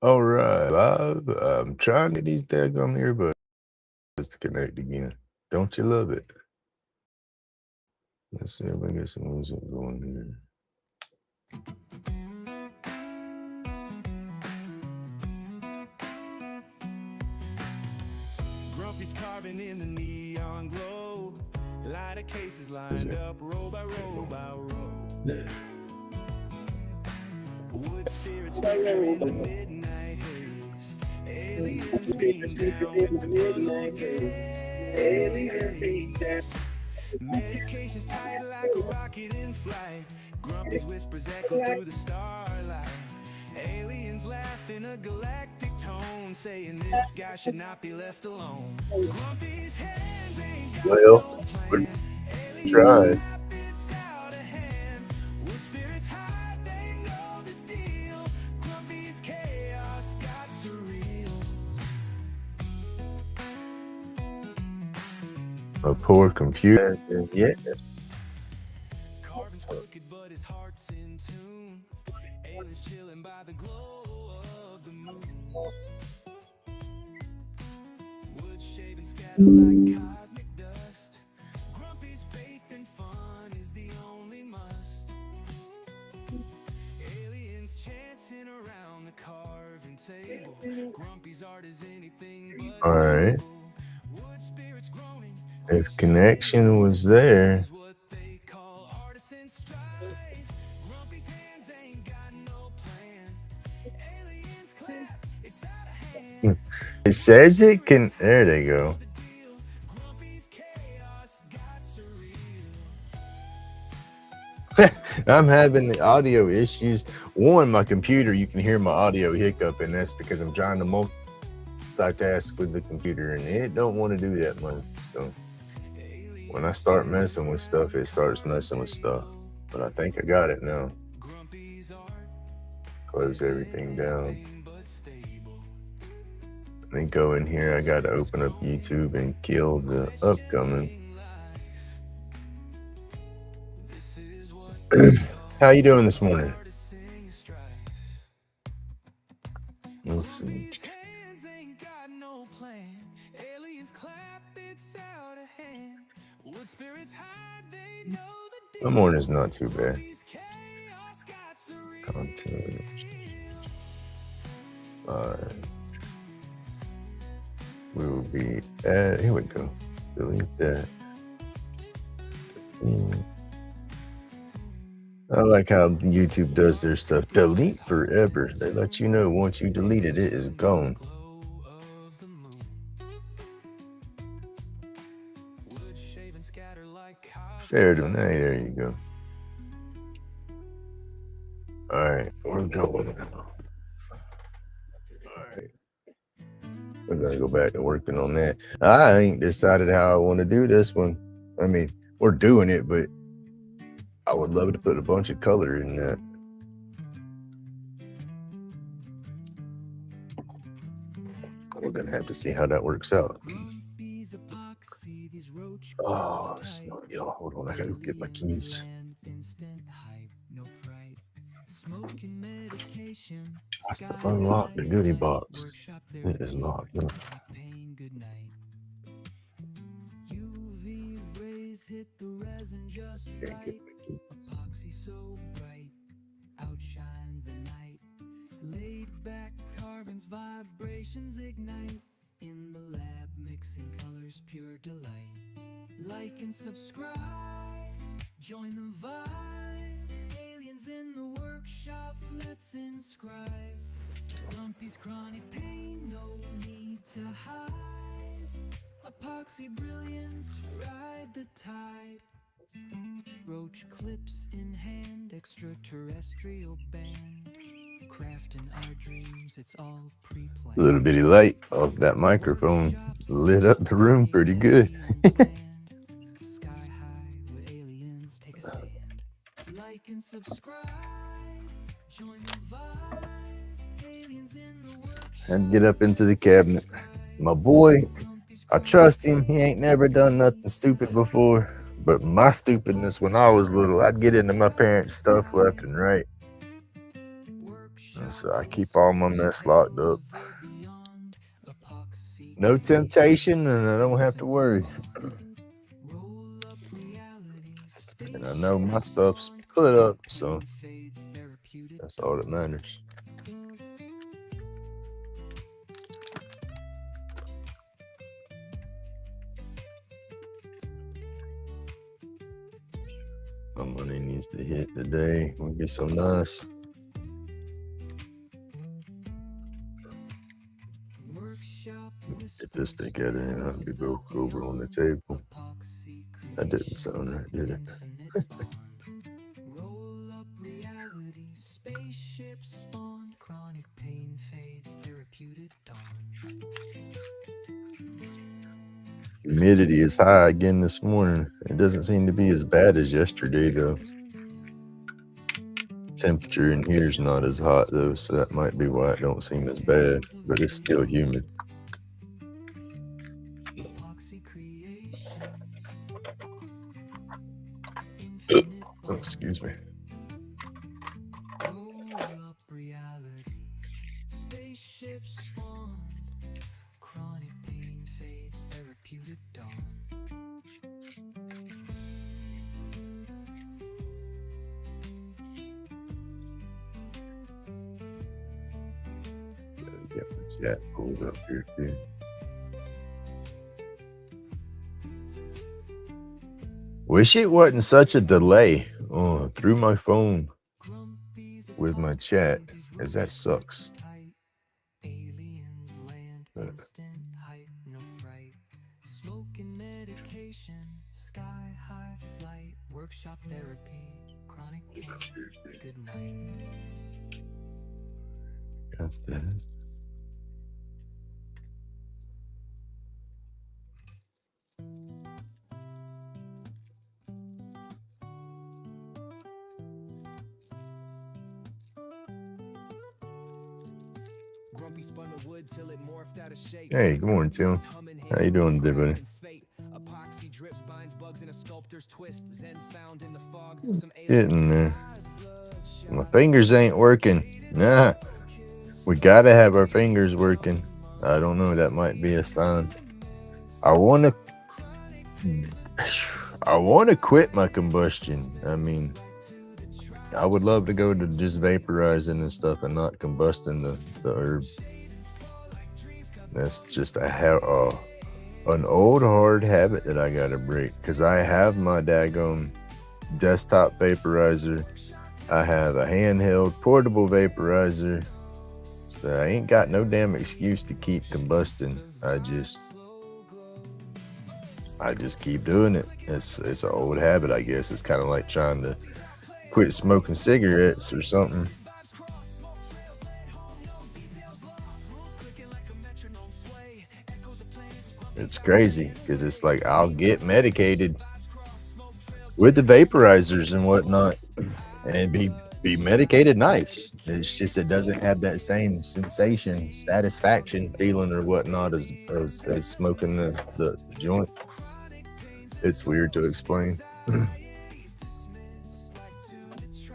All right, live. I'm trying to get these daggum earbuds to connect again. Don't you love it? Let's see if I get some music going here. Grumpy's carving in the neon glow. Lighter cases lined up row by row by row. Wood spirits snicker in the midnight haze. Aliens beam down with the puzzle gaze. Medication's tight like a rocket in flight. Grumpy's whispers echo through the starlight. Aliens laugh in a galactic tone, saying this guy should not be left alone. Grumpy's hands ain't got no plan. Aliens clap, it's out of hand. Wood spirits hide, they know the deal. Grumpy's chaos got surreal. A poor computer. Yes. Carvin's crooked, but his heart's in tune. Aliens chilling by the glow of the moon. Wood shaving scattered like cosmic dust. Grumpy's faith and fun is the only must. Aliens chanting around the carving table. Grumpy's art is anything but All right. stable. Wood spirits groaning. If connection was there. Is what they call artisan strife. Grumpy's hands ain't got no plan. Aliens clap, it's out of hand. It says it can. There they go. Grumpy's chaos got surreal. I'm having the audio issues. One, my computer, you can hear my audio hiccup, and that's because I'm trying to multitask with the computer, and it don't want to do that much. So when I start messing with stuff, it starts messing with stuff. But I think I got it now. Close everything down. Then go in here. I got to open up YouTube and kill the upcoming. How you doing this morning? Let's see. My morning's not too bad. Content. We will be at, here we go. Delete that. I like how YouTube does their stuff. Delete forever. They let you know once you delete it, it is gone. Sheridan, hey, there you go. All right, we're going now. All right. We're going to go back to working on that. I ain't decided how I want to do this one. I mean, we're doing it, but I would love to put a bunch of color in that. We're going to have to see how that works out. Oh, yo, hold on. I got to go get my keys. I have to unlock the goodie box. It is locked up. Hit the resin just right. Epoxy so bright, outshine the night. Laid back carvings, vibrations ignite. In the lab, mixing colors, pure delight. Like and subscribe, join the vibe. Aliens in the workshop, let's inscribe. Grumpy's chronic pain, no need to hide. Epoxy brilliance, ride the tide. Roach clips in hand, extraterrestrial band. Crafting our dreams, it's all pre-planned. A little bitty light off that microphone lit up the room pretty good. Sky high, where aliens take a stand. Like and subscribe, join the vibe. Aliens in the workshop. And get up into the cabinet. My boy, I trust him. He ain't never done nothing stupid before. But my stupidness when I was little, I'd get into my parents' stuff left and right. So I keep all my mess locked up. No temptation, and I don't have to worry. And I know my stuff's put up, so that's all that matters. My money needs to hit today. It'll be so nice. Get this together and I'll be both over on the table. That didn't sound right, did it? Humidity is high again this morning. It doesn't seem to be as bad as yesterday, though. Temperature in here is not as hot, though, so that might be why it don't seem as bad, but it's still humid. Oh, excuse me. Get my chat pulled up here too. Wish it wasn't such a delay through my phone with my chat, as that sucks. Got that. Hey, good morning, Tim. How you doing today, buddy? Getting there. My fingers ain't working. Nah. We gotta have our fingers working. I don't know, that might be a sign. I wanna quit my combustion. I mean, I would love to go to just vaporizing and stuff and not combusting the herb. That's just an old hard habit that I gotta break, because I have my daggone desktop vaporizer. I have a handheld portable vaporizer. So I ain't got no damn excuse to keep combusting. I just keep doing it. It's an old habit, I guess. It's kind of like trying to quit smoking cigarettes or something. It's crazy because it's like I'll get medicated with the vaporizers and whatnot and be medicated nice. It's just it doesn't have that same sensation, satisfaction, feeling or whatnot as smoking the joint. It's weird to explain.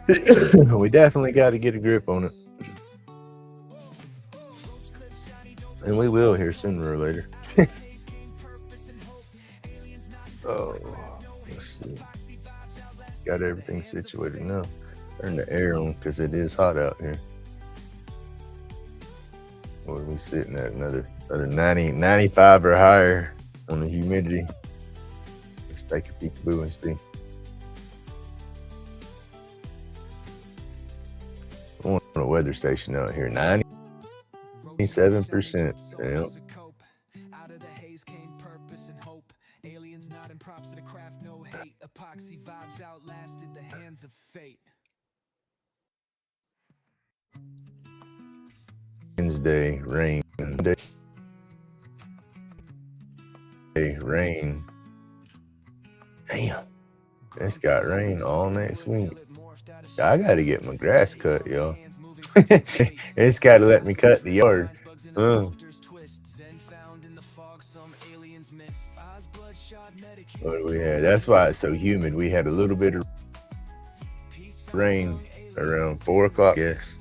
We definitely got to get a grip on it, and we will here sooner or later. Oh, let's see. Got everything situated now. Turn the air on because it is hot out here. What are we sitting at? Another 90, 95 or higher on the humidity. Let's take a peekaboo and see. I want a weather station out here. 97%. Yeah. Epoxy vibes outlasted the hands of fate. Wednesday, rain. Rain. Damn. It's got rain all next week. I gotta get my grass cut, y'all. It's gotta let me cut the yard. What do we have? That's why it's so humid. We had a little bit of rain around 4 o'clock, yes.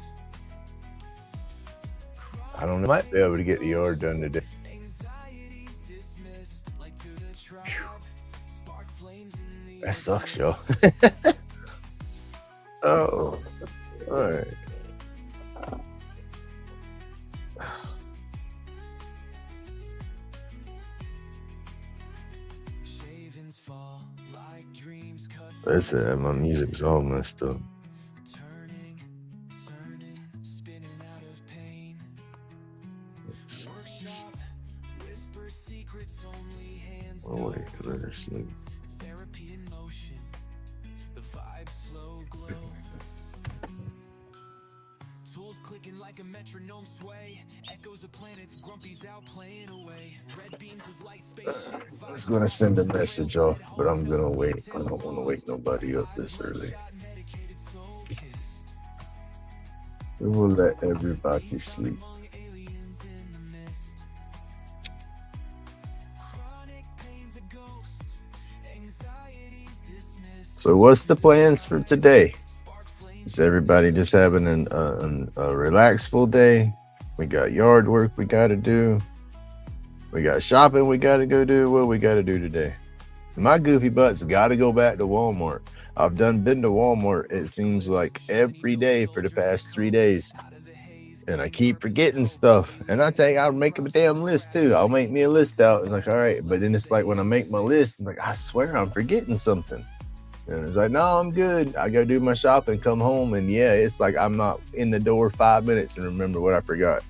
I don't know. Might be able to get the yard done today. That sucks, y'all. Oh, all right. Listen, my music's all messed up. Oh, wait, let her sleep. Clicking like a metronome sway, echoes of planets, grumpy's out playing away, red beams of light, spaceship. I was gonna send a message off, but I'm gonna wait. I don't want to wake nobody up this early. We will let everybody sleep. So what's the plans for today? Is everybody just having a relaxful day? We got yard work we got to do. We got shopping we got to go do. What we got to do today? My goofy butt's got to go back to Walmart. I've been to Walmart, it seems like every day for the past 3 days. And I keep forgetting stuff. And I'll make a damn list too. I'll make me a list out. It's like, all right. But then it's like when I make my list, I'm like, I swear I'm forgetting something. And it's like, no, I'm good. I go do my shopping, come home, and yeah, it's like I'm not in the door 5 minutes and remember what I forgot.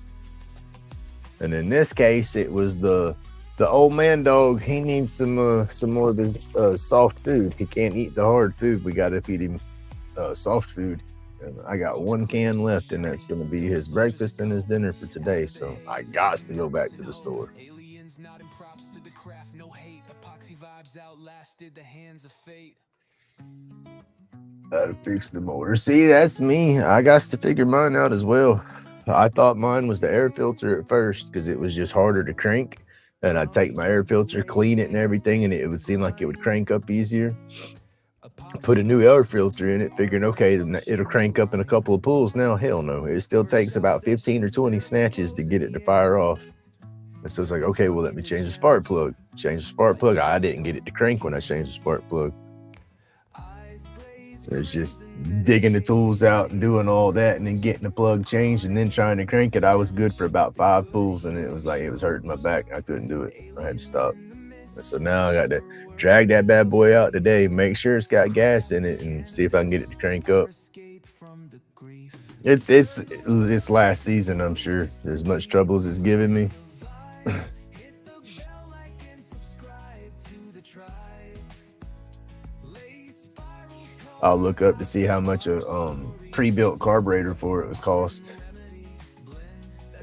And in this case, it was the old man dog. He needs some more of his soft food. He can't eat the hard food. We got to feed him soft food. And I got 1 can left, and that's going to be his breakfast and his dinner for today. So I got to go back to the store. Aliens nodding props to the craft, no hate. Epoxy vibes outlasted the hands of fate. Gotta fix the motor. See, that's me. I got to figure mine out as well. I thought mine was the air filter at first because it was just harder to crank. And I'd take my air filter, clean it and everything, and it would seem like it would crank up easier. Put a new air filter in it, figuring, okay, it'll crank up in a couple of pulls. Now, hell no. It still takes about 15 or 20 snatches to get it to fire off. And so it's like, okay, well, let me change the spark plug. Change the spark plug. I didn't get it to crank when I changed the spark plug. It's just digging the tools out and doing all that and then getting the plug changed and then trying to crank it. I was good for about 5 pulls and it was hurting my back. I couldn't do it. I had to stop. So now I got to drag that bad boy out today, make sure it's got gas in it and see if I can get it to crank up. It's last season, I'm sure. As much trouble as it's giving me. I'll look up to see how much a pre-built carburetor for it was cost.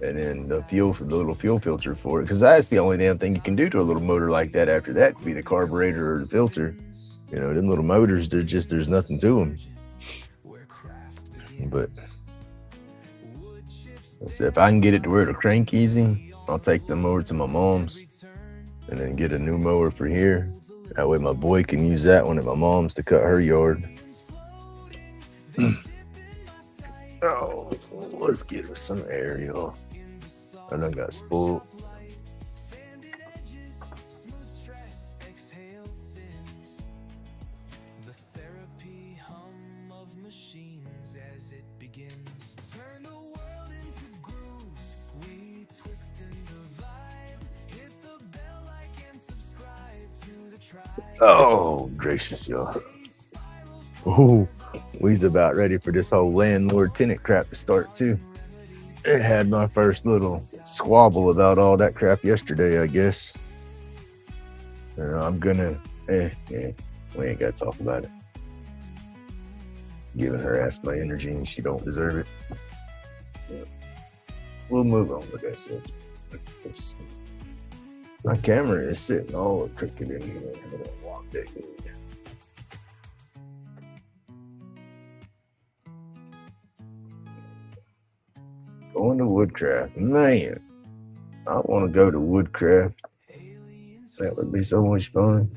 And then the little fuel filter for it. Because that's the only damn thing you can do to a little motor like that after that to be the carburetor or the filter. You know, them little motors, there's nothing to them. But so if I can get it to where it'll crank easy, I'll take them over to my mom's and then get a new mower for here. That way my boy can use that one at my mom's to cut her yard. Oh, let's get her some air, y'all. I done got spoiled. Oh, gracious, y'all. Ooh, we's about ready for this whole landlord-tenant crap to start, too. It had my first little squabble about all that crap yesterday, I guess. I'm gonna, we ain't gotta talk about it. Giving her ass my energy and she don't deserve it. Yeah. We'll move on with that subject. My camera is sitting all crooked in here. I'm gonna walk that in. Going to Woodcraft. Man, I want to go to Woodcraft. That would be so much fun.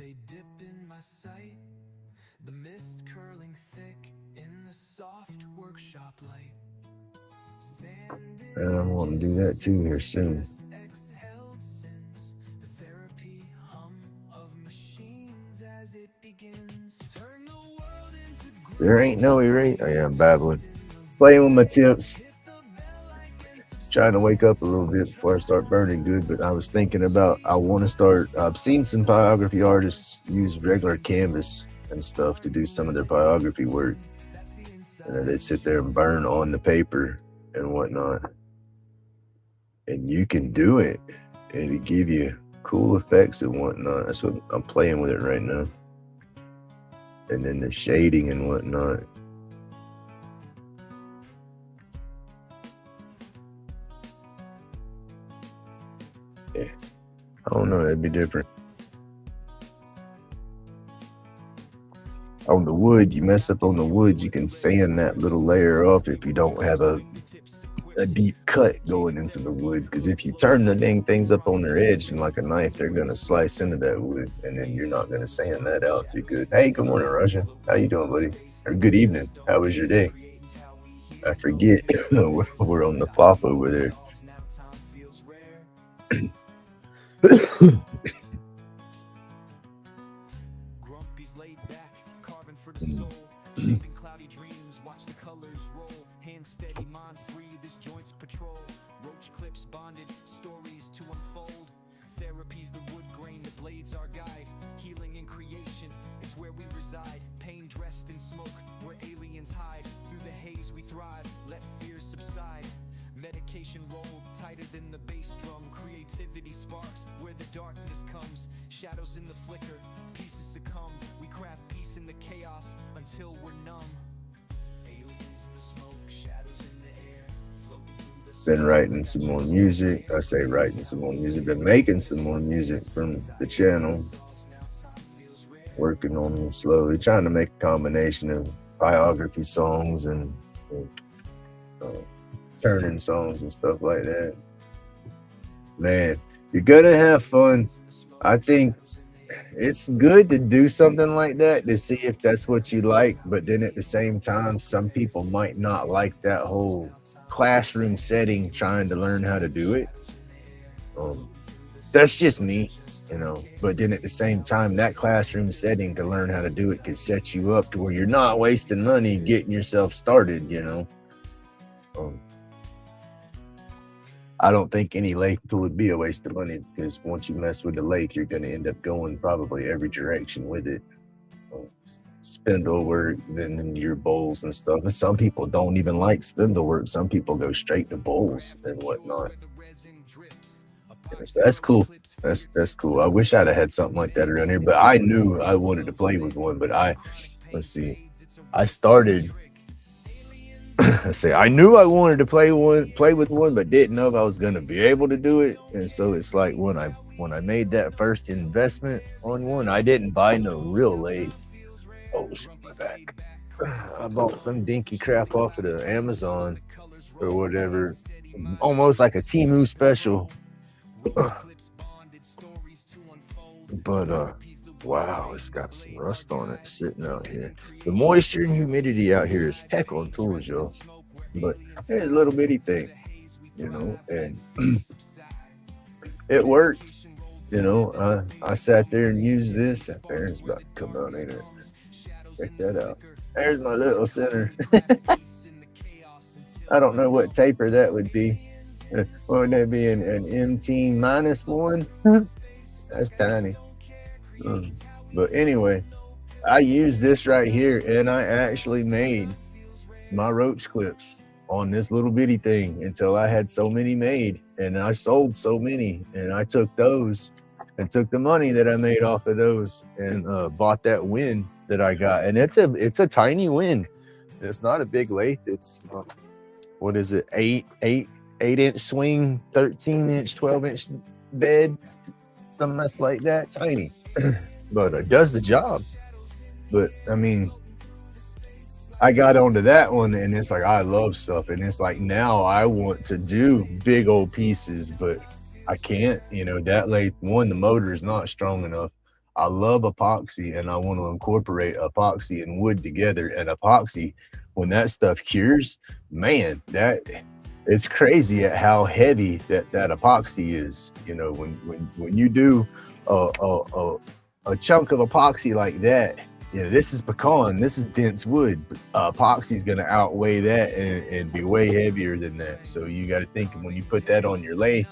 And I want to do that too here soon. There ain't no erase. Oh yeah, I'm babbling. Playing with my tips. Trying to wake up a little bit before I start burning good, but I was thinking about I want to start. I've seen some pyrography artists use regular canvas and stuff to do some of their pyrography work. And they sit there and burn on the paper and whatnot. And you can do it, and it give you cool effects and whatnot. That's what I'm playing with it right now. And then the shading and whatnot. Yeah. I don't know, it'd be different. On the wood, you mess up on the wood, you can sand that little layer off if you don't have a deep cut going into the wood. Because if you turn the dang things up on their edge and like a knife, they're gonna slice into that wood, and then you're not gonna sand that out too good. Hey, good morning, Russia. How you doing, buddy? Or good evening. How was your day? I forget. We're on the pop over there. Grumpy's laid back, carving for the soul, shaping cloudy dreams, watch the colors roll, hand steady, mind free, this joint's patrol, roach clips bonded, stories to unfold, therapy's the wood grain, the blades our guide, healing in creation, it's where we reside, pain dressed in smoke, where aliens hide, through the haze we thrive, let fears subside, medication rolled, tighter than the bass drum, creativity sparks, where the darkness comes, shadows in the flicker, pieces succumb, we craft peace in the chaos until we're numb. Aliens in the smoke, shadows in the air, floating through the Been writing some more music. I say writing some more music. Been making some more music from the channel. Working on them slowly, trying to make a combination of biography songs and uh, turning songs and stuff like that. Man, you're gonna have fun. I think it's good to do something like that to see if that's what you like, but then at the same time, some people might not like that whole classroom setting trying to learn how to do it. That's just me, but then at the same time, that classroom setting to learn how to do it could set you up to where you're not wasting money getting yourself started. I don't think any lathe would be a waste of money, because once you mess with the lathe, you're going to end up going probably every direction with it. Spindle work, then your bowls and stuff. And some people don't even like spindle work. Some people go straight to bowls and whatnot. So that's cool. That's cool. I wish I'd have had something like that around here, but I knew I wanted to play with one. But let's see, I started. I knew I wanted to play with one, but didn't know if I was going to be able to do it. And so it's like when I made that first investment on one, I didn't buy no real lathe. Oh shit, my back. I bought some dinky crap off of the Amazon or whatever, almost like a Temu special. But wow, it's got some rust on it sitting out here. The moisture and humidity out here is heck on tools, yo. But it's a little bitty thing, and it worked. I sat there and used this. That bearing's about to come out, ain't it? Check that out. There's my little center. I don't know what taper that would be. Would that be an MT -1? That's tiny. But anyway, I used this right here, and I actually made my roach clips on this little bitty thing until I had so many made, and I sold so many, and I took those and took the money that I made off of those and bought that win that I got. And it's a tiny win. It's not a big lathe. It's what is it? 8-inch swing, 13-inch, 12-inch bed, some mess like that. Tiny. But it does the job. But I mean, I got onto that one, and it's like I love stuff, and it's like now I want to do big old pieces, but I can't. That lathe, one, the motor is not strong enough. I love epoxy, and I want to incorporate epoxy and wood together. And epoxy, when that stuff cures, man, It's crazy at how heavy that epoxy is. You know, when you do a chunk of epoxy like that, you know, this is pecan, this is dense wood. But, epoxy is going to outweigh that and be way heavier than that. So you got to think when you put that on your lathe,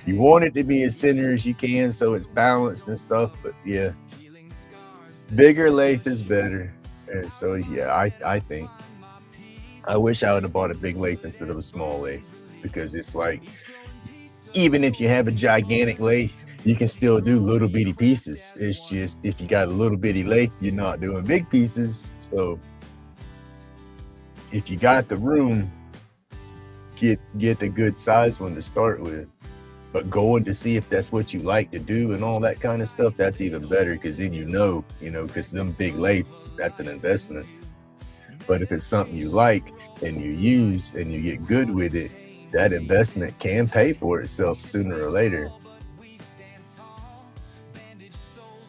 you want it to be as center as you can so it's balanced and stuff. But yeah, bigger lathe is better. And so yeah, I think I wish I would have bought a big lathe instead of a small lathe because it's like even if you have a gigantic lathe, you can still do little bitty pieces. It's just if you got a little bitty lathe, you're not doing big pieces. So if you got the room, get the good size one to start with. But going to see if that's what you like to do and all that kind of stuff, that's even better because then you know, because them big lathes, that's an investment. But if it's something you like and you use and you get good with it, that investment can pay for itself sooner or later.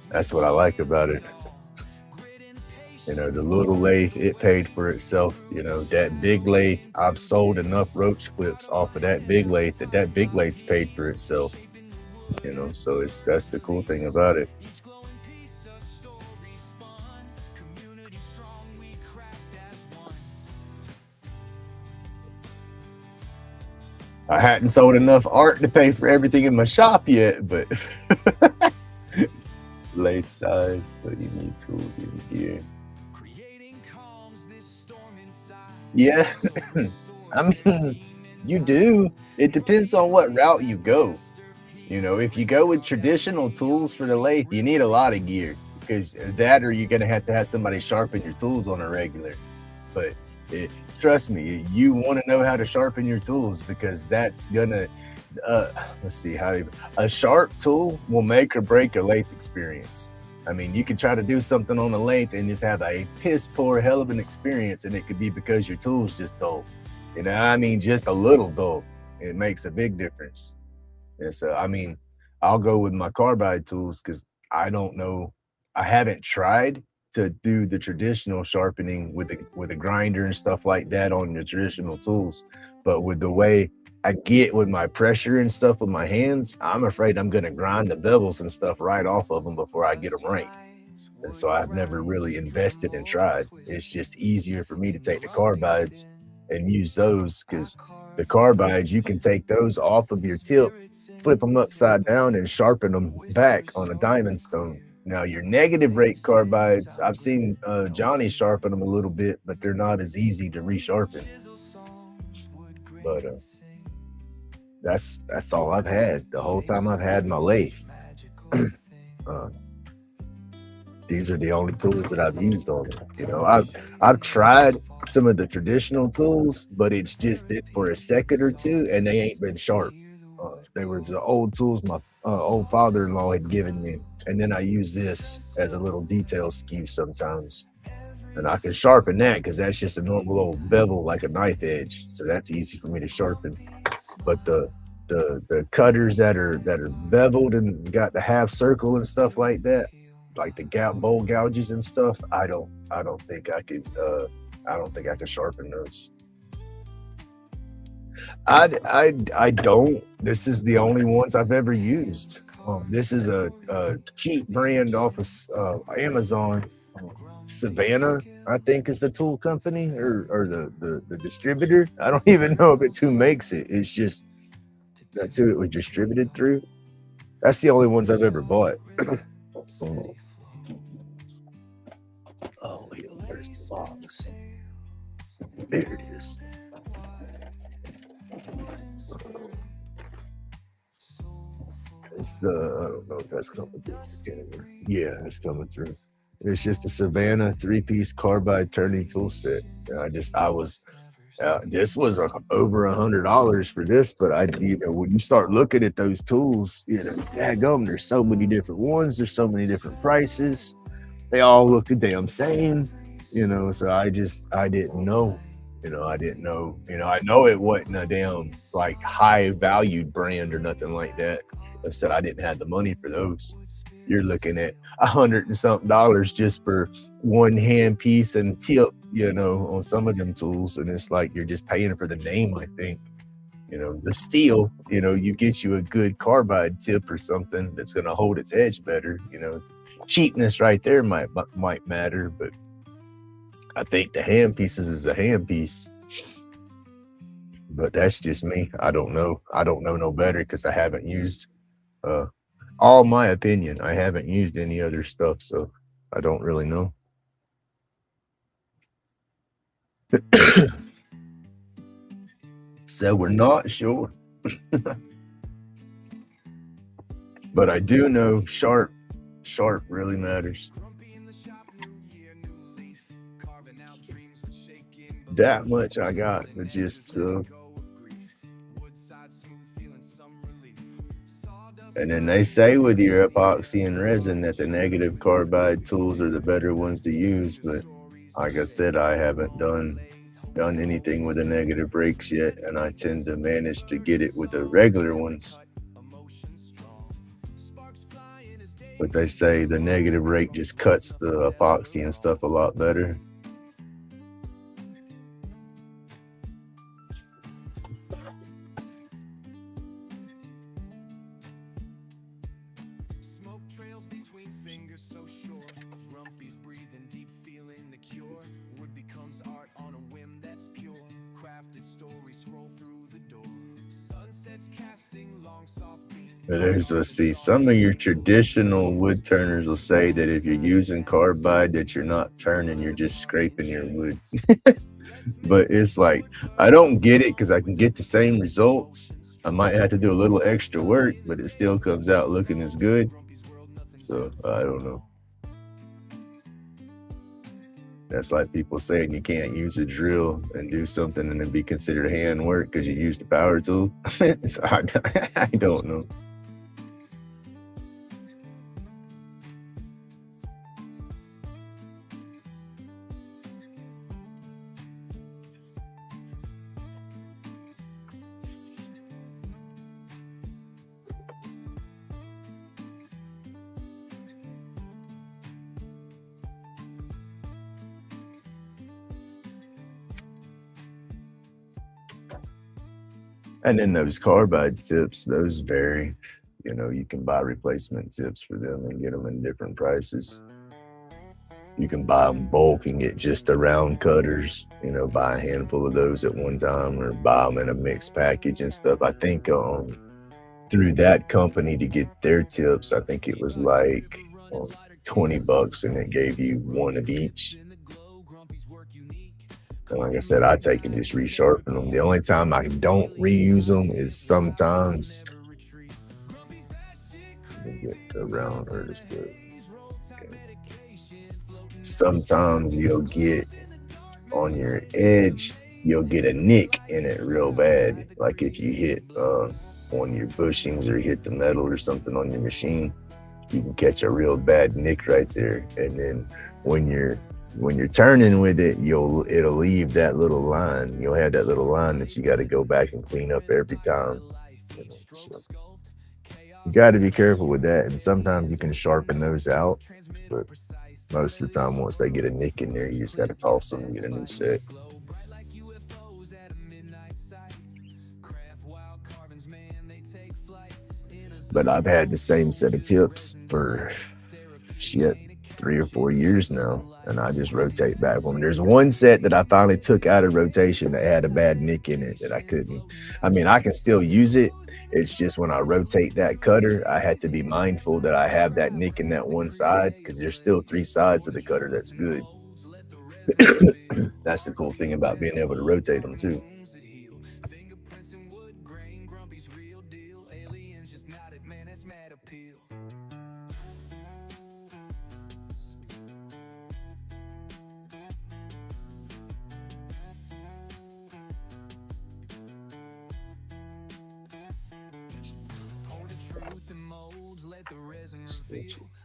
That's what I like about it. You know, the little lathe, it paid for itself. You know, that big lathe, I've sold enough roach clips off of that big lathe that big lathe's paid for itself. You know, so that's the cool thing about it. I hadn't sold enough art to pay for everything in my shop yet, but lathe size, but you need tools in here. Yeah, I mean, you do. It depends on what route you go. You know, if you go with traditional tools for the lathe, you need a lot of gear because that or you're gonna have to have somebody sharpen your tools on a regular. But it, trust me, you want to know how to sharpen your tools because that's gonna. Let's see how a sharp tool will make or break a lathe experience. I mean, you could try to do something on the lathe and just have a piss poor hell of an experience, and it could be because your tool's just dull. You know, I mean, just a little dull. It makes a big difference. And so, I mean, I'll go with my carbide tools because I don't know. I haven't tried to do the traditional sharpening with a grinder and stuff like that on the traditional tools, but with the way I get with my pressure and stuff with my hands, I'm afraid I'm gonna grind the bevels and stuff right off of them before I get them right. And so I've never really invested and tried. It's just easier for me to take the carbides and use those because the carbides, you can take those off of your tip, flip them upside down, and sharpen them back on a diamond stone. Now, your negative rate carbides, I've seen Johnny sharpen them a little bit, but they're not as easy to resharpen. But that's all I've had the whole time I've had my lathe. uh, these are the only tools that I've used on it. You know, I've tried some of the traditional tools, but it's just been for a second or two, and they ain't been sharp. They were the old tools my old father-in-law had given me, and then I use this as a little detail skew sometimes, and I can sharpen that because that's just a normal old bevel like a knife edge, so that's easy for me to sharpen. But the cutters that are beveled and got the half circle and stuff like that, like the bowl gouges and stuff, I don't think I could I don't think I could sharpen those. I don't. This is the only ones I've ever used. This is a cheap brand off of Amazon. Savannah, I think, is the tool company or the distributor. I don't even know if it's who makes it. It's just that's who it was distributed through. That's the only ones I've ever bought. Oh, yeah, where's the box? There it is. It's the I don't know if that's coming through. Yeah, it's coming through. It's just a Savannah three-piece carbide turning tool set. And I was this was over $100 for this, but when you start looking at those tools, daggum, there's so many different ones, there's so many different prices, they all look the damn same, so I didn't know, I didn't know, I know it wasn't a damn like high valued brand or nothing like that. I said I didn't have the money for those. You're looking at $100 and something just for one hand piece and tip, on some of them tools. And it's like you're just paying for the name, I think. The steel, you get you a good carbide tip or something that's going to hold its edge better. Cheapness right there might matter, but I think the hand pieces is a hand piece. But that's just me. I don't know. I don't know no better because I haven't used uh all my opinion. I haven't used any other stuff, so I don't really know. So we're not sure. But I do know sharp really matters. That much I got the gist of. And then they say with your epoxy and resin that the negative carbide tools are the better ones to use, but like I said, I haven't done anything with the negative rakes yet, and I tend to manage to get it with the regular ones. But they say the negative rake just cuts the epoxy and stuff a lot better. Smoke trails between fingers so short. Grumpy's breathing deep, feeling the cure. Wood becomes art on a whim that's pure. Crafted stories scroll through the door. Sunsets casting long soft beams. See, some of your traditional wood turners will say that if you're using carbide that you're not turning, you're just scraping your wood. But it's like, I don't get it because I can get the same results. I might have to do a little extra work, but it still comes out looking as good. So I don't know. That's like people saying you can't use a drill and do something and then be considered hand work because you used the power tool. So I don't know. And then those carbide tips, those vary. You can buy replacement tips for them and get them in different prices. You can buy them bulk and get just the round cutters, buy a handful of those at one time or buy them in a mixed package and stuff. I think through that company to get their tips, I think it was like $20 and it gave you one of each. And like I said, I take and just resharpen them. The only time I don't reuse them is sometimes. Let me get around her this good. Okay. Sometimes you'll get on your edge, you'll get a nick in it real bad. Like if you hit on your bushings or hit the metal or something on your machine, you can catch a real bad nick right there. And then when you're turning with it, it'll leave that little line. You'll have that little line that you got to go back and clean up every time. So you got to be careful with that. And sometimes you can sharpen those out, but most of the time, once they get a nick in there, you just got to toss them and get a new set. But I've had the same set of tips for 3 or 4 years now, and I just rotate back on. There's one set that I finally took out of rotation that had a bad nick in it that I couldn't. I mean, I can still use it. It's just when I rotate that cutter, I had to be mindful that I have that nick in that one side because there's still 3 sides of the cutter that's good. That's the cool thing about being able to rotate them too.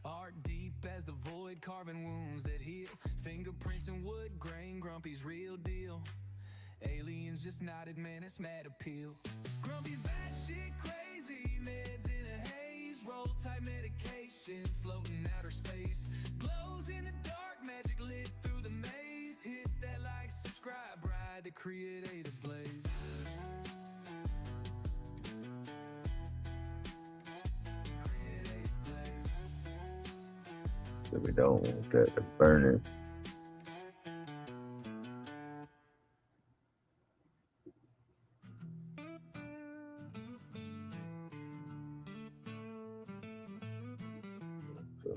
Art deep as the void, carving wounds that heal. Fingerprints in wood grain, Grumpy's real deal. Aliens just nodded, man, it's mad appeal. Grumpy's batshit crazy, meds in a haze. Roll type medication, floating outer space. Glows in the dark, magic lit through the maze. Hit that like, subscribe, ride to create a blaze. So we don't want that to burn it. So,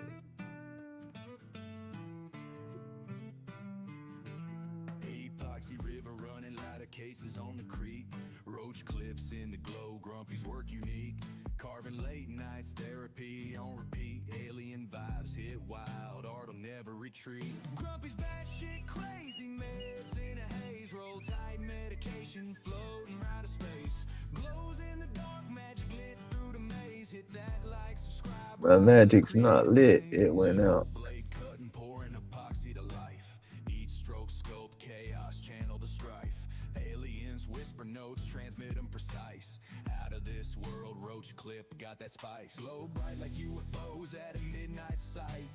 Epoxy river running lighter cases on the creek. Roach clips in the glow, Grumpy's work unique. Carving late nights, therapy on repeat. Alien vibes hit wild, art'll never retreat. Grumpy's batshit crazy, meds in a haze. Roll tight medication, floating out of space. Glows in the dark, magic lit through the maze. Hit that like, subscribe. my magic's not lit. It went out. Blade cutting, pouring epoxy to life. Each stroke scope, chaos, channel the strife. Aliens whisper notes, transmit them precise. Out of this world, roach clip, got that spice. Glow bright like UFOs at a midnight sight.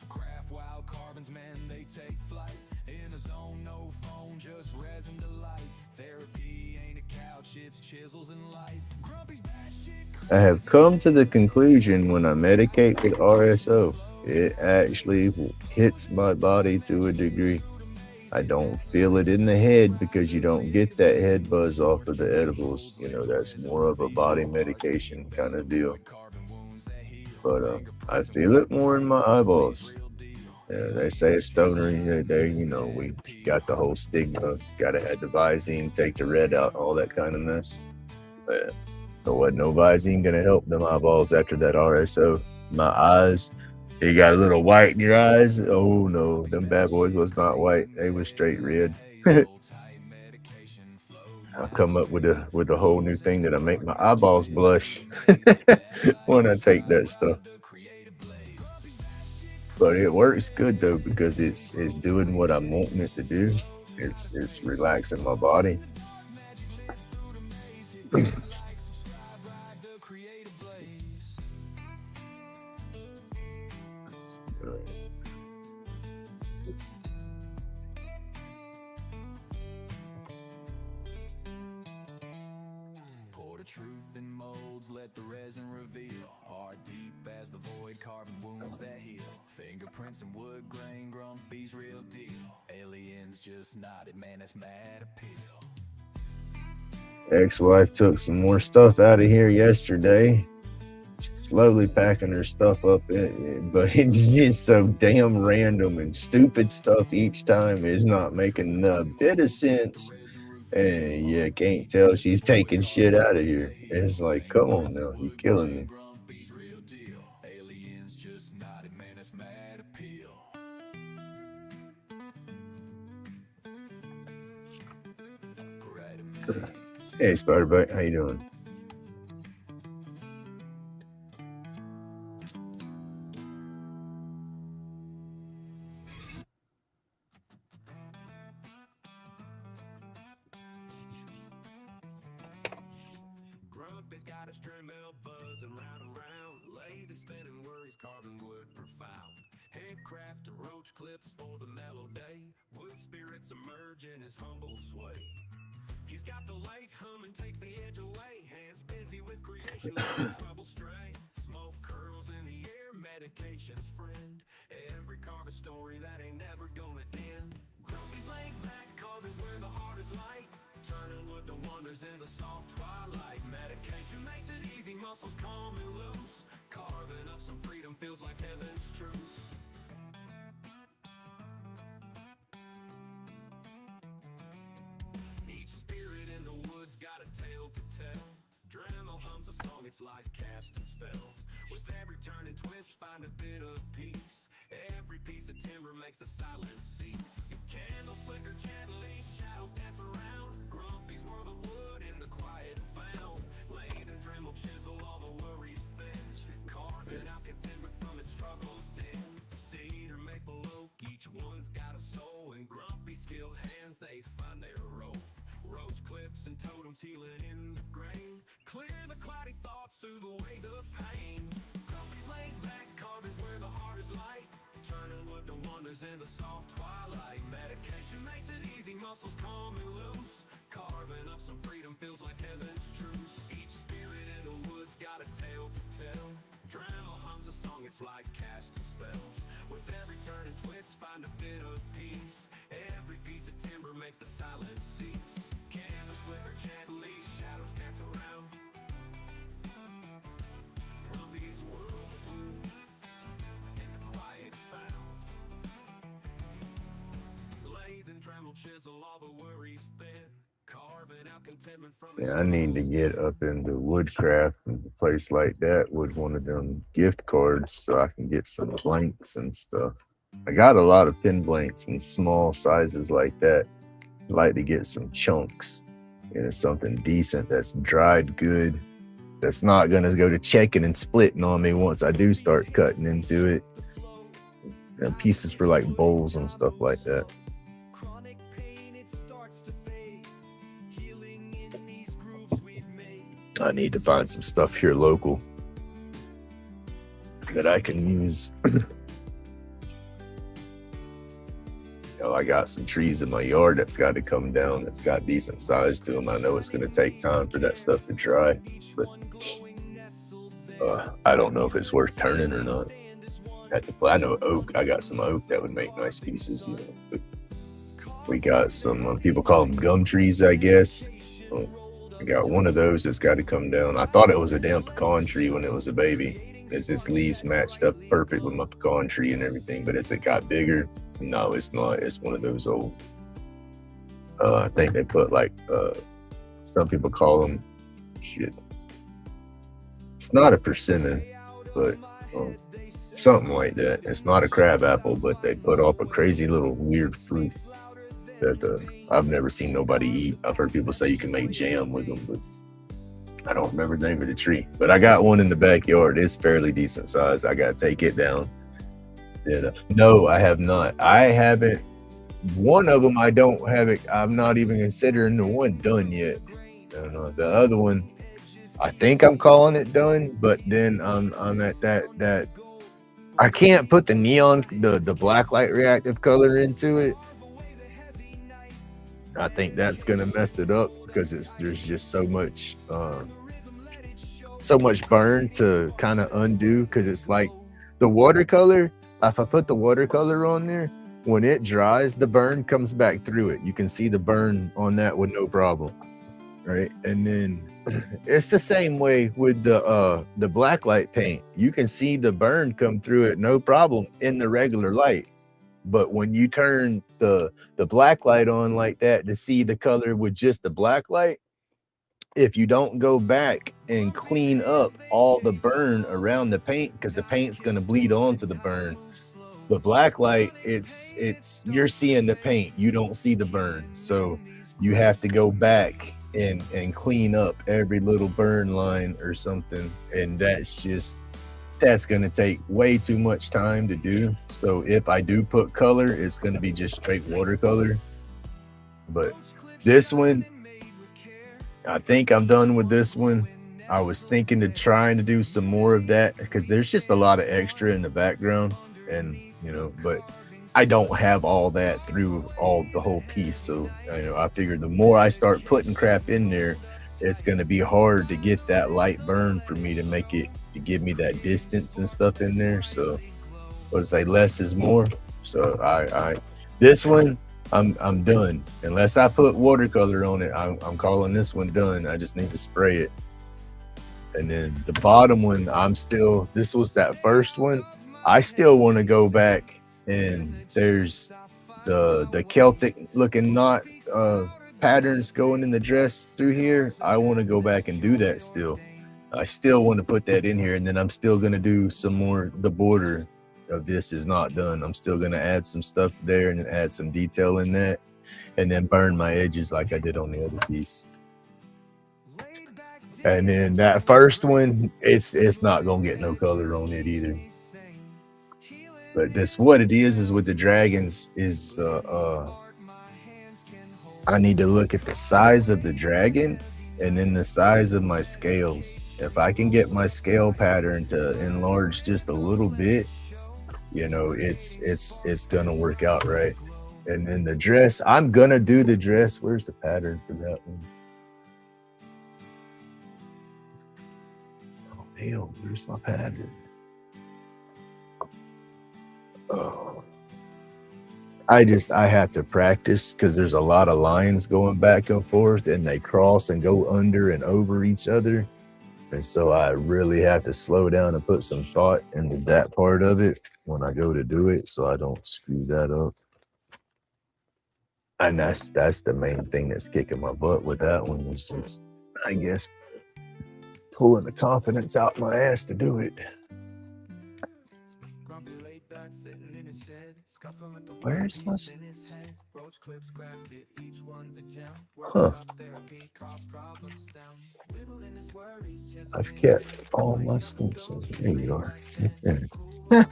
Craft wild carvings, man, they take flight. In a zone, no phone, just resin to light. Therapy ain't a couch, it's chisels and light. Grumpy's batshit. I have come to the conclusion when I medicate with RSO, it actually hits my body to a degree. I don't feel it in the head because you don't get that head buzz off of the edibles. You know, that's more of a body medication kind of deal. But I feel it more in my eyeballs. Yeah, they say a stoner, we got the whole stigma, gotta have the Visine, take the red out, all that kind of mess. But there wasn't no Visine gonna help them eyeballs after that RSO. My eyes, you got a little white in your eyes. Oh no, them bad boys was not white. They was straight red. I'll come up with a whole new thing that'll make my eyeballs blush when I take that stuff. But it works good though because it's doing what I'm wanting it to do. It's relaxing my body. Pour the truth in molds, let the resin reveal. Heart deep as the void, carving wounds that heal. Fingerprints and wood grain, Grumpy's real deal. Aliens just nodded, man, that's mad appeal. Ex-wife took some more stuff out of here yesterday. She's slowly packing her stuff up, but it's just so damn random and stupid stuff each time. It's not making a bit of sense. And you can't tell she's taking shit out of here. It's like, come on now, you're killing me. Grumpy's real deal. Aliens just nodded, man, that's mad appeal. Hey, Spider-Bite, how you doing? Grumpy's got a string bell buzzing round and round. Lathe is spinning worries, carving wood profound. Handcraft and roach clips for the mellow day. Wood spirits emerge in his humble sway. He's got the lathe humming, takes the edge away. Hands busy with creation, letting trouble stray. Smoke curls in the air, medication's friend. Every carve a story that ain't never gonna end. Grumpy's laying back, carving's where the heart is light. Turning wood to wonders in the soft twilight. Medication makes it easy, muscles calm and loose. Carving up some freedom feels like heaven's truce. Each spirit in the woods got a tale to tell. Dremel hums a song, it's life casting spells. With every turn and twist, find a bit of peace. Every piece of timber makes the silence cease. Candles flicker gently, shadows dance around. Grumpy's world of wood in the quiet found. Lathe and Dremel chisel all the worries thin. Carving out contentment from his struggles dim. Cedar, maple, oak, each one's got a soul. And Grumpy skilled hands, they find their role. Roach clips and totems healing in the grain. Clear the cloudy thoughts, soothe away the pain. Grumpy's laid back, carving's where the heart is light. Turning wood to wonders in the soft twilight. Medication makes it easy, muscles calm and loose. Carving up some freedom feels like heaven's truce. Each spirit in the woods got a tale to tell. Dremel hums a song, it's like casting spells. With makes the silence cease. Candle flicker gently, shadows dance around. Grumpy's world in the quiet found. Lathe and Dremel chisel all the worries thin. Carving out contentment from Yeah, I need to get up into woodcraft, and a place like that with one of them gift cards so I can get some blanks and stuff. I got a lot of pen blanks in small sizes like that. I'd like to get some chunks, something decent that's dried good, that's not gonna go to checking and splitting on me once I do start cutting into it. And pieces for like bowls and stuff like that. chronic pain, it starts to fade. Healing in these grooves we've made. I need to find some stuff here local that I can use. I got some trees in my yard that's got to come down. That's got decent size to them. I know it's going to take time for that stuff to dry, but I don't know if it's worth turning or not. I know oak. I got some oak that would make nice pieces. But we got some people call them gum trees, I guess. I got one of those that's got to come down. I thought it was a damn pecan tree when it was a baby, as its leaves matched up perfect with my pecan tree and everything. But as it got bigger, no, it's not. It's one of those old. I think they put like some people call them shit. It's not a persimmon, but something like that. It's not a crab apple, but they put off a crazy little weird fruit that I've never seen nobody eat. I've heard people say you can make jam with them, but I don't remember the name of the tree. But I got one in the backyard. It's fairly decent size. I got to take it down. No, I have not. I haven't. One of them I don't have it. I'm not even considering the one done yet. I don't know. The other one, I think I'm calling it done, but then I'm at that I can't put the neon, the black light reactive color into it. I think that's gonna mess it up because there's just so much burn to kind of undo, because it's like the watercolor. If I put the watercolor on there, when it dries, the burn comes back through it. You can see the burn on that with no problem, right? And then it's the same way with the black light paint. You can see the burn come through it no problem in the regular light. But when you turn the black light on like that to see the color with just the black light, if you don't go back and clean up all the burn around the paint, because the paint's going to bleed onto the burn, the black light, it's you're seeing the paint, you don't see the burn. So you have to go back and clean up every little burn line or something, and that's going to take way too much time to do. So if I do put color, it's going to be just straight watercolor. But this one, I think I'm done with this one. I was thinking of trying to do some more of that because there's just a lot of extra in the background, and but I don't have all that through the whole piece. So I figured the more I start putting crap in there, it's going to be hard to get that light burn for me to make it, to give me that distance and stuff in there. So I would say less is more. So I this one I'm done. Unless I put watercolor on it, I'm calling this one done. I just need to spray it. And then the bottom one, this was that first one. I still want to go back, and there's the Celtic looking knot patterns going in the dress through here. I want to go back and do that still. I still want to put that in here, and then I'm still going to do some more. The border of this is not done. I'm still going to add some stuff there and then add some detail in that, and then burn my edges like I did on the other piece. And then that first one, it's not going to get no color on it either. But that's what it is with the dragons is I need to look at the size of the dragon and then the size of my scales. If I can get my scale pattern to enlarge just a little bit, it's gonna work out right. And then the dress, I'm gonna do the dress. Where's the pattern for that one? Oh hell, where's my pattern? Oh, I have to practice because there's a lot of lines going back and forth and they cross and go under and over each other. And so I really have to slow down and put some thought into that part of it when I go to do it so I don't screw that up. And that's the main thing that's kicking my butt with that one is just, I guess, pulling the confidence out my ass to do it. Where's my huh? I've kept all my stencils. There you are. Right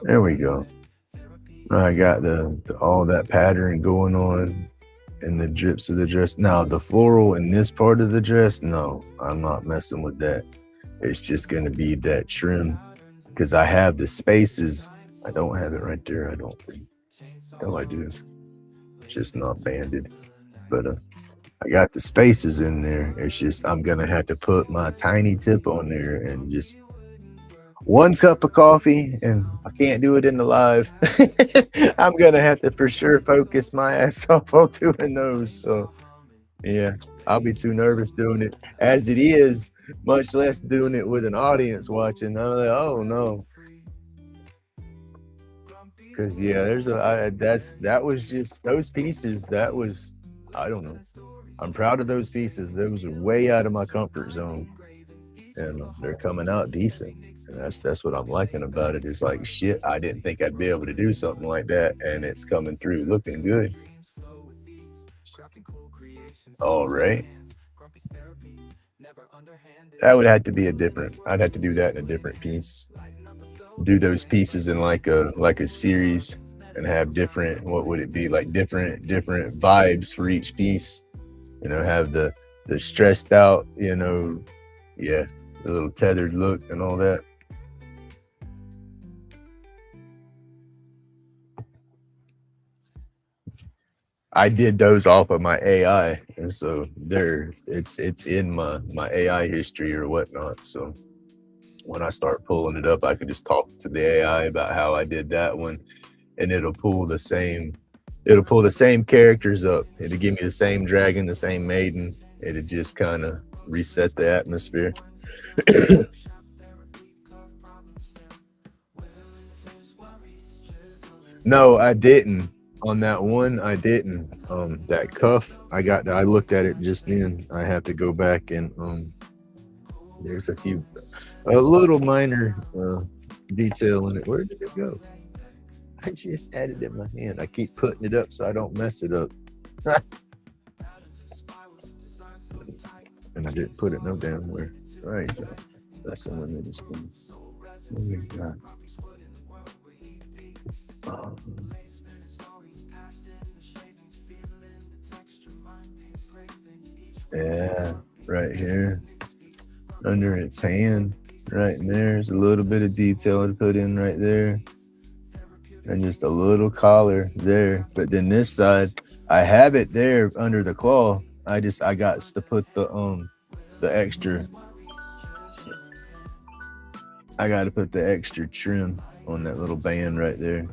there we go. I got the all that pattern going on in the drips of the dress. Now the floral in this part of the dress, no, I'm not messing with that. It's just gonna be that trim because I have the spaces. I don't have it right there. I don't think. No, I do. It's just not banded, but I got the spaces in there. It's just I'm gonna have to put my tiny tip on there and just 1 cup of coffee, and I can't do it in the live. I'm gonna have to for sure focus my ass off on doing those. So yeah, I'll be too nervous doing it as it is, much less doing it with an audience watching. I'm like, oh no. Cause yeah, that was just those pieces. That was I don't know. I'm proud of those pieces. Those are way out of my comfort zone, and they're coming out decent. And that's what I'm liking about it. It's like shit. I didn't think I'd be able to do something like that, and it's coming through looking good. All right. That would have to be a different. I'd have to do that in a different piece. Do those pieces in like a series and have different what would it be like different vibes for each piece, have the stressed out, yeah, the little tethered look and all that. I did those off of my AI, and so it's in my AI history or whatnot. So when I start pulling it up, I can just talk to the AI about how I did that one, and it'll pull the same characters up. It'll give me the same dragon, the same maiden. It'll just kind of reset the atmosphere. No, I didn't. On that one, I didn't. That cuff, I looked at it just then. I have to go back and there's a little minor detail in it. Where did it go? I just had it in my hand. I keep putting it up so I don't mess it up. And I didn't put it no damn where. All right, that's someone that is coming. Oh my God. Um, yeah, right here under its hand, right in there's a little bit of detail to put in right there, and just a little collar there. But then this side, I have it there under the claw. I got to put the extra. I got to put the extra trim on that little band right there.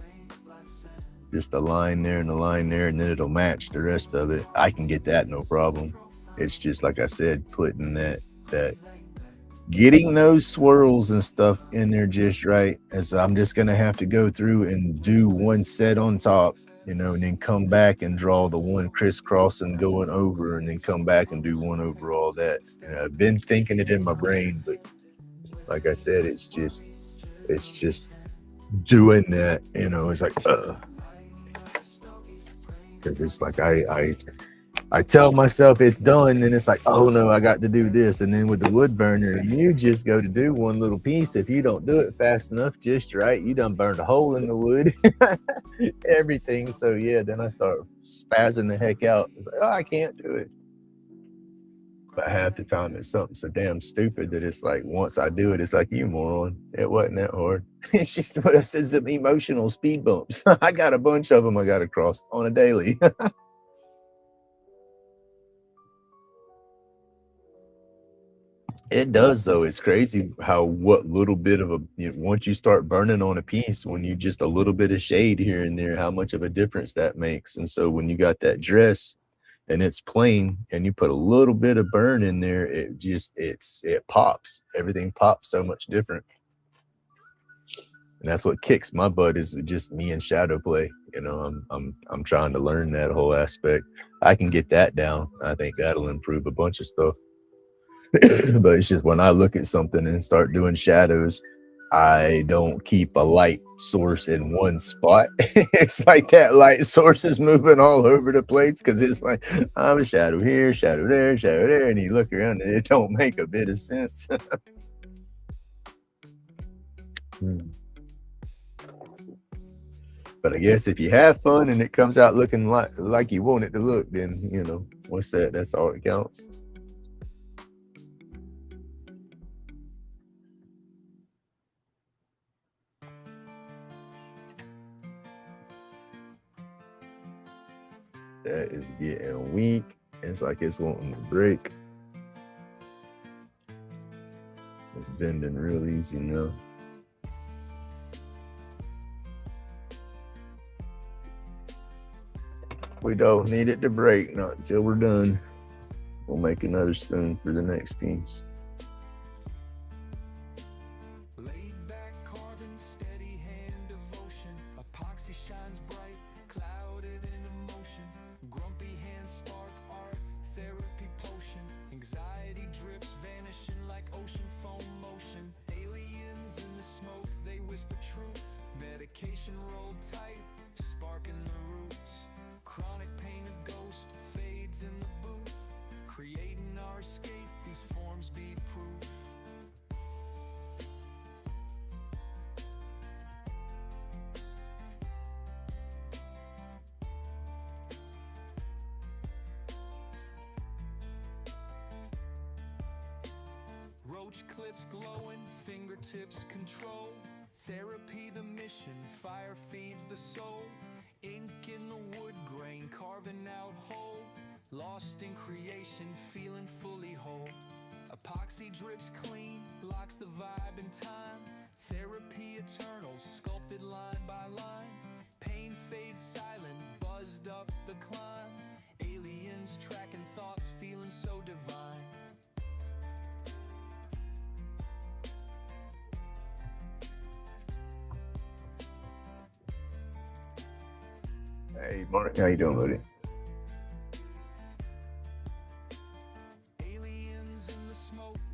Just a line there and a line there, and then it'll match the rest of it. I can get that no problem. It's just like I said, putting that getting those swirls and stuff in there just right. And so I'm just gonna have to go through and do one set on top, and then come back and draw the one crisscross and going over, and then come back and do one over all that. And I've been thinking it in my brain, but like I said, it's just doing that. It's like because it's like I tell myself it's done, and it's like, oh no, I got to do this. And then with the wood burner, you just go to do one little piece. If you don't do it fast enough, just right, you done burned a hole in the wood, everything. So yeah, then I start spazzing the heck out. It's like, oh, I can't do it. But half the time it's something so damn stupid that it's like once I do it, it's like, you moron, it wasn't that hard. It's just what I said, some emotional speed bumps. I got a bunch of them I got to cross on a daily. It does though. It's crazy how what little bit of a once you start burning on a piece, when you just a little bit of shade here and there, how much of a difference that makes. And so when you got that dress and it's plain and you put a little bit of burn in there, it pops. Everything pops so much different. And that's what kicks my butt is just me and shadow play. I'm trying to learn that whole aspect. I can get that down. I think that'll improve a bunch of stuff. But it's just when I look at something and start doing shadows, I don't keep a light source in one spot. It's like that light source is moving all over the place because it's like I'm a shadow here, shadow there, and you look around and it don't make a bit of sense. But I guess if you have fun and it comes out looking like you want it to look, then what's that? That's all that counts. That is getting weak. It's like it's wanting to break. It's bending real easy now. We don't need it to break, not until we're done. We'll make another spoon for the next piece. Laid back carving, steady hand devotion. Epoxy shines bright, clouded in emotion. Grumpy hands spark art, therapy potion. Anxiety drips, vanishing like ocean foam motion. Aliens in the smoke, they whisper truth. Medication rolled tight, sparking the roots. Chronic pain, a ghost, fades in the booth. Creating our escape, these forms be proof. Roach clips glowing, fingertips control. Therapy the mission, fire feeds the soul. Ink in the wood grain, carving out whole. Lost in creation, feeling fully whole. Epoxy drips clean, blocks the vibe in time. Therapy eternal, sculpted line by line. Pain fades silent, buzzed up the climb. Aliens tracking thoughts, feeling so divine. Hey, Mark, how you doing, buddy?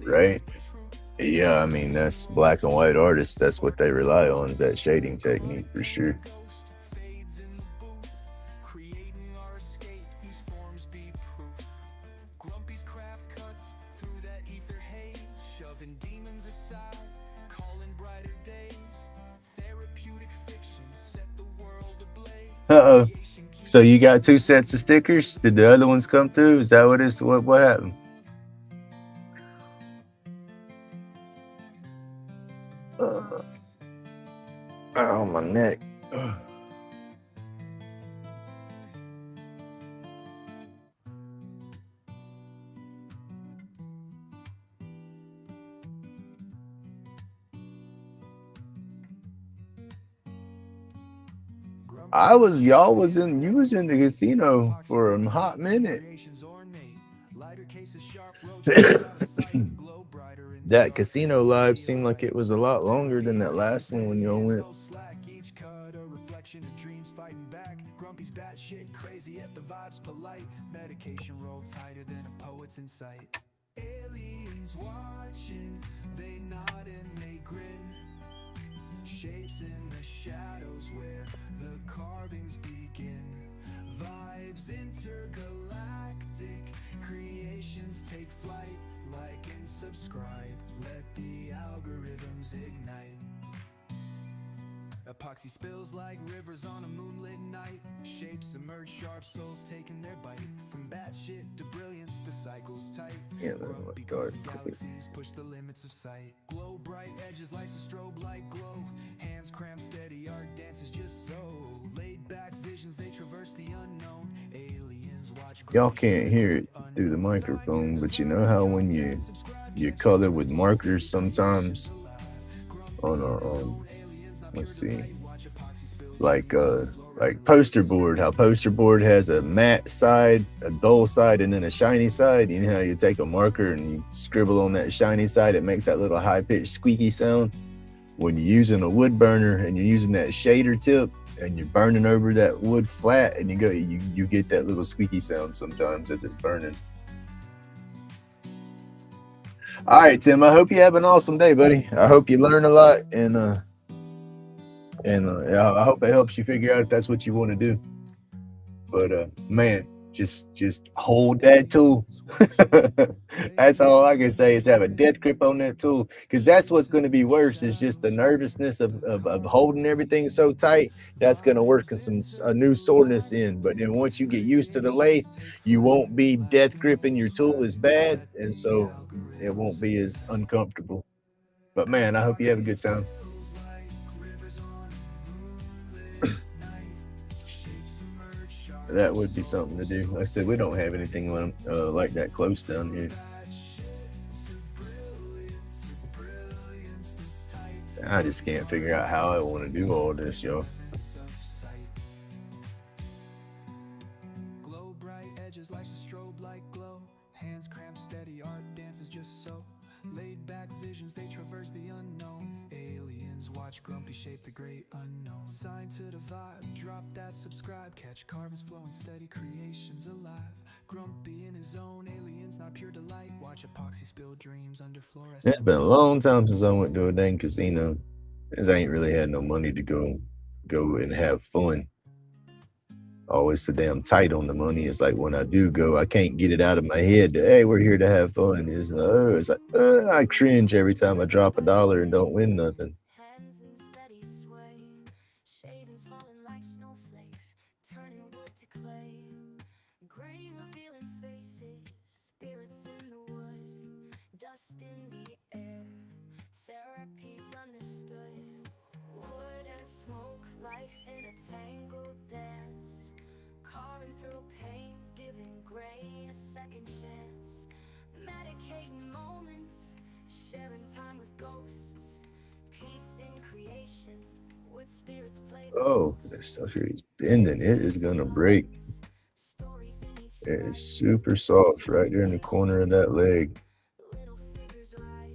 Right? Yeah, I mean, that's black and white artists. That's what they rely on, is that shading technique for sure. Uh-oh. So you got 2 sets of stickers? Did the other ones come through? Is that what happened? Oh, my neck. You was in the casino for a hot minute. That casino live seemed like it was a lot longer than that last one when y'all went. Grumpy's batshit crazy at the vibes polite. Medication rolled tighter than a poet's in sight. Aliens watching, they nod and they grin. Shapes in the shadows where the carvings begin. Vibes intergalactic, creations take flight. Like and subscribe, let the algorithms ignite. Epoxy spills like rivers on a moonlit night. Shapes emerge, sharp souls taking their bite. From batshit to brilliance, the cycle's tight. Grumpy carving galaxies push the limits of sight. Glow bright edges, lights a strobe light glow. Hands crammed steady, art dances just so. Laid back visions, they traverse the unknown. Aliens watch. Y'all can't hear it through the microphone, but you know how when you you color with markers sometimes on a let's see, like like poster board. How poster board has a matte side, a dull side, and then a shiny side. You know how you take a marker and you scribble on that shiny side, it makes that little high pitched squeaky sound. When you're using a wood burner and you're using that shader tip and you're burning over that wood flat, and you get that little squeaky sound sometimes as it's burning. All right, Tim. I hope you have an awesome day, buddy. I hope you learn a lot, and I hope it helps you figure out if that's what you want to do. But man, just hold that tool. That's all I can say is have a death grip on that tool, because that's what's going to be worse. Is just the nervousness of holding everything so tight. That's going to work some a new soreness in. But then once you get used to the lathe, you won't be death gripping your tool as bad, and so it won't be as uncomfortable. But man, I hope you have a good time. That would be something to do. Like I said, we don't have anything like that close down here. I just can't figure out how I want to do all this, yo. Glow bright edges, life's a strobe like glow. Hands cramped steady, art dances just so. Laid back visions, they traverse the unknown. Aliens watch grumpy shape the great unknown. Sign to the vibe, drop that subscribe. Catch carvings flowing steady, creations alive. Grumpy in his own, aliens not pure delight. Watch epoxy spill dreams under fluorescent. It's been a long time since I went to a dang casino, because I ain't really had no money to go and have fun. Always so damn tight on the money. It's like when I do go, I can't get it out of my head that, hey, we're here to have fun. It's like I cringe every time I drop $1 and don't win nothing. Hands in steady sway, shavings falling like snowflakes, turning wood to clay. Grain revealing faces, spirits in the wood, dust in the air. Therapy's understood. Wood and smoke, life in a tangled dance, carving through pain, giving grain a second chance. Medicating moments, sharing time with ghosts. Peace in creation, with spirits play. Oh, this stuff here is bending. It is gonna break. Stories in each It is super soft right there in the corner of that leg. little figures rise,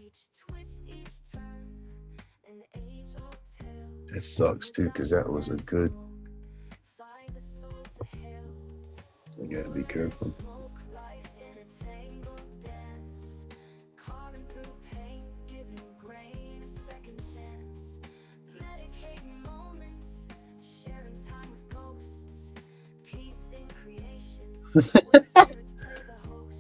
each twist, each turn, an age-old tale. That sucks too, because that was a good. Find the soul to hail. You gotta be careful. Smoke life in a tangled dance, carving through pain, giving grain a second chance. Medicating moments, sharing time with ghosts. Peace in creation, with spirits play the host.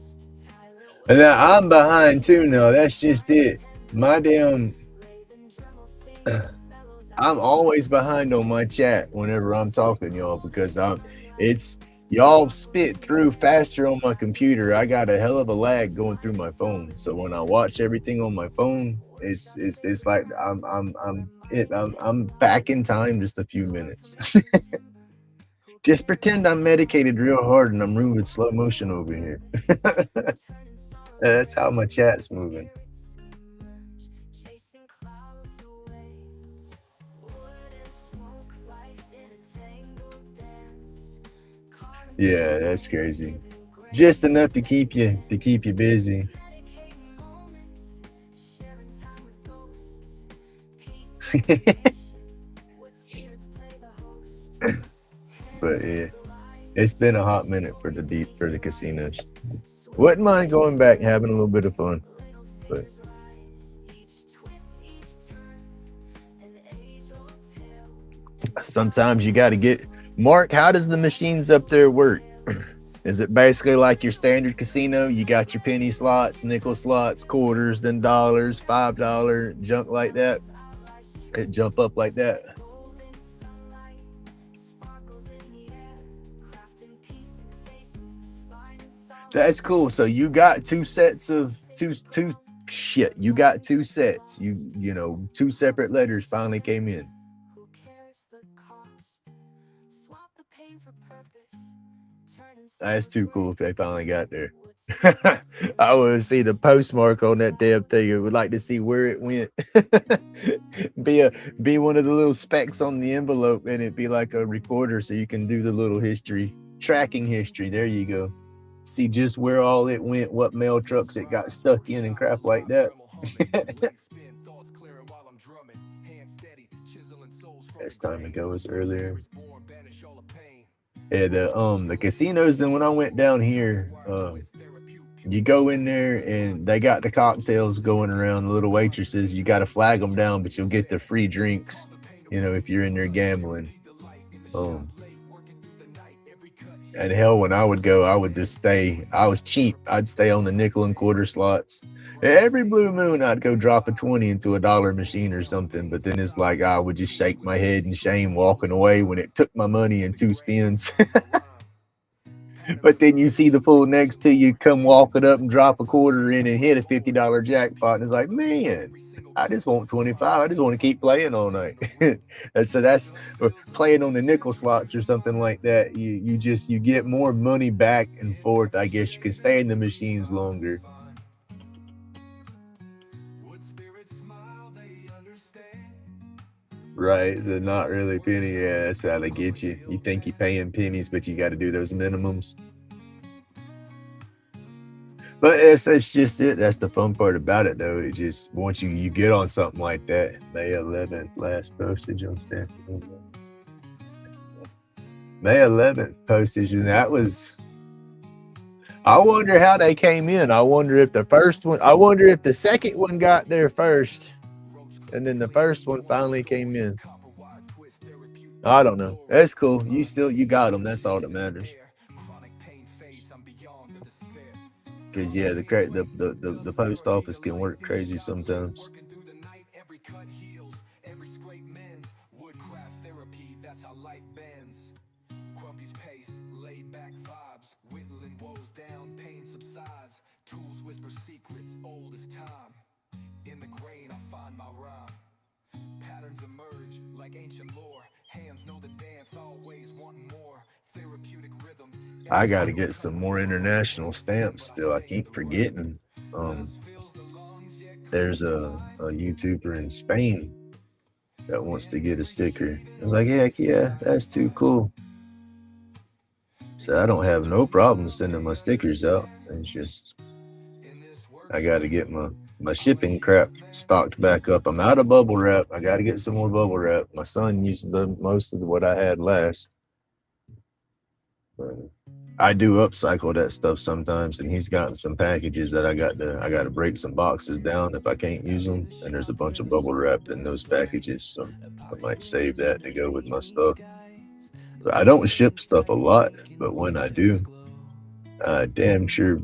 Tyler And now I'm behind too. Now that's just it. My damn. Raven Dremel sing bellows out. I'm always behind on my chat whenever I'm talking, y'all, because it's y'all spit through faster on my computer. I got a hell of a lag going through my phone. So when I watch everything on my phone, it's like I'm back in time just a few minutes. Just pretend I'm medicated real hard and I'm moving slow motion over here. That's how my chat's moving. Chasing clouds away. Wood and smoke, life in a tangled dance. Carving Yeah, that's crazy. Just enough to keep you busy. medicating moments, sharing time with ghosts. Peace in creation, with spirits play the host. But yeah, it's been a hot minute for the casinos. Wouldn't mind going back, having a little bit of fun. But Each twist, each turn, an age-old tale. sometimes you got to get Mark. How does the machines up there work? Is it basically like your standard casino? You got your penny slots, nickel slots, quarters, then dollars, $5 junk like that. It jump up like that. Golden sunlight sparkles in the air, crafting peace in faces, finding solace. That's cool. So you got two sets of two shit. You got two sets. You know, two separate letters finally came in. Who cares the cost? Swap the pain for purpose. Turning That's too cool if they finally got there. wood I would see the postmark on that damn thing. I would like to see where it went. be a be one of the little specks on the envelope, and it'd be like a recorder, so you can do the little history, tracking history. There you go. See just where all it went, what mail trucks it got stuck in, and crap like that. Best time to go was earlier. Yeah, the casinos. And when I went down here, you go in there and they got the cocktails going around. The little waitresses, you got to flag them down, but you'll get the free drinks. You know, if you're in there gambling. And hell, when I would go, I would just stay. I was cheap. I'd stay on the nickel and quarter slots. Every blue moon, I'd go drop a 20 into a dollar machine or something. But then it's like I would just shake my head in shame walking away when it took my money in 2 spins. But then you see the fool next to you come walking up and drop a quarter in and hit a $50 jackpot. And it's like, man, I just want 25. I just want to keep playing all night. So that's playing on the nickel slots or something like that. You get more money back and forth. I guess you can stay in the machines longer. Right, so not really penny. Yeah, that's how they get you. You think you're paying pennies, but you got to do those minimums. But that's just it. That's the fun part about it, though. It just once you get on something like that, May 11th, last postage on Stanford. May 11th postage, and that was. I wonder how they came in. I wonder if the first one. I wonder if the second one got there first, and then the first one finally came in. I don't know. That's cool. You got them. That's all that matters. Because yeah, the post office can work crazy sometimes. Tools whisper secrets old as time. In the grain I find my rhyme. Patterns emerge like ancient lore. Hands know the dance, always wanting more. Therapeutic rhythm. I got to get some more international stamps still. I keep forgetting. There's a YouTuber in Spain that wants to get a sticker. I was like, heck yeah, that's too cool. So I don't have no problem sending my stickers out. It's just I got to get my shipping crap stocked back up. I'm out of bubble wrap. I got to get some more bubble wrap. My son used most of what I had last. But I do upcycle that stuff sometimes, and he's gotten some packages that I got to break some boxes down if I can't use them. And there's a bunch of bubble wrap in those packages, so I might save that to go with my stuff. But I don't ship stuff a lot, but when I do, damn sure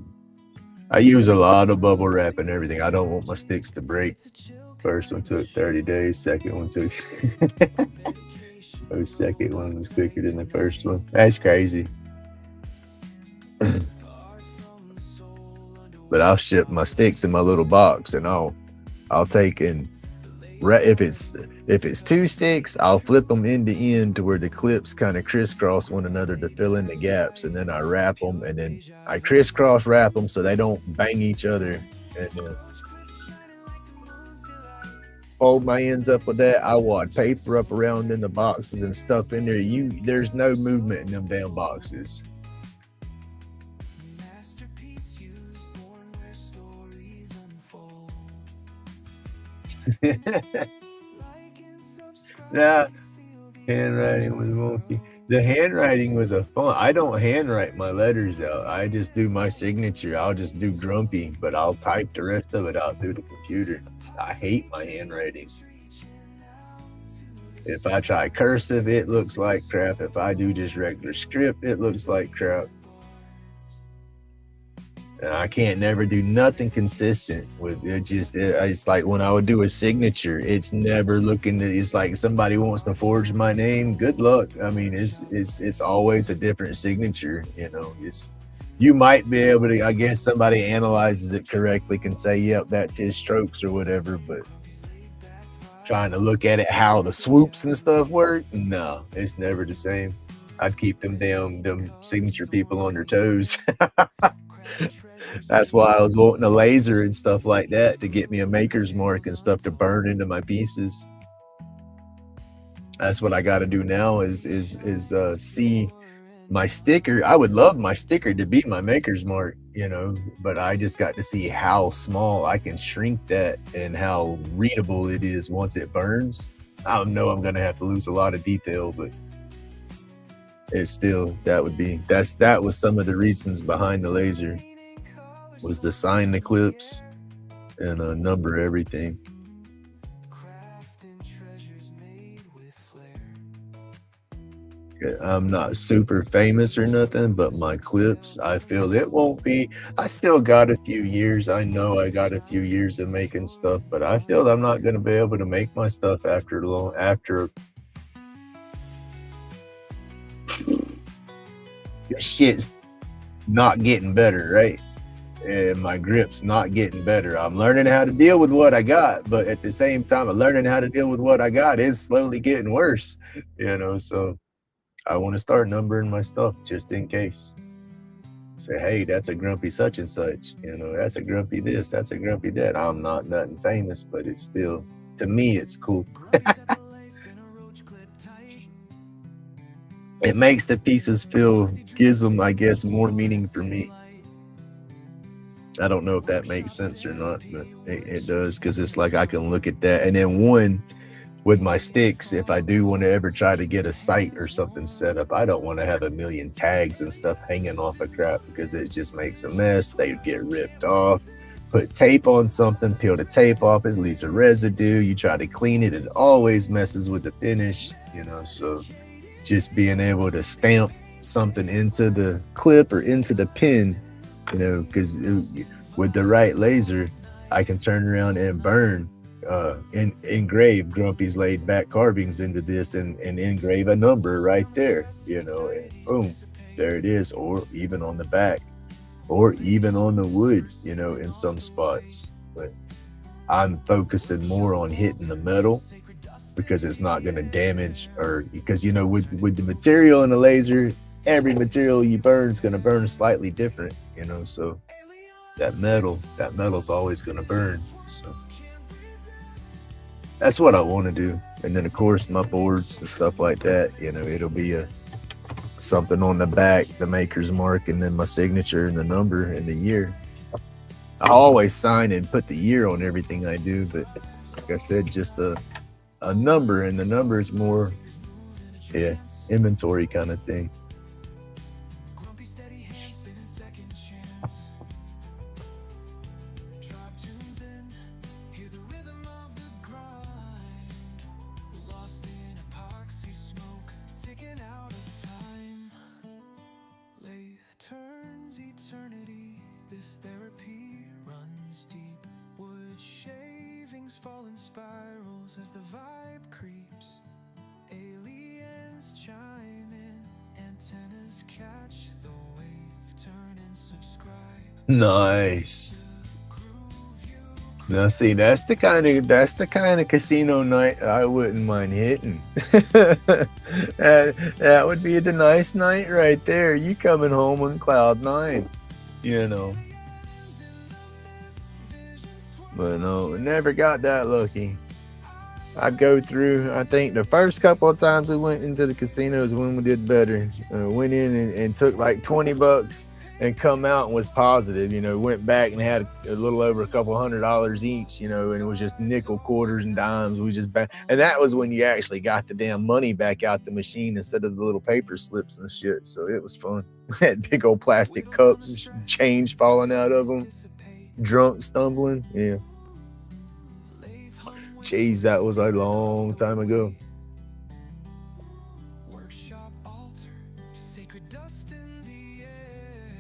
I use a lot of bubble wrap and everything. I don't want my sticks to break. First one took 30 days. Second one took. The second one was quicker than the first one. That's crazy. But I'll ship my sticks in my little box, and I'll take and if it's 2 sticks, I'll flip them end to end to where the clips kind of crisscross one another to fill in the gaps, and then I wrap them, and then I crisscross wrap them so they don't bang each other, and then fold my ends up with that. I wad paper up around in the boxes and stuff in there. There's no movement in them damn boxes. Nah, handwriting was wonky. The handwriting was a fun. I don't handwrite my letters out. I just do my signature. I'll just do grumpy, but I'll type the rest of it out through the computer. I hate my handwriting. If I try cursive, it looks like crap. If I do just regular script, it looks like crap. And I can't never do nothing consistent with it. It's like when I would do a signature, it's never looking to, it's like somebody wants to forge my name. Good luck. I mean, it's always a different signature, you know. You might be able to, I guess somebody analyzes it correctly, can say, yep, that's his strokes or whatever, but trying to look at it how the swoops and stuff work, no, it's never the same. I'd keep them signature people on their toes. That's why I was wanting a laser and stuff like that to get me a maker's mark and stuff to burn into my pieces. That's what I got to do now is see my sticker. I would love my sticker to be my maker's mark, you know, but I just got to see how small I can shrink that and how readable it is once it burns. I don't know, I'm gonna have to lose a lot of detail, but it's still, that was some of the reasons behind the laser, was to sign the clips and number everything. I'm not super famous or nothing, but my clips, I feel it won't be. I still got a few years. I know I got a few years of making stuff, but I feel I'm not going to be able to make my stuff after shit's not getting better, right? And my grip's not getting better. I'm learning how to deal with what I got, but at the same time, I'm learning how to deal with what I got. It's slowly getting worse, you know, so I want to start numbering my stuff just in case. Say, hey, that's a grumpy such and such, you know, that's a grumpy this, that's a grumpy that. I'm not nothing famous, but it's still, to me, it's cool. It makes the pieces feel, gives them, I guess, more meaning for me. I don't know if that makes sense or not, but it does, because it's like I can look at that. And then one, with my sticks, if I do want to ever try to get a site or something set up, I don't want to have a million tags and stuff hanging off of crap, because it just makes a mess. They get ripped off. Put tape on something, peel the tape off, it leaves a residue. You try to clean it, it always messes with the finish, you know. So just being able to stamp something into the clip or into the pin, you know, because with the right laser, I can turn around and burn, engrave Grumpy's laid back carvings into this and engrave a number right there, you know, and boom, there it is. Or even on the back, or even on the wood, you know, in some spots. But I'm focusing more on hitting the metal, because it's not going to damage, or because, you know, with the material and the laser, every material you burn is going to burn slightly different, you know, so that metal's always going to burn. So that's what I want to do. And then of course my boards and stuff like that, you know, it'll be something on the back, the maker's mark, and then my signature and the number and the year. I always sign and put the year on everything I do, but like I said, just a number, and the number is more, inventory kind of thing. Fall in spirals as the vibe creeps. Aliens chime in, antennas catch the wave. Turn and subscribe. Nice. Now see, that's the kind of casino night I wouldn't mind hitting. that would be the nice night right there. You coming home on cloud 9, you know. But no, never got that lucky. I'd go through, I think the first couple of times we went into the casinos when we did better, went in and took like $20 and come out and was positive, you know, went back and had a little over a couple $100 each, you know, and it was just nickel, quarters, and dimes. We just and that was when you actually got the damn money back out the machine instead of the little paper slips and shit. So it was fun. Had big old plastic cups, change falling out of them. Drunk, stumbling, yeah. Jeez, that was a long time ago. Workshop altar, sacred dust in the air,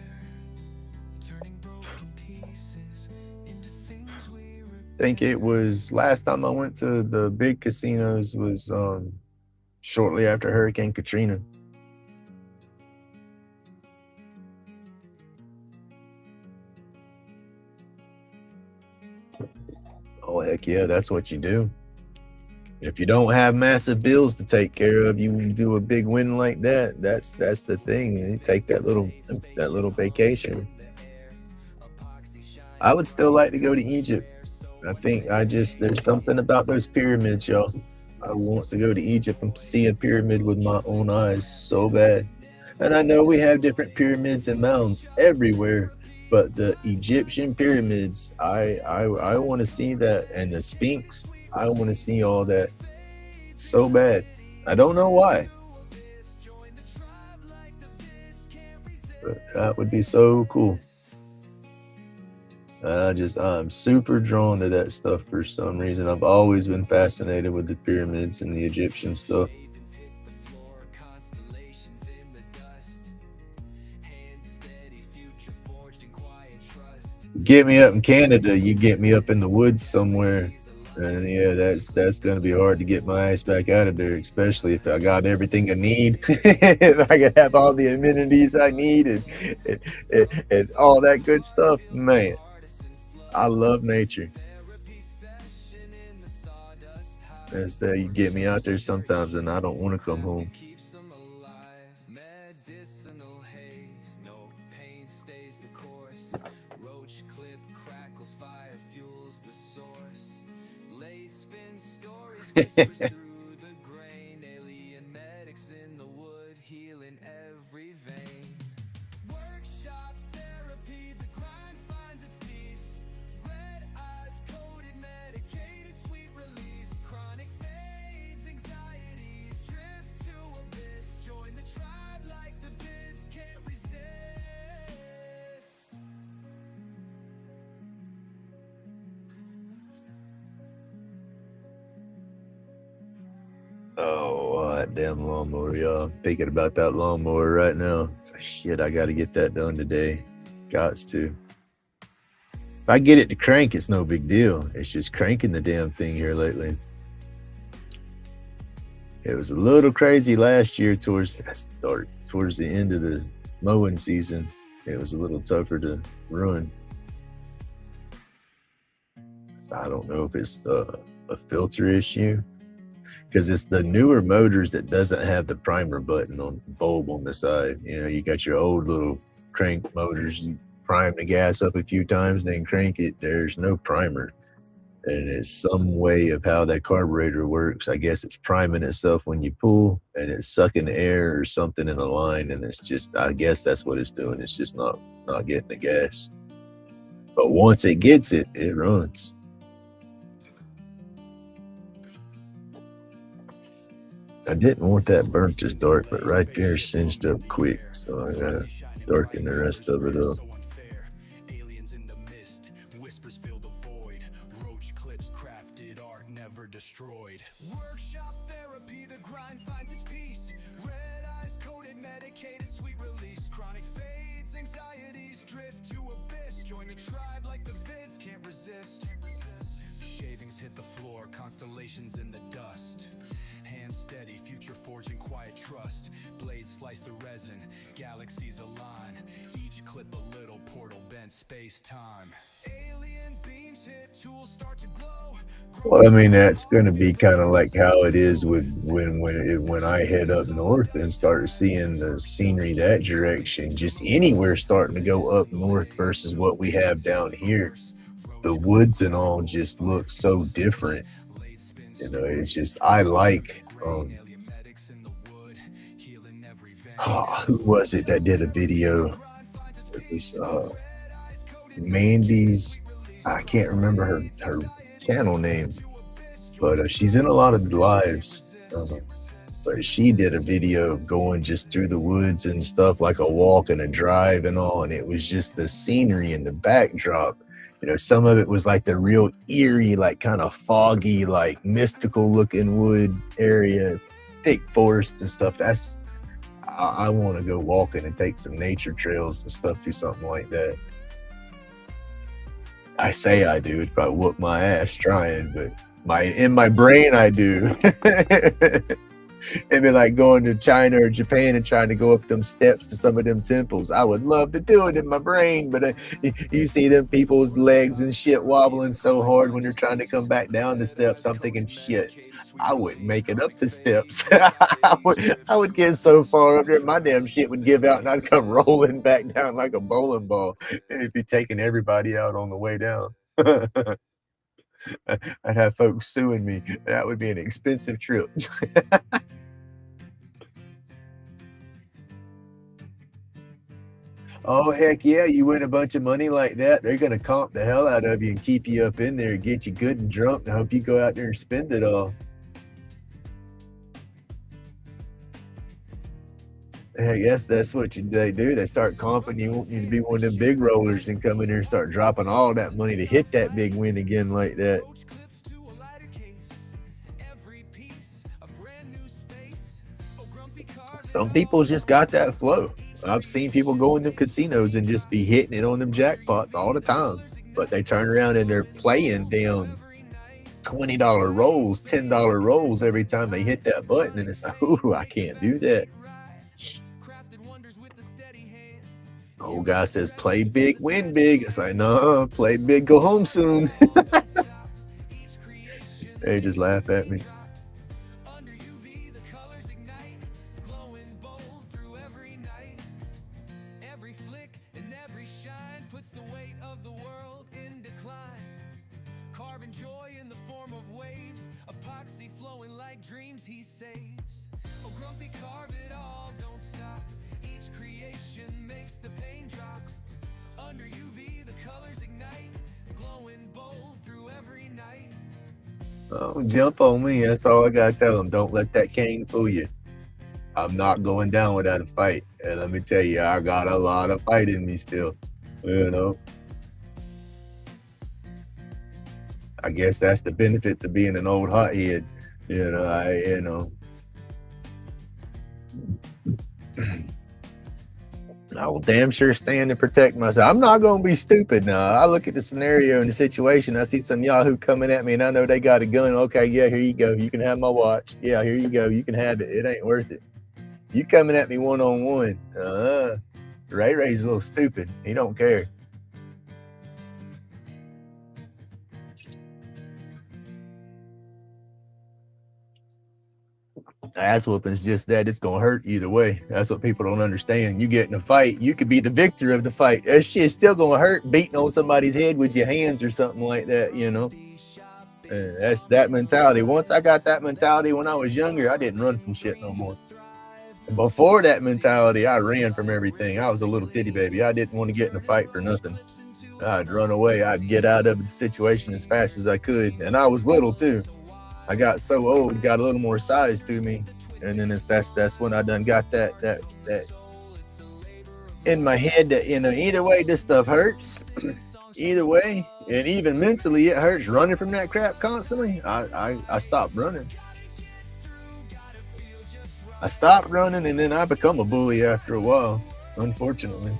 turning broken pieces into things we I think it was last time I went to the big casinos was shortly after Hurricane Katrina. Oh, heck yeah, that's what you do. If you don't have massive bills to take care of, you do a big win like that. That's the thing. You take that little vacation. I would still like to go to Egypt. I think there's something about those pyramids, y'all. I want to go to Egypt and see a pyramid with my own eyes so bad. And I know we have different pyramids and mounds everywhere, but the Egyptian pyramids, I want to see that, and the Sphinx, I want to see all that so bad. I don't know why, but that would be so cool. I'm super drawn to that stuff for some reason. I've always been fascinated with the pyramids and the Egyptian stuff. Get me up in Canada, you get me up in the woods somewhere. And yeah, that's gonna be hard to get my ass back out of there, especially if I got everything I need. If I can have all the amenities I need and all that good stuff, man. I love nature. That's that you get me out there sometimes, and I don't want to come home. Oh, that damn lawnmower, y'all. I'm thinking about that lawnmower right now. It's like, shit, I got to get that done today. Gots to. If I get it to crank, it's no big deal. It's just cranking the damn thing here lately. It was a little crazy last year towards the end of the mowing season. It was a little tougher to run. So I don't know if it's a filter issue, because it's the newer motors that doesn't have the primer button on bulb on the side. You know, you got your old little crank motors. You prime the gas up a few times, then crank it. There's no primer. And it's some way of how that carburetor works. I guess it's priming itself when you pull, and it's sucking air or something in a line, and it's just, I guess that's what it's doing. It's just not getting the gas. But once it gets it, it runs. I didn't want that burnt this dark, but right there singed up quick, so I gotta darken the rest of it up. Aliens in the mist, whispers fill the void. Roach clips crafted art never destroyed. Workshop therapy, the grind finds its peace. Red eyes coated, medicated, sweet release. Chronic fades, anxieties drift to abyss. Join the tribe like the vids can't resist. Shavings hit the floor, constellations in the dust. Hand steady, future forging quiet trust. Blades slice the resin, galaxies align. Each clip a little portal bent space-time. Alien beams hit, tools start to glow. Well, I mean, that's going to be kind of like how it is with when I head up north and start seeing the scenery that direction. Just anywhere starting to go up north versus what we have down here. The woods and all just look so different. You know, it's just, I like, who was it that did a video? It was Mandy's, I can't remember her channel name, but she's in a lot of lives. But she did a video of going just through the woods and stuff, like a walk and a drive and all, and it was just the scenery and the backdrop. You know, some of it was like the real eerie, like kind of foggy, like mystical looking wood area, thick forest and stuff. I want to go walking and take some nature trails and stuff, do something like that. I say I do, it's probably whoop my ass trying, but in my brain I do. It'd be like going to China or Japan and trying to go up them steps to some of them temples. I would love to do it in my brain, but you see them people's legs and shit wobbling so hard when they're trying to come back down the steps. I'm thinking, shit, I wouldn't make it up the steps. I would get so far up there, my damn shit would give out, and I'd come rolling back down like a bowling ball. It'd be taking everybody out on the way down. I'd have folks suing me. That would be an expensive trip. Oh, heck yeah, you win a bunch of money like that, they're gonna comp the hell out of you and keep you up in there, get you good and drunk, and hope you go out there and spend it all. I guess that's what they do. They start comping you, want you to be one of them big rollers and come in there and start dropping all that money to hit that big win again like that. Roach clips to a lighter case. Every piece a brand new space. Oh, grumpy car. Some people just got that flow. I've seen people go in them casinos and just be hitting it on them jackpots all the time. But they turn around and they're playing damn $20 rolls, $10 rolls every time they hit that button. And it's like, ooh, I can't do that. Crafted wonders with the steady hand. Old guy says, play big, win big. It's like, no, play big, go home soon. Each creation They just laugh at me. under UV, the colors ignite, glowing bold through every night. Every flick and every shine puts the weight of the world in decline. Carving joy in the form of waves, epoxy flowing like dreams he saves. Oh, grumpy, carve it all, don't stop. Each creation makes the pain drop. Under UV, the colors ignite, glowing bold through every night. Oh, jump on me. That's all I gotta tell them. Don't let that cane fool you. I'm not going down without a fight. And let me tell you, I got a lot of fight in me still. You know. I guess that's the benefits of being an old hothead. I will damn sure stand and protect myself. I'm not gonna be stupid now. I look at the scenario and the situation. I see some yahoo coming at me, and I know they got a gun. Okay, yeah, here you go. You can have my watch. Yeah, here you go. You can have it. It ain't worth it. You coming at me one-on-one. Ray Ray's a little stupid. He don't care. Ass whooping's just that. It's gonna hurt either way. That's what people don't understand. You get in a fight, you could be the victor of the fight. That shit's still gonna hurt, beating on somebody's head with your hands or something like that, you know. That's that mentality. Once I got that mentality when I was younger, I didn't run from shit no more. Before that mentality, I ran from everything. I was a little titty baby. I didn't want to get in a fight for nothing. I'd run away. I'd get out of the situation as fast as I could. And I was little too. I got so old, got a little more size to me. And then that's when I done got that in my head that, either way, this stuff hurts. Either way, and even mentally, it hurts running from that crap constantly. I stopped running. I stopped running, and then I become a bully after a while, unfortunately.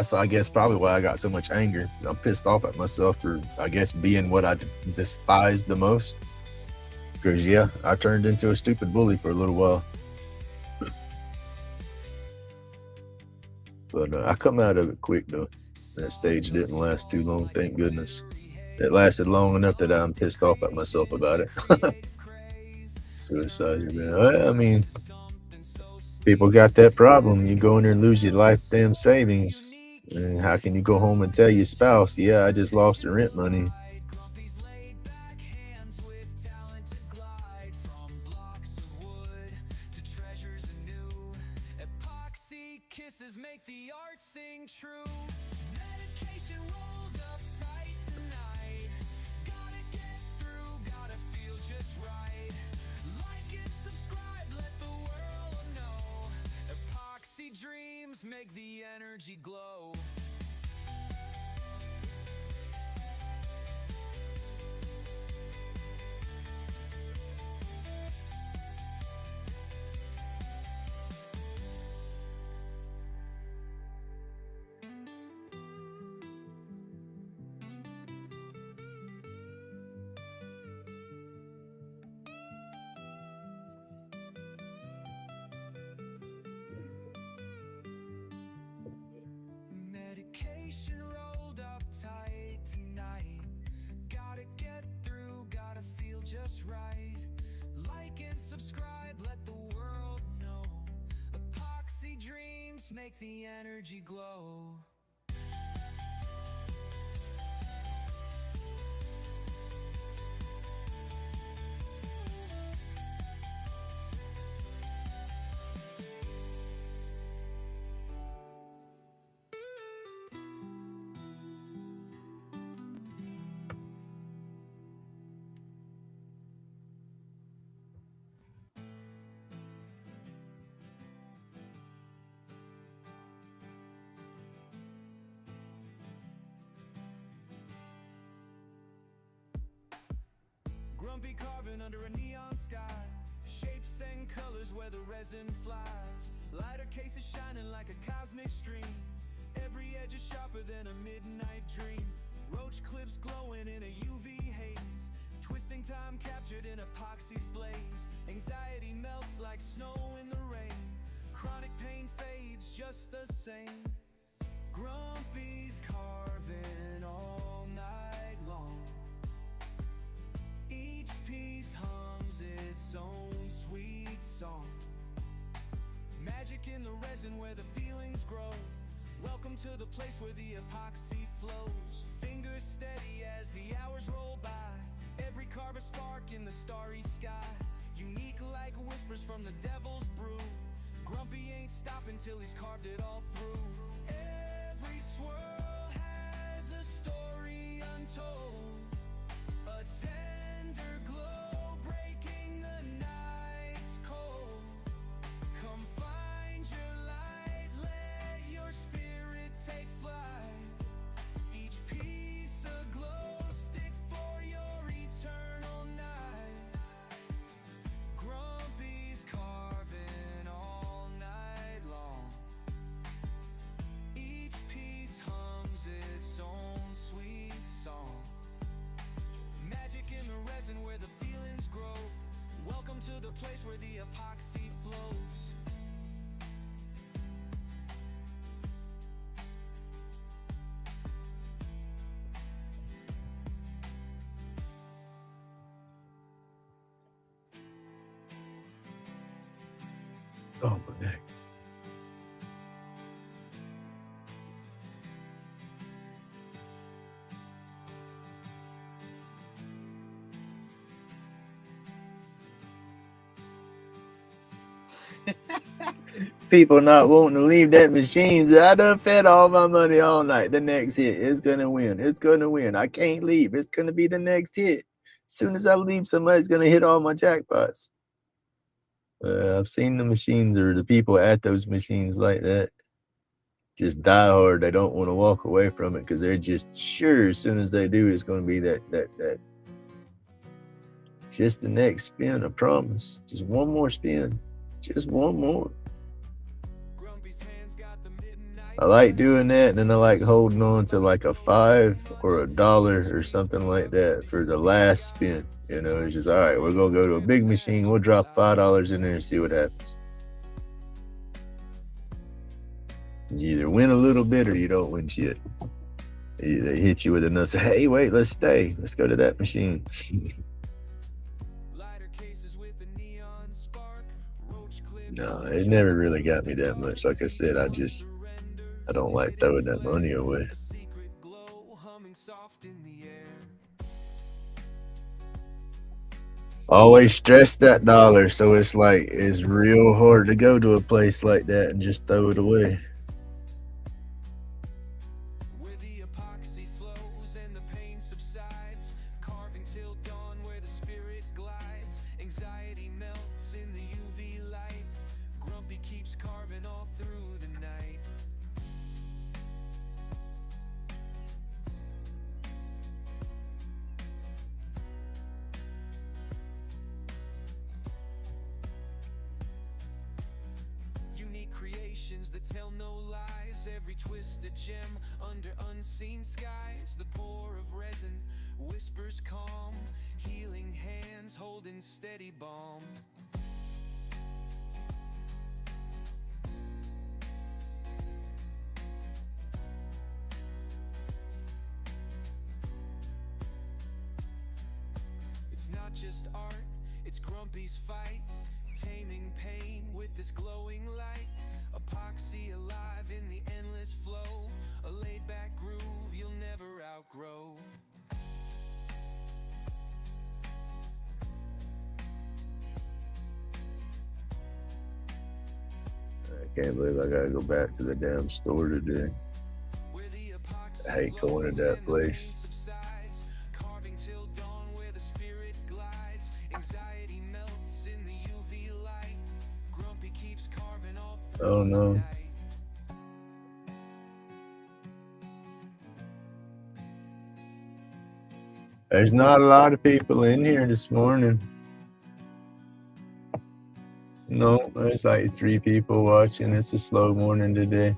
So I guess probably why I got so much anger. I'm pissed off at myself for, I guess, being what I despised the most. Because, yeah, I turned into a stupid bully for a little while. But I come out of it quick, though. That stage didn't last too long, thank goodness. It lasted long enough that I'm pissed off at myself about it. Suicide, man. I mean, people got that problem. You go in there and lose your life damn savings. And how can you go home and tell your spouse, yeah, I just lost the rent money? Kisses make the art sing true. Medication rolled up tight tonight. Gotta get through, gotta feel just right. Like and subscribe, let the world know. Epoxy dreams make the energy glow. right. Like and subscribe, let the world know. Epoxy dreams make the energy glow. Grumpy carving under a neon sky. Shapes and colors where the resin flies. Lighter cases shining like a cosmic stream. Every edge is sharper than a midnight dream. Roach clips glowing in a UV haze. Twisting time captured in epoxy's blaze. Anxiety melts like snow in the rain. Chronic pain fades just the same. Grumpy's carving all night long. Each piece hums its own sweet song. Magic in the resin where the feelings grow. Welcome to the place where the epoxy flows. Fingers steady as the hours roll by. Every carve a spark in the starry sky. Unique like whispers from the devil's brew. Grumpy ain't stopping till he's carved it all through. Every swirl has a story untold. A tender glow breaking the night's cold. Come find your light, let your spirit take flight. Each piece a glow stick for your eternal night. Grumpy's carving all night long. Each piece hums its own sweet song. Magic in the resin where the feelings grow. Welcome to the place where the epoxy flows. Oh, my neck. People not wanting to leave that machine. I done fed all my money all night. The next hit is gonna win. It's gonna win. I can't leave. It's gonna be the next hit. As soon as I leave, somebody's gonna hit all my jackpots. I've seen the machines or the people at those machines like that. Just die hard. They don't want to walk away from it because they're just sure as soon as they do, it's gonna be that. Just the next spin, I promise. Just one more spin. Just one more. I like doing that, and then I like holding on to like a $5 or $1 or something like that for the last spin. You know, it's just, all right, we're going to go to a big machine. We'll drop $5 in there and see what happens. You either win a little bit or you don't win shit. They hit you with enough, say, hey, wait, let's stay. Let's go to that machine. No, it never really got me that much. Like I said, I don't like throwing that money away. Always stress that dollar, so it's like it's real hard to go to a place like that and just throw it away. Where the epoxy flows and the pain subsides, carving till dawn where the spirit glides. Anxiety melts in the UV light. Grumpy keeps carving all through the night. Unique creations that tell no lies. Every twist a gem under unseen skies. The pour of resin whispers calm. Healing hands holding steady balm. It's not just just art, it's Grumpy's fight, taming pain with this glowing light. Epoxy alive in the endless flow, a laid back groove you'll never outgrow. I can't believe I gotta go back to the damn store today. I hate going to that place. Carving till dawn where the spirit glides. Anxiety melts in the UV light. Grumpy keeps carving all through Oh the no. night. There's not a lot of people in here this morning. No, there's like 3 people watching. It's a slow morning today.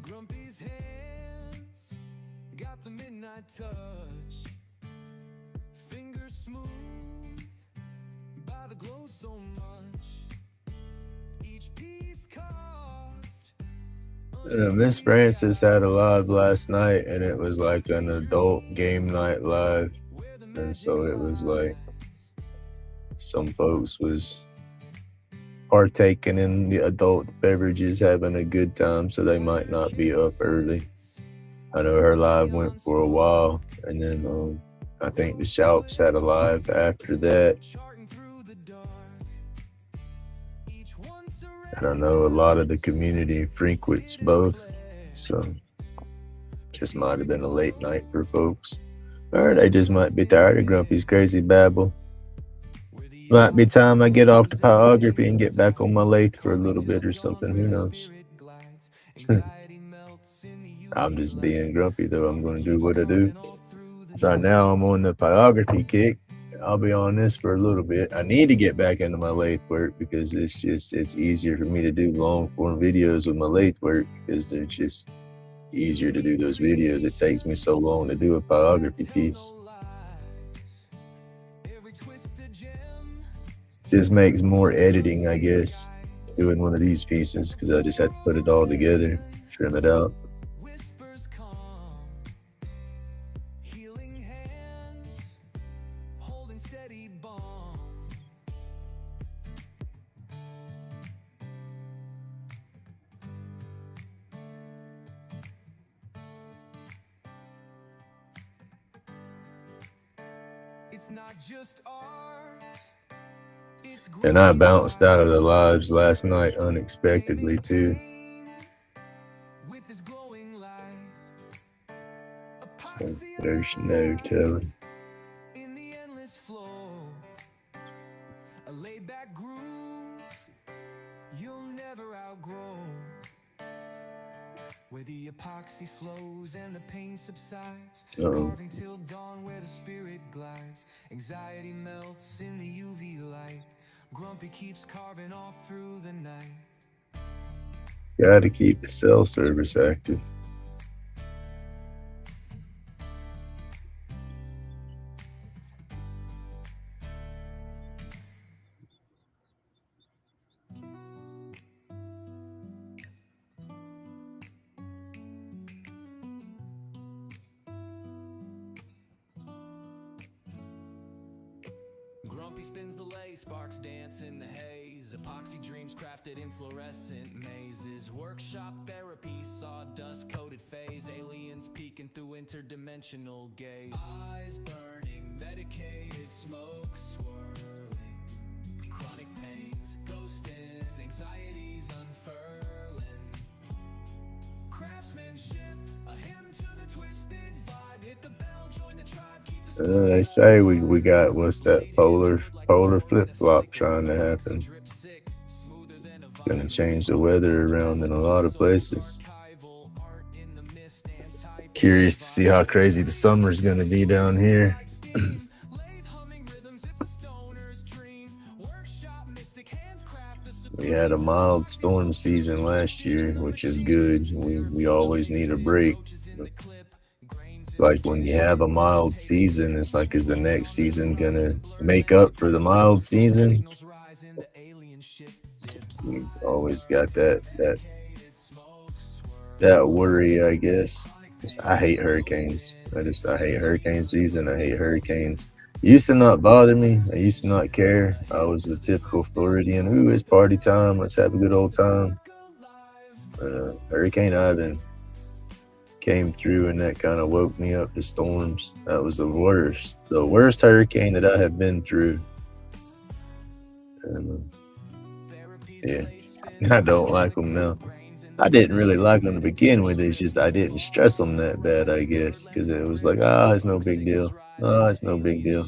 Grumpy's hands got the midnight touch. Fingers smooth by the glow so much. Each piece carved. Miss Francis had a live last night, and it was like an adult game night live. And so it was like some folks was partaking in the adult beverages, having a good time, so they might not be up early. I know her live went for a while, and then I think the Shoups had a live after that. And I know a lot of the community frequents both, so just might have been a late night for folks. Or they just might be tired of Grumpy's crazy babble. Might be time I get off the pyrography and get back on my lathe for a little bit or something. Who knows? I'm just being grumpy, though. I'm going to do what I do. Right now, I'm on the pyrography kick. I'll be on this for a little bit. I need to get back into my lathe work because it's easier for me to do long form videos with my lathe work because they're just easier to do those videos. It takes me so long to do a pyrography piece. Just makes more editing, I guess, doing one of these pieces because I just have to put it all together, trim it out. It's not just art. And I bounced out of the lives last night unexpectedly too. So there's no telling. In the endless flow, a laid back groove you'll never outgrow. Where the epoxy flows and the pain subsides, carving till dawn where the spirit glides. Anxiety melts in the UV light. Grumpy keeps carving all through the night. Gotta keep the cell service active. Grumpy spins the lay, sparks dance in the haze. Epoxy dreams crafted in fluorescent mazes. Workshop therapy, sawdust coated phase. Aliens peeking through interdimensional gaze. Eyes burning, medicated smoke swirling. Chronic pains, ghosting, anxieties unfurling. Craftsmanship, a hymn to the twisted vibe. Hit the bell, join the tribe, keep the They say we got what's that polar flip flop trying to happen. It's gonna change the weather around in a lot of places. Curious to see how crazy the summer's gonna be down here. scheme. Lathe humming rhythms, it's a stoner's dream. Workshop mystic hands craft the We had a supreme mild epoxy storm holds true season tucked last in year, the which is machine. good. We always need a break. Roaches in the clip, grains It's in the like when you finish have hit a mild meditated season, smoke it's like, swirling. is the Fog next on the season gonna horizon, blurred make lens up for the decrypting. mild Smoke season? signals rising, the alien ship So dips. we Eyes always got burning, medicated smoke that swirling. worry, I guess. Chronic I pains hate hurricanes. ghosting I hate hurricane season. I anxiety. hate hurricanes. It used to not bother me. I used to not care. I was a typical Floridian. Ooh, it's party time. Let's have a good old time. Hurricane Ivan came through and that kind of woke me up to storms. That was the worst hurricane that I have been through. And yeah, I don't like them now. I didn't really like them to begin with. It's just I didn't stress them that bad, I guess, because it was like, ah, it's no big deal. Ah, it's no big deal.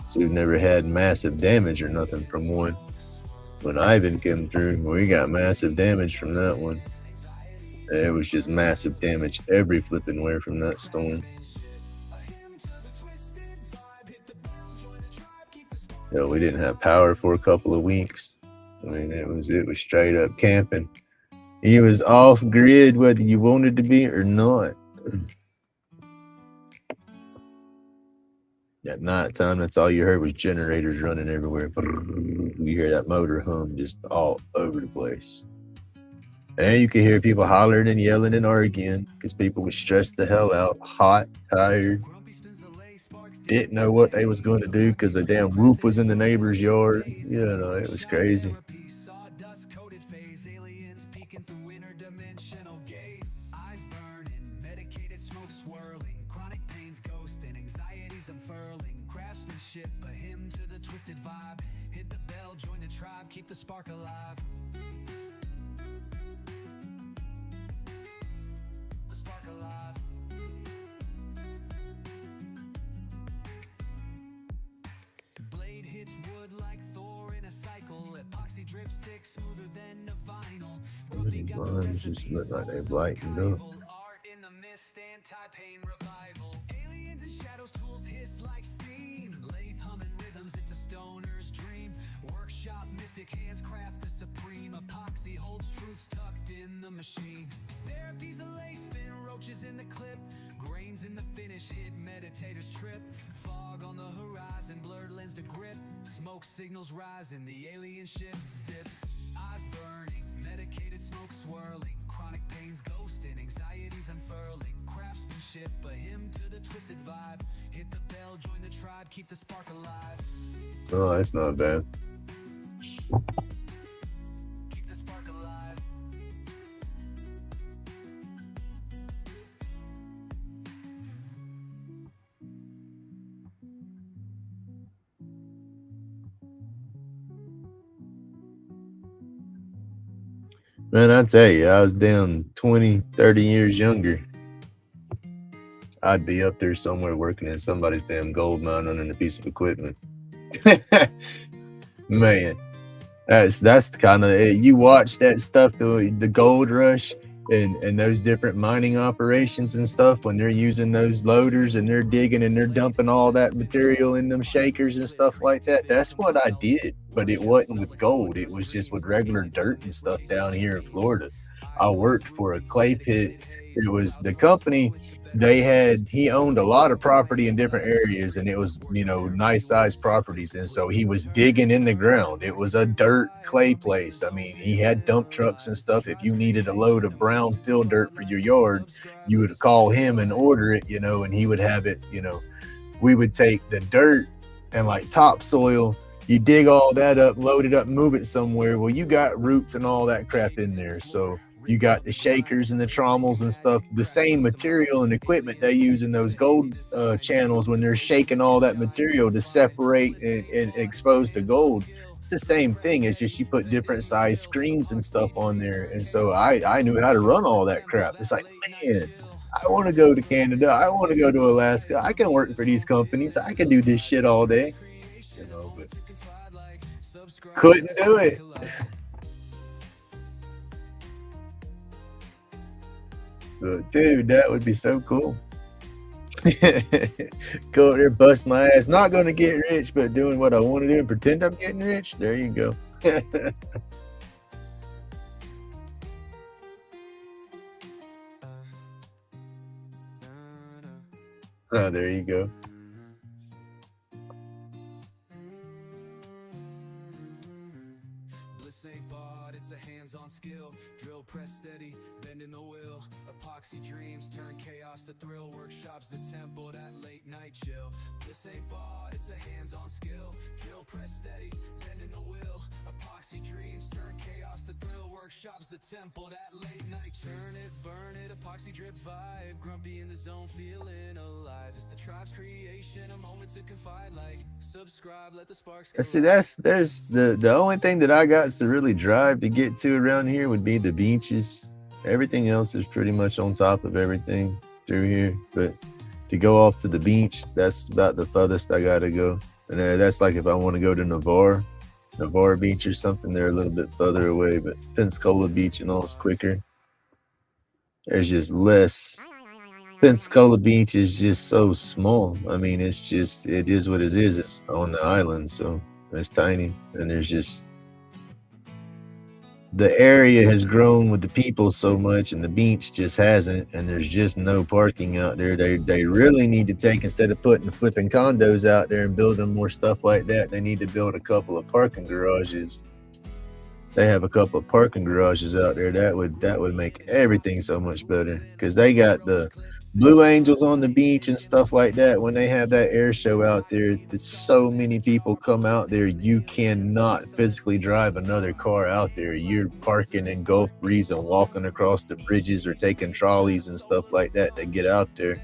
So we've never had massive damage or nothing from one. When Ivan came through, we got massive damage from that one. It was just massive damage every flipping where from that storm. Hell, we didn't have power for a couple of weeks. I mean, it was straight up camping. He was off grid whether you wanted to be or not. At nighttime, that's all you heard was generators running everywhere. You hear that motor hum just all over the place. And you could hear people hollering and yelling and arguing because people were stressed the hell out, hot, tired, didn't know what they was going to do because the damn roof was in the neighbor's yard. You know, it was crazy. A hymn to the twisted vibe. Hit the bell, join the tribe, keep the spark alive. The spark alive. Blade hits wood like Thor in a cycle. Epoxy drip sick, smoother than a vinyl. Some of these lines just look like they've lightened up. Art in the mist, anti-pain revival. Aliens and shadows, tools hiss like steam. Lathe humming rhythms, it's a stoner's dream. Workshop mystic hands craft the supreme epoxy holds truths tucked in the machine. Therapy's a lace spin, roaches in the clip, grains in the finish hit meditators trip. Fog on the horizon, blurred lens to grip. Smoke signals rising, the alien ship dips. Eyes burning, medicated smoke swirling. Chronic pains ghosting, anxieties unfurling. Craftsmanship, a hymn to the twisted vibe. Hit the bell, join the tribe, keep the spark alive. Oh, that's not bad. Keep the spark alive. Man, I tell you, I was down 20, 30 years younger. I'd be up there somewhere working in somebody's damn gold mine under a piece of equipment. Man, that's the kind of you watch that stuff, the gold rush and those different mining operations and stuff when they're using those loaders and they're digging and they're dumping all that material in them shakers and stuff like that. That's what I did, but it wasn't with gold. It was just with regular dirt and stuff down here in Florida. I worked for a clay pit. It was the company. He owned a lot of property in different areas and it was, nice sized properties. And so he was digging in the ground. It was a dirt clay place. I mean, he had dump trucks and stuff. If you needed a load of brown fill dirt for your yard, you would call him and order it, and he would have it. We would take the dirt and like topsoil, you dig all that up, load it up, move it somewhere. Well, you got roots and all that crap in there. So you got the shakers and the trommels and stuff, the same material and equipment they use in those gold channels when they're shaking all that material to separate and expose the gold. It's the same thing. It's just you put different size screens and stuff on there. And so I knew how to run all that crap. It's like, man, I want to go to Canada. I want to go to Alaska. I can work for these companies. I can do this shit all day. But couldn't do it. But dude, that would be so cool. Go over there, bust my ass. Not gonna get rich, but doing what I want to do and pretend I'm getting rich. There you go. Oh, there you go. Bliss ain't bought, it's a hands-on skill. Drill, press steady, bending the wheel. Epoxy dreams turn chaos to thrill. Workshops the tempo, that late night chill. Bliss ain't bought, it's a hands-on skill. Drill, press steady, bending the wheel. Epoxy dreams turn chaos to thrill. Workshops the tempo, that late night. Turn it, burn it, epoxy drip vibe. Grumpy in the zone, feeling alive. It's the tribe's creation, a moment to confide. Like, subscribe, let the sparks collide. See, there's the only thing that I got to really drive to get to around here would be the beaches. Everything else is pretty much on top of everything through here. But to go off to the beach, that's about the furthest I gotta go. And that's like if I want to go to Navarre Beach or something, they're a little bit further away. But Pensacola Beach and all is quicker. There's just less. Pensacola Beach is just so small. I mean, it is what it is. It's on the island, so it's tiny. And there's just, the area has grown with the people so much and the beach just hasn't, and there's just no parking out there. They really need to take, instead of flipping condos out there and building more stuff like that, they need to build a couple of parking garages. They have a couple of parking garages out there. That would make everything so much better, because they got the Blue Angels on the beach and stuff like that. When they have that air show out there, so many people come out there. You cannot physically drive another car out there. You're parking in Gulf Breeze and walking across the bridges or taking trolleys and stuff like that to get out there.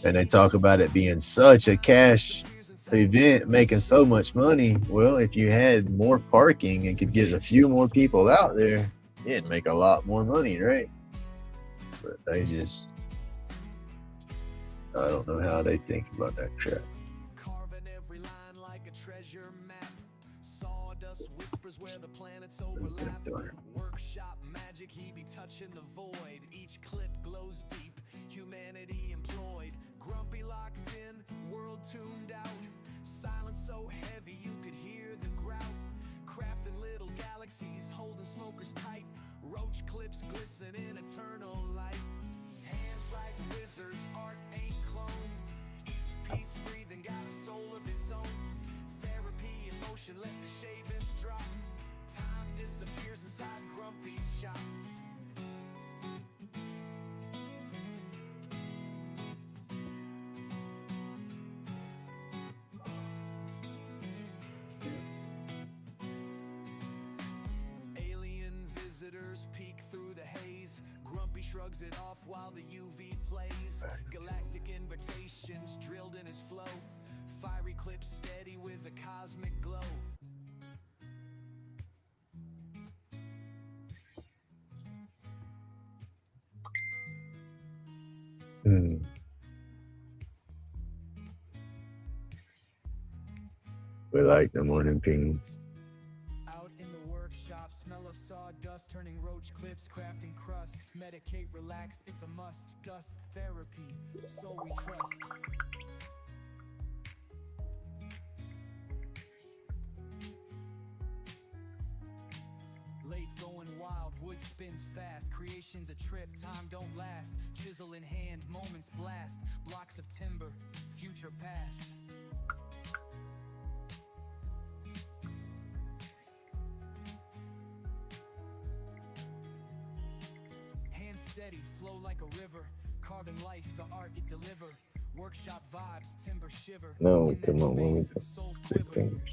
And they talk about it being such a cash event, making so much money. Well, if you had more parking and could get a few more people out there, it'd make a lot more money, right? But they just, I don't know how they think about that crap. Carving every line like a treasure map. Sawdust whispers where the planets overlap. Workshop magic, he be touching the void. Each clip glows deep, humanity employed. Grumpy locked in, world tuned out. Silence so heavy you could hear the grout. Crafting little galaxies, holding smokers tight. Roach clips glisten in eternal light. Hands like wizards, art ain't clone. Each piece breathing got a soul of its own. Therapy in motion, let the shavings drop. Time disappears inside Grumpy's shop. Alien visitors peek through the haze. Grumpy shrugs it off while the UV plays. Galactic invitations drilled in his flow. Fiery clips steady with a cosmic glow. We like the morning pings. Out in the workshop, smell of sawdust, turning roach clips, crafting crust. Medicate, relax, it's a must. Dust therapy, so we trust. Lathe going wild, wood spins fast. Creation's a trip, time don't last. Chisel in hand, moments blast. Blocks of timber, future past. Hands steady, flow like a river. Carving life, the art it deliver. Workshop vibes, timber shiver. No, In that come on, woman. space, souls Big quiver. fingers.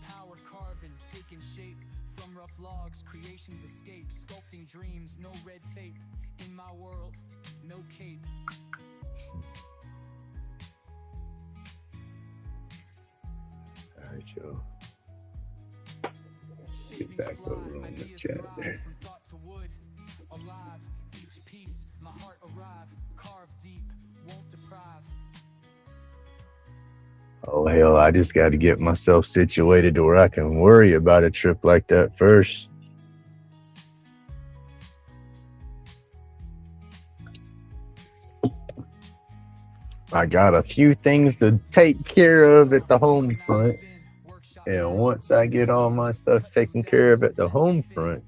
Power carving, taking shape from rough logs, creation's escape, sculpting dreams, no red tape. In my world, no cape. All right, Joe. Get back over on the chat there. From thought to wood, alive, each piece, my heart arrive, carved deep, won't deprive. Oh hell, I just got to get myself situated to where I can worry about a trip like that first. I got a few things to take care of at the home front. And once I get all my stuff taken care of at the home front,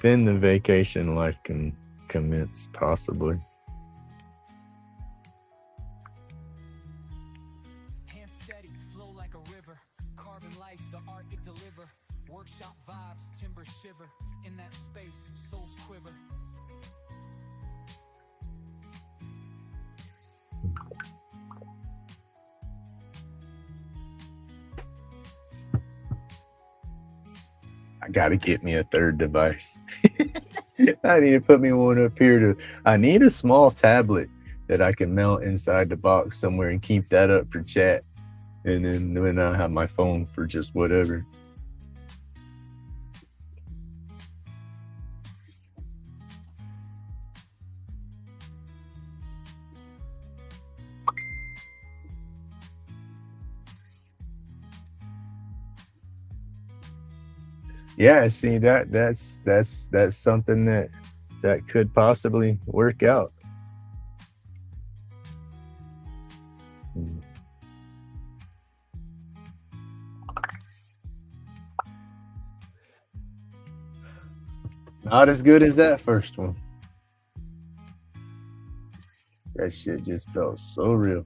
then the vacation life can commence, possibly. Hands steady, flow like a river. Carving life, the art it deliver. Workshop vibes, timber shiver. In that space, souls quiver. I got to get me a third device. I need to put me one up here to. I need a small tablet that I can mount inside the box somewhere and keep that up for chat. And then I have my phone for just whatever. Yeah, see that's something that could possibly work out. Not as good as that first one. That shit just felt so real.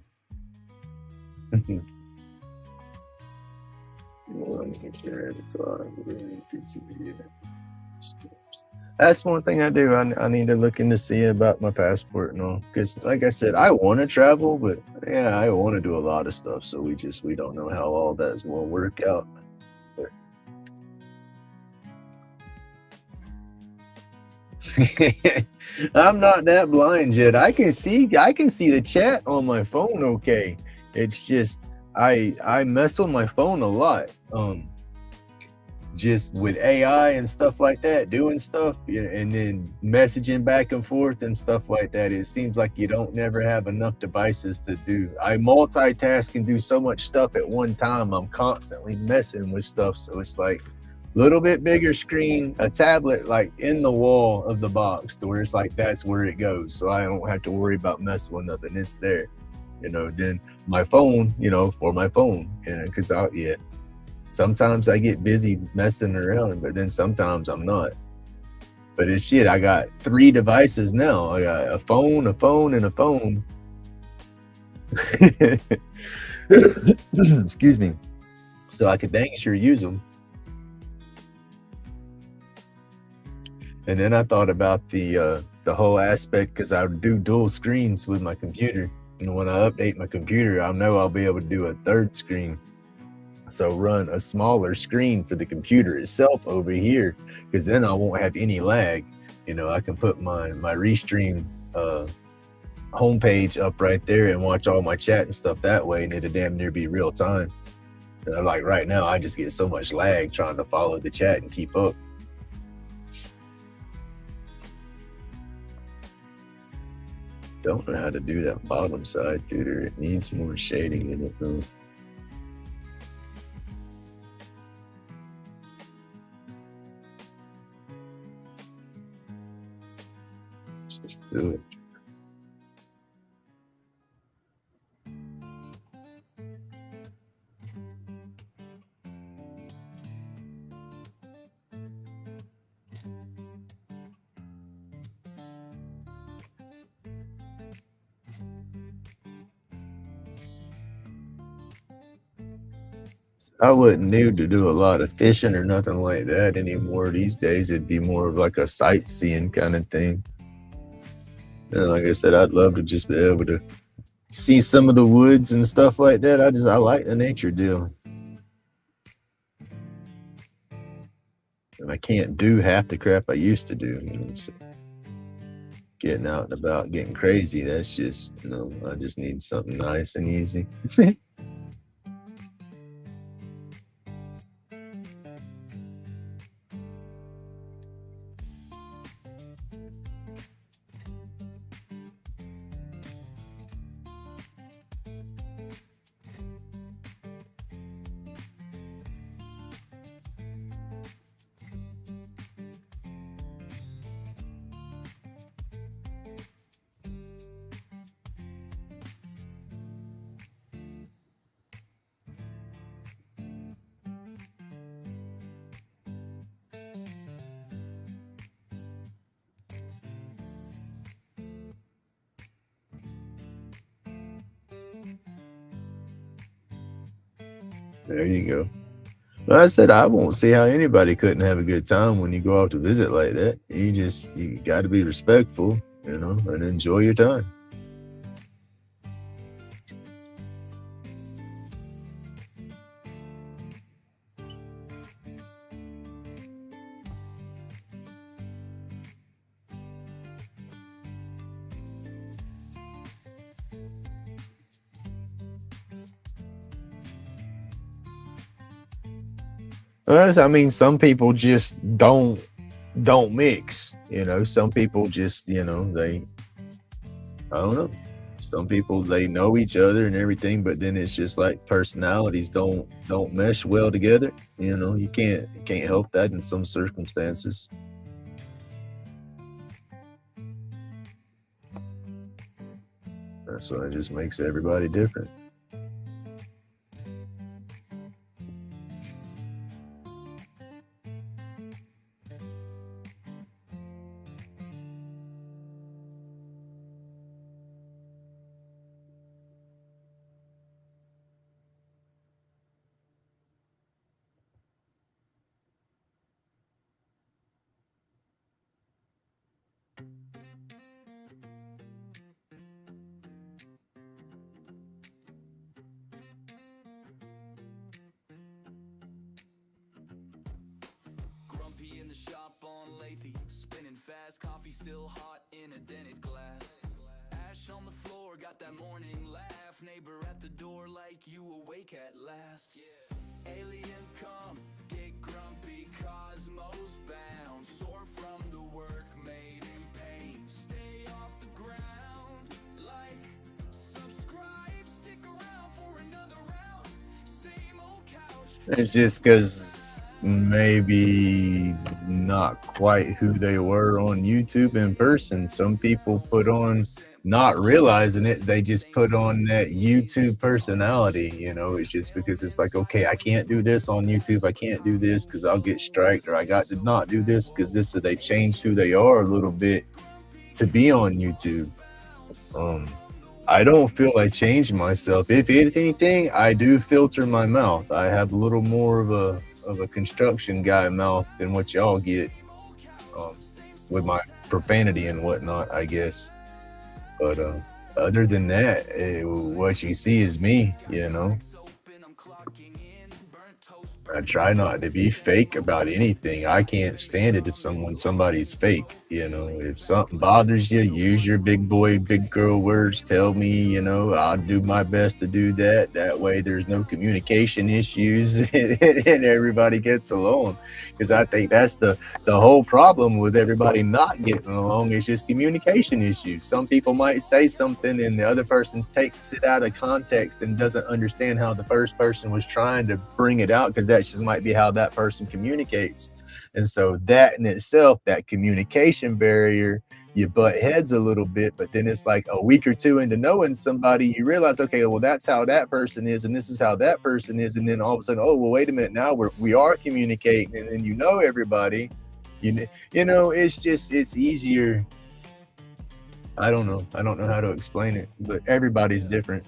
That's one thing I do. I need to look into see about my passport and all. Because, like I said, I want to travel, but yeah, I want to do a lot of stuff. So we don't know how all that's will work out. But I'm not that blind yet. I can see the chat on my phone. Okay, it's just I mess with my phone a lot. Just with AI and stuff like that, doing stuff, and then messaging back and forth and stuff like that. It seems like you don't never have enough devices to do. I multitask and do so much stuff at one time. I'm constantly messing with stuff. So it's like a little bit bigger screen, a tablet like in the wall of the box to where it's like that's where it goes. So I don't have to worry about messing with nothing. It's there. Then my phone, for my phone. Because sometimes I get busy messing around, but then sometimes I'm not. But it's shit. I got 3 devices now. I got a phone, and a phone. Excuse me. So I could dang sure use them. And then I thought about the whole aspect because I do dual screens with my computer. And when I update my computer, I know I'll be able to do a third screen. So run a smaller screen for the computer itself over here, because then I won't have any lag. I can put my Restream homepage up right there and watch all my chat and stuff that way, and it'll damn near be real time. Like right now, I just get so much lag trying to follow the chat and keep up. Don't know how to do that bottom side, dude. It needs more shading in it though. Just do it. I wouldn't need to do a lot of fishing or nothing like that anymore these days. It'd be more of like a sightseeing kind of thing. And like I said, I'd love to just be able to see some of the woods and stuff like that. I like the nature deal. And I can't do half the crap I used to do. So getting out and about, getting crazy, that's just, I just need something nice and easy. There you go. Like I said, I won't see how anybody couldn't have a good time when you go out to visit like that. You got to be respectful, and enjoy your time. I mean, some people just don't mix. Some people just they I don't know. Some people they know each other and everything, but then it's just like personalities don't mesh well together. You can't help that in some circumstances. So it just makes everybody different. Grumpy in the shop on lately, spinning fast, coffee still hot in a dented glass. Ash on the floor, got that morning laugh. Neighbor at the door like you awake at last. Aliens come, get grumpy, cosmos bound. Soar from the work made in pain. Stay off the ground, like, subscribe, stick around for another round. Same old couch. It's just because maybe not quite who they were on YouTube in person. Some people put on, not realizing it, they just put on that YouTube personality. It's just because it's like, okay, I can't do this on YouTube. I can't do this because I'll get striked, or I got to not do this because this. So they changed who they are a little bit to be on YouTube. I don't feel I changed myself. If anything, I do filter my mouth. I have a little more of a construction guy mouth than what y'all get, um, with my profanity and whatnot, I guess. But other than that, what you see is me. I try not to be fake about anything. I can't stand it if somebody's fake. If something bothers you, use your big boy, big girl words. Tell me, I'll do my best to do that. That way there's no communication issues and everybody gets along. Because I think that's the whole problem with everybody not getting along is just communication issues. Some people might say something and the other person takes it out of context and doesn't understand how the first person was trying to bring it out, because that just might be how that person communicates. And so that in itself, that communication barrier, you butt heads a little bit, but then it's like a week or two into knowing somebody, you realize, okay, well, that's how that person is, and this is how that person is, and then all of a sudden, oh, well, wait a minute, now we are communicating, and then everybody, it's easier. I don't know how to explain it, but everybody's different.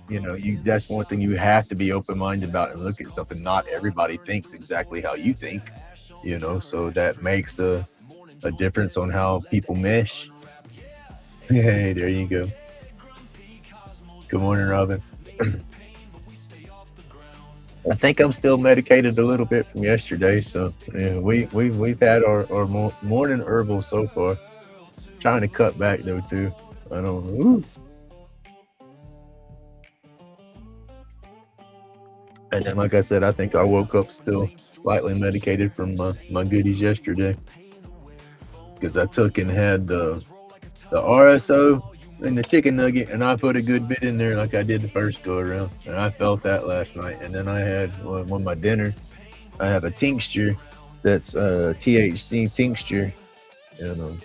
That's one thing you have to be open-minded about and look at something. Not everybody thinks exactly how you think, so that makes a difference on how people mesh. Hey, there you go. Good morning, Robin. I think I'm still medicated a little bit from yesterday, so yeah, we've had our morning herbal so far. Trying to cut back though too. I don't know. Ooh. And then, like I said, I think I woke up still slightly medicated from my goodies yesterday, because I took and had the RSO and the chicken nugget, and I put a good bit in there like I did the first go around, and I felt that last night. And then I had on my dinner, I have a tincture that's THC tincture, and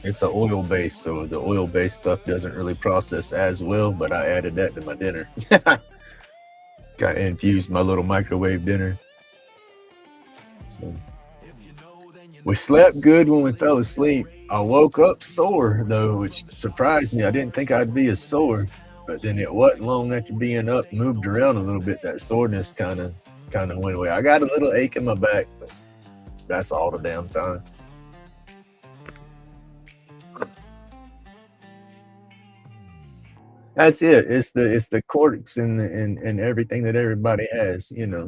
it's an oil base, so the oil based stuff doesn't really process as well, but I added that to my dinner. Got infused my little microwave dinner. So we slept good when we fell asleep. I woke up sore though, which surprised me. I didn't think I'd be as sore. But then it wasn't long after being up, moved around a little bit, that soreness kind of went away. I got a little ache in my back, but that's all the damn time. That's it. It's the quirks and everything that everybody has, you know.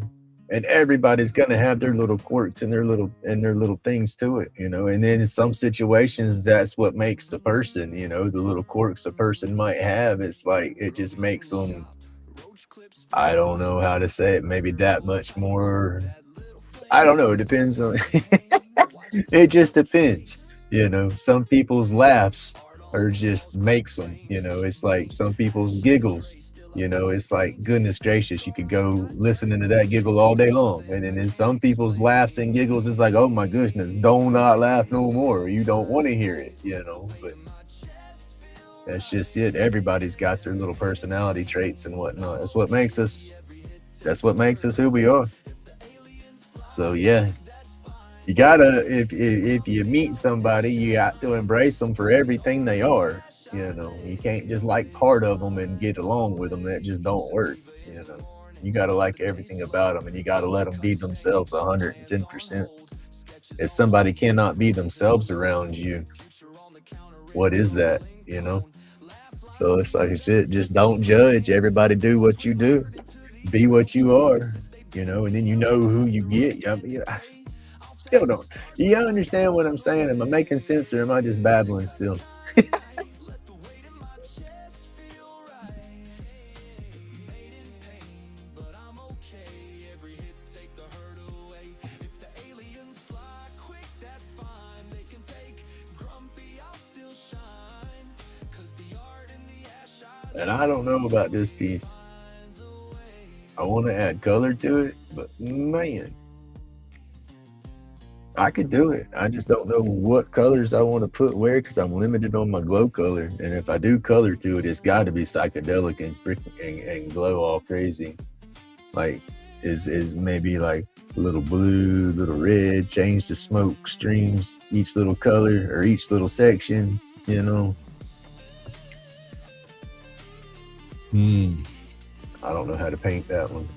And everybody's gonna have their little quirks and their little things to it, you know. And then in some situations, that's what makes the person, you know, the little quirks a person might have. It's like it just makes them. I don't know how to say it. Maybe that much more. I don't know. It depends on. It just depends. You know, some people's laughs are just makes them. You know, it's like some people's giggles. You know, it's like goodness gracious, you could go listening to that giggle all day long. And then in some people's laughs and giggles, it's like, oh my goodness, do not laugh no more. You don't want to hear it. You know, but that's just it. Everybody's got their little personality traits and whatnot. That's what makes us. That's what makes us who we are. So yeah, you gotta if you meet somebody, you got to embrace them for everything they are. You know, you can't just like part of them and get along with them. That just don't work. You know, you gotta like everything about them, and you gotta let them be themselves 110%. If somebody cannot be themselves around you, what is that? You know. So it's like I said, just don't judge. Everybody do what you do, be what you are. You know, and then you know who you get. I mean, I still don't. You understand what I'm saying? Am I making sense or am I just babbling still? And I don't know about this piece. I want to add color to it, but man, I could do it. I just don't know what colors I want to put where because I'm limited on my glow color. And if I do color to it, it's got to be psychedelic and freaking and glow all crazy. Like is maybe like a little blue, little red, change the smoke streams, each little color or each little section, you know. Hmm. I don't know how to paint that one.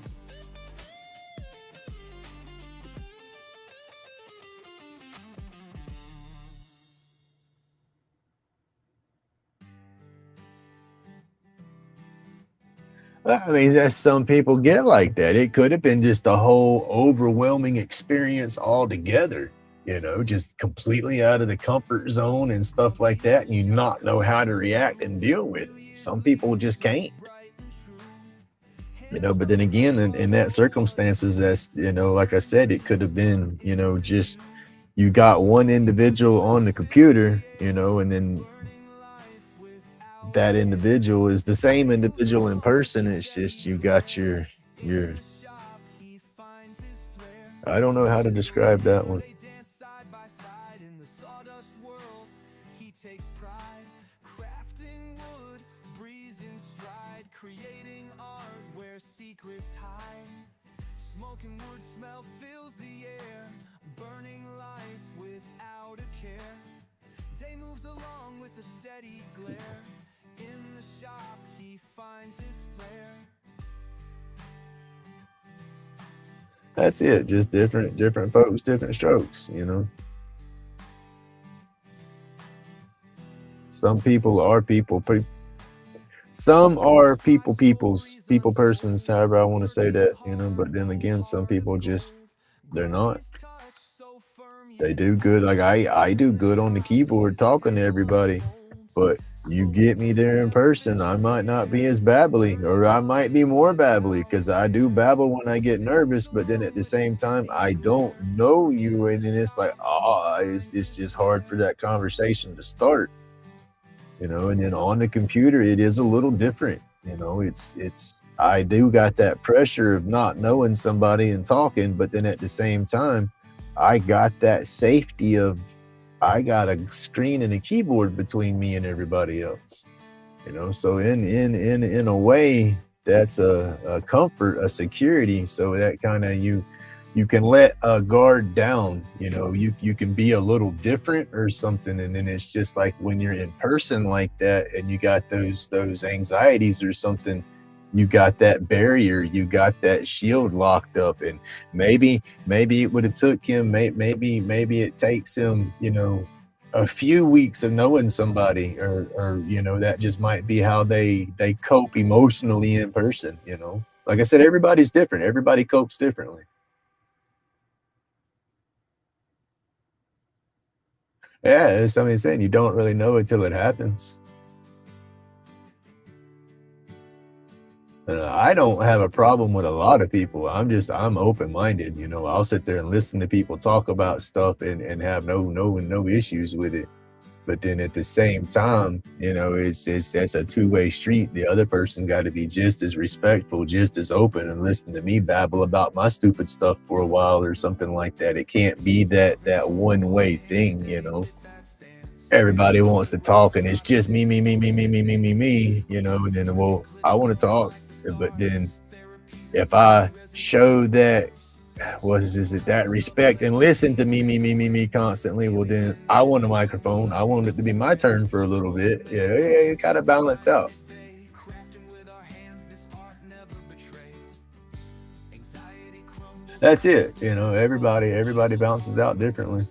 Well, I mean, that's some people get like that. It could have been just a whole overwhelming experience altogether, you know, just completely out of the comfort zone and stuff like that. And you not know how to react and deal with it. Some people just can't, you know, but then again, in that circumstances, that's, you know, like I said, it could have been, you know, just you got one individual on the computer, you know, and then that individual is the same individual in person. It's just you got your I don't know how to describe that one. He takes pride, crafting wood, breeze in stride, creating art where secrets hide. Smoking wood smell fills the air, burning life without a care. Day moves along with a steady glare. In the shop he finds his flair. That's it. Just different folks, different strokes, you know. Some people are people. Some are people persons, however I want to say that, you know. But then again, some people just they're not. They do good. Like I do good on the keyboard talking to everybody, but you get me there in person, I might not be as babbly, or I might be more babbly because I do babble when I get nervous. But then at the same time, I don't know you, and then it's like, it's just hard for that conversation to start, you know. And then on the computer, it is a little different, you know. It's I do got that pressure of not knowing somebody and talking, but then at the same time, I got that safety of I got a screen and a keyboard between me and everybody else, you know. So in a way, that's a comfort, a security. So that kind of you can let a guard down, you know, you can be a little different or something, and then it's just like when you're in person like that and you got those anxieties or something, you got that barrier, you got that shield locked up. And maybe it would have took him, maybe it takes him, you know, a few weeks of knowing somebody, or you know, that just might be how they cope emotionally in person, you know. Like I said, everybody's different, everybody copes differently. Yeah, it's something saying you don't really know it till it happens. I don't have a problem with a lot of people. I'm open minded. You know, I'll sit there and listen to people talk about stuff and have no issues with it. But then at the same time, you know, it's that's a two-way street. The other person got to be just as respectful, just as open, and listen to me babble about my stupid stuff for a while or something like that. It can't be that one-way thing, you know. Everybody wants to talk and it's just me, you know. And then, well, I want to talk, but then if I show that, what is it, that respect and listen to me constantly, well, then I want a microphone, I want it to be my turn for a little bit. Yeah, it kind of balance out. That's it, you know. Everybody bounces out differently.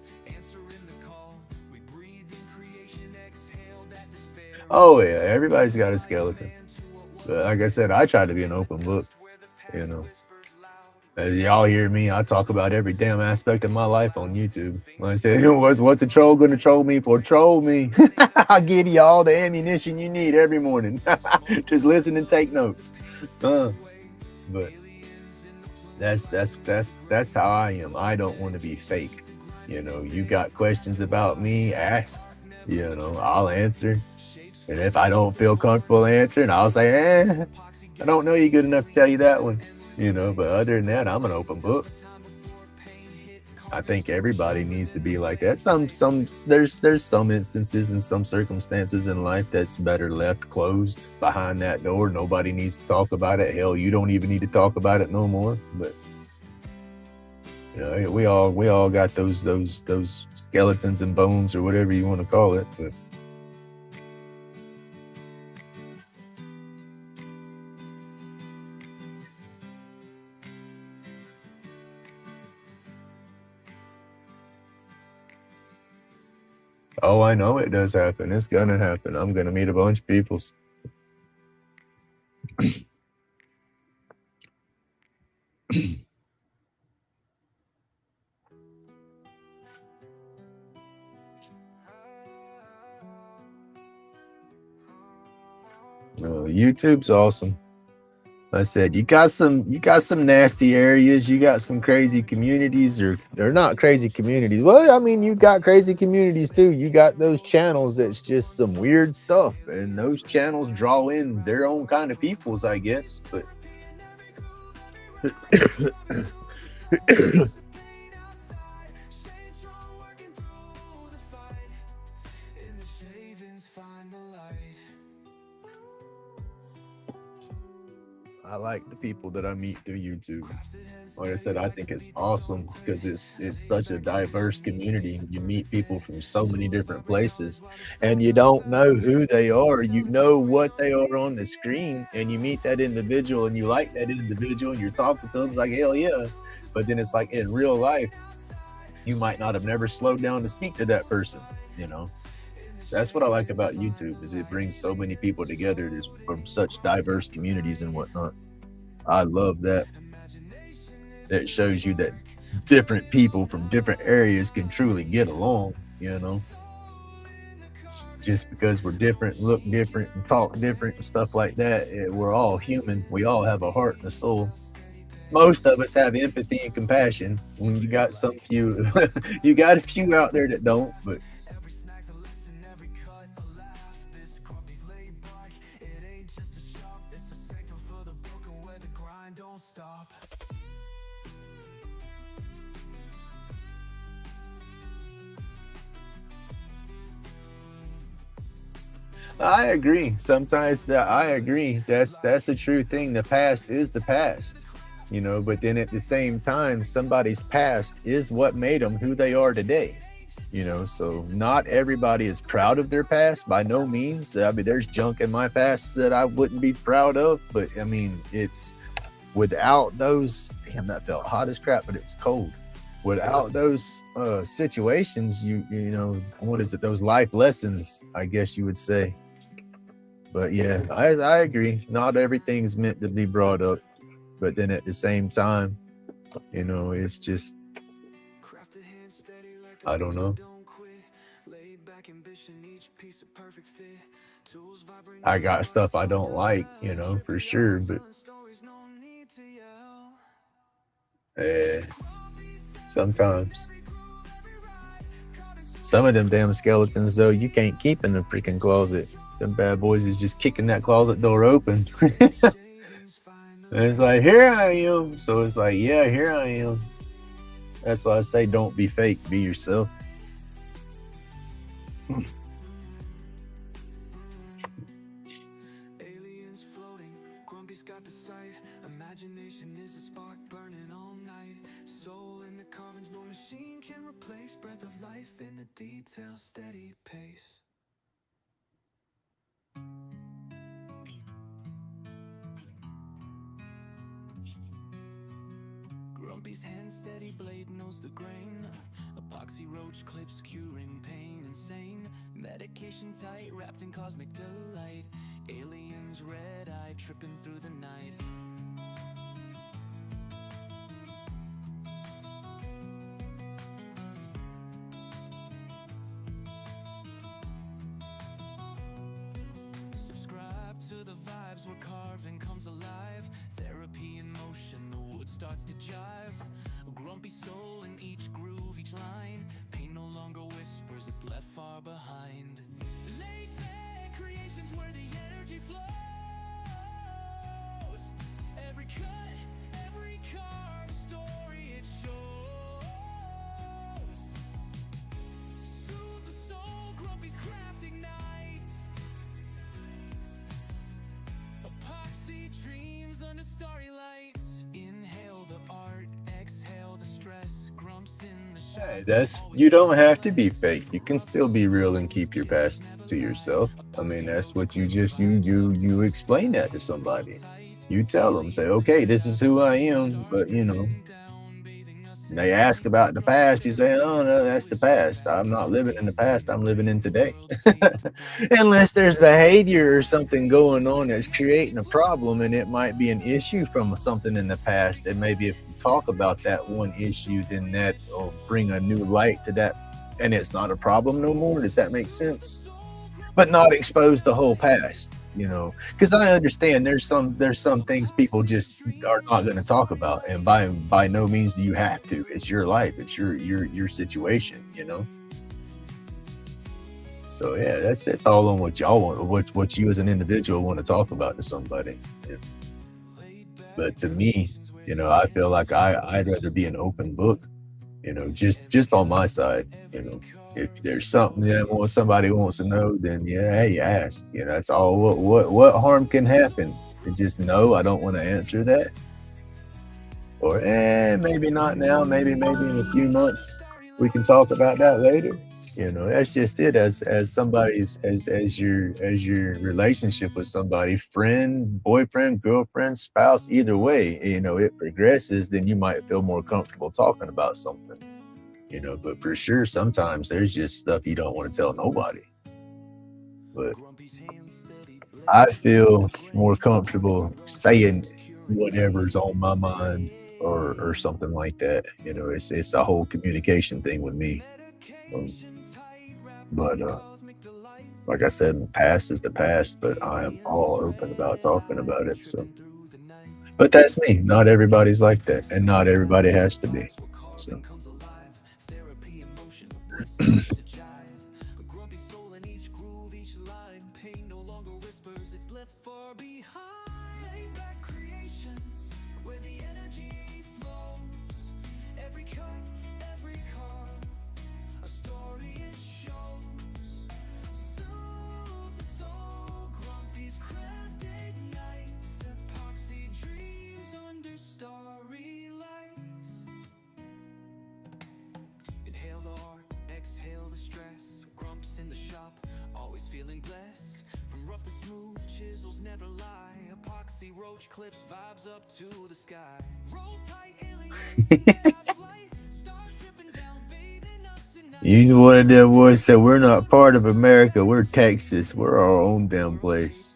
Oh yeah, everybody's got a skeleton. But like I said, I try to be an open book, you know. As y'all hear me, I talk about every damn aspect of my life on YouTube. Like I said, what's a troll gonna troll me for? Troll me. I'll give you all the ammunition you need every morning. Just listen and take notes. But that's how I am. I don't want to be fake. You know, you got questions about me, ask. You know, I'll answer. And if I don't feel comfortable answering, I'll say, I don't know you good enough to tell you that one. You know, but other than that, I'm an open book. I think everybody needs to be like that. There's some instances and some circumstances in life that's better left closed behind that door. Nobody needs to talk about it. Hell, you don't even need to talk about it no more. But you know, we all got those skeletons and bones or whatever you want to call it. But oh, I know it does happen. It's gonna happen. I'm gonna meet a bunch of peoples. YouTube's awesome. I said you got some nasty areas, you got some crazy communities, or they're not crazy communities. Well, I mean, you got crazy communities too. You got those channels that's just some weird stuff, and those channels draw in their own kind of peoples, I guess. But I like the people that I meet through YouTube. Like I said, I think it's awesome because it's such a diverse community. You meet people from so many different places, and you don't know who they are. You know what they are on the screen, and you meet that individual, and you like that individual, and you're talking to them. It's like, hell yeah. But then it's like in real life, you might not have never slowed down to speak to that person. You know, that's what I like about YouTube, is it brings so many people together from such diverse communities and whatnot. I love that. That shows you that different people from different areas can truly get along, you know. Just because we're different, look different, and talk different and stuff like that, we're all human. We all have a heart and a soul. Most of us have empathy and compassion. When you got some few, you got a few out there that don't, but I agree. Sometimes that I agree. That's a true thing. The past is the past. you know, but then at the same time, somebody's past is what made them who they are today, you know. So not everybody is proud of their past by no means. I mean, there's junk in my past that I wouldn't be proud of, but I mean, it's without those, damn, that felt hot as crap, but it was cold. Without those situations, you know, what is it, those life lessons, I guess you would say. But yeah, I agree, not everything's meant to be brought up, but then at the same time, you know, it's just, I don't know. I got stuff I don't like, you know, for sure, but sometimes some of them damn skeletons though, you can't keep in the freaking closet. Them bad boys is just kicking that closet door open. And it's like, here I am. So it's like, yeah, here I am. That's why I say don't be fake, be yourself. Aliens floating, Grumpy's got the sight. Imagination is a spark burning all night. Soul in the carvings, no machine can replace. Breath of life in the detail, steady pace. Grumpy's hand steady, blade knows the grain. Epoxy roach clips curing pain. Insane medication tight, wrapped in cosmic delight. Aliens red-eyed, tripping through the night. Subscribe to the vibes where carving comes alive. Therapy in motion, the wood starts to jive. A grumpy soul in each groove, each line. Pain no longer whispers, it's left far behind. Laid back creations where the energy flows. Every cut, every carve, story it shows. Soothe the soul, Grumpy's craft ignites. Epoxy dreams under starry lights. Inhale the art, exhale the stress. Grumps in the Hey, shadows. you don't have to be fake. You can still be real and keep your past to yourself. I mean, that's what you just you explain that to somebody. You tell them, say, okay, this is who I am, but you know, they ask about the past, you say, oh no, that's the past. I'm not living in the past, I'm living in today. Unless there's behavior or something going on that's creating a problem, and it might be an issue from something in the past, and maybe if you talk about that one issue, then that will bring a new light to that, and it's not a problem no more. Does that make sense? But not expose the whole past, you know, because I understand there's some things people just are not going to talk about, and by no means do you have to. It's your life, it's your situation, you know. So yeah, that's all on what y'all want, what you as an individual want to talk about to somebody. Yeah. But to me, you know, I feel like I'd rather be an open book, you know, just on my side, you know. If there's something that somebody wants to know, then yeah, hey, ask. You know, that's all. What harm can happen? And just no, I don't want to answer that. Or maybe not now. Maybe in a few months we can talk about that later. You know, that's just it. As somebody's as your relationship with somebody, friend, boyfriend, girlfriend, spouse, either way, you know, it progresses. Then you might feel more comfortable talking about something. You know, but for sure, sometimes there's just stuff you don't want to tell nobody. But I feel more comfortable saying whatever's on my mind or something like that. You know, it's a whole communication thing with me. But like I said, the past is the past, but I am all open about talking about it. So, but that's me. Not everybody's like that, and not everybody has to be. So. Grumpy soul in each groove, each line. Pain no longer whispers, it's left far behind. Laid back creations where the energy flows. Every cut, every carve, a story it shows. Soothe the soul, Grumpy's craft ignites. Epoxy dreams under starry feeling blessed. From rough to smooth, chisels never lie. Epoxy roach clips vibes up to the sky. Roll tight, aliens in that flight. Stars dripping down, bathing us in night. You one of them ones said we're not part of America. We're Texas. We're our own damn place.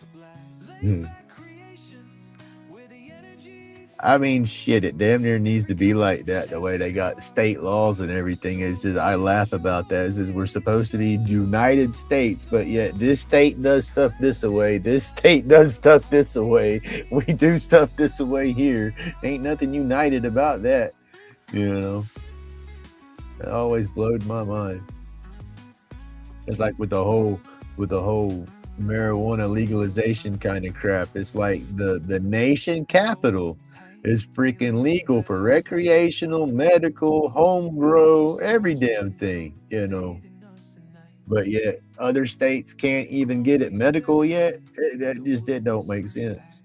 I mean, shit, it damn near needs to be like that. The way they got state laws and everything is, I laugh about that. Is we're supposed to be United States, but yet this state does stuff this way. This state does stuff this way. We do stuff this way here. Ain't nothing united about that. You know, it always blowed my mind. It's like with the whole marijuana legalization kind of crap. It's like the nation capital is freaking legal for recreational, medical, home grow, every damn thing, you know. But yet other states can't even get it medical yet. That don't make sense.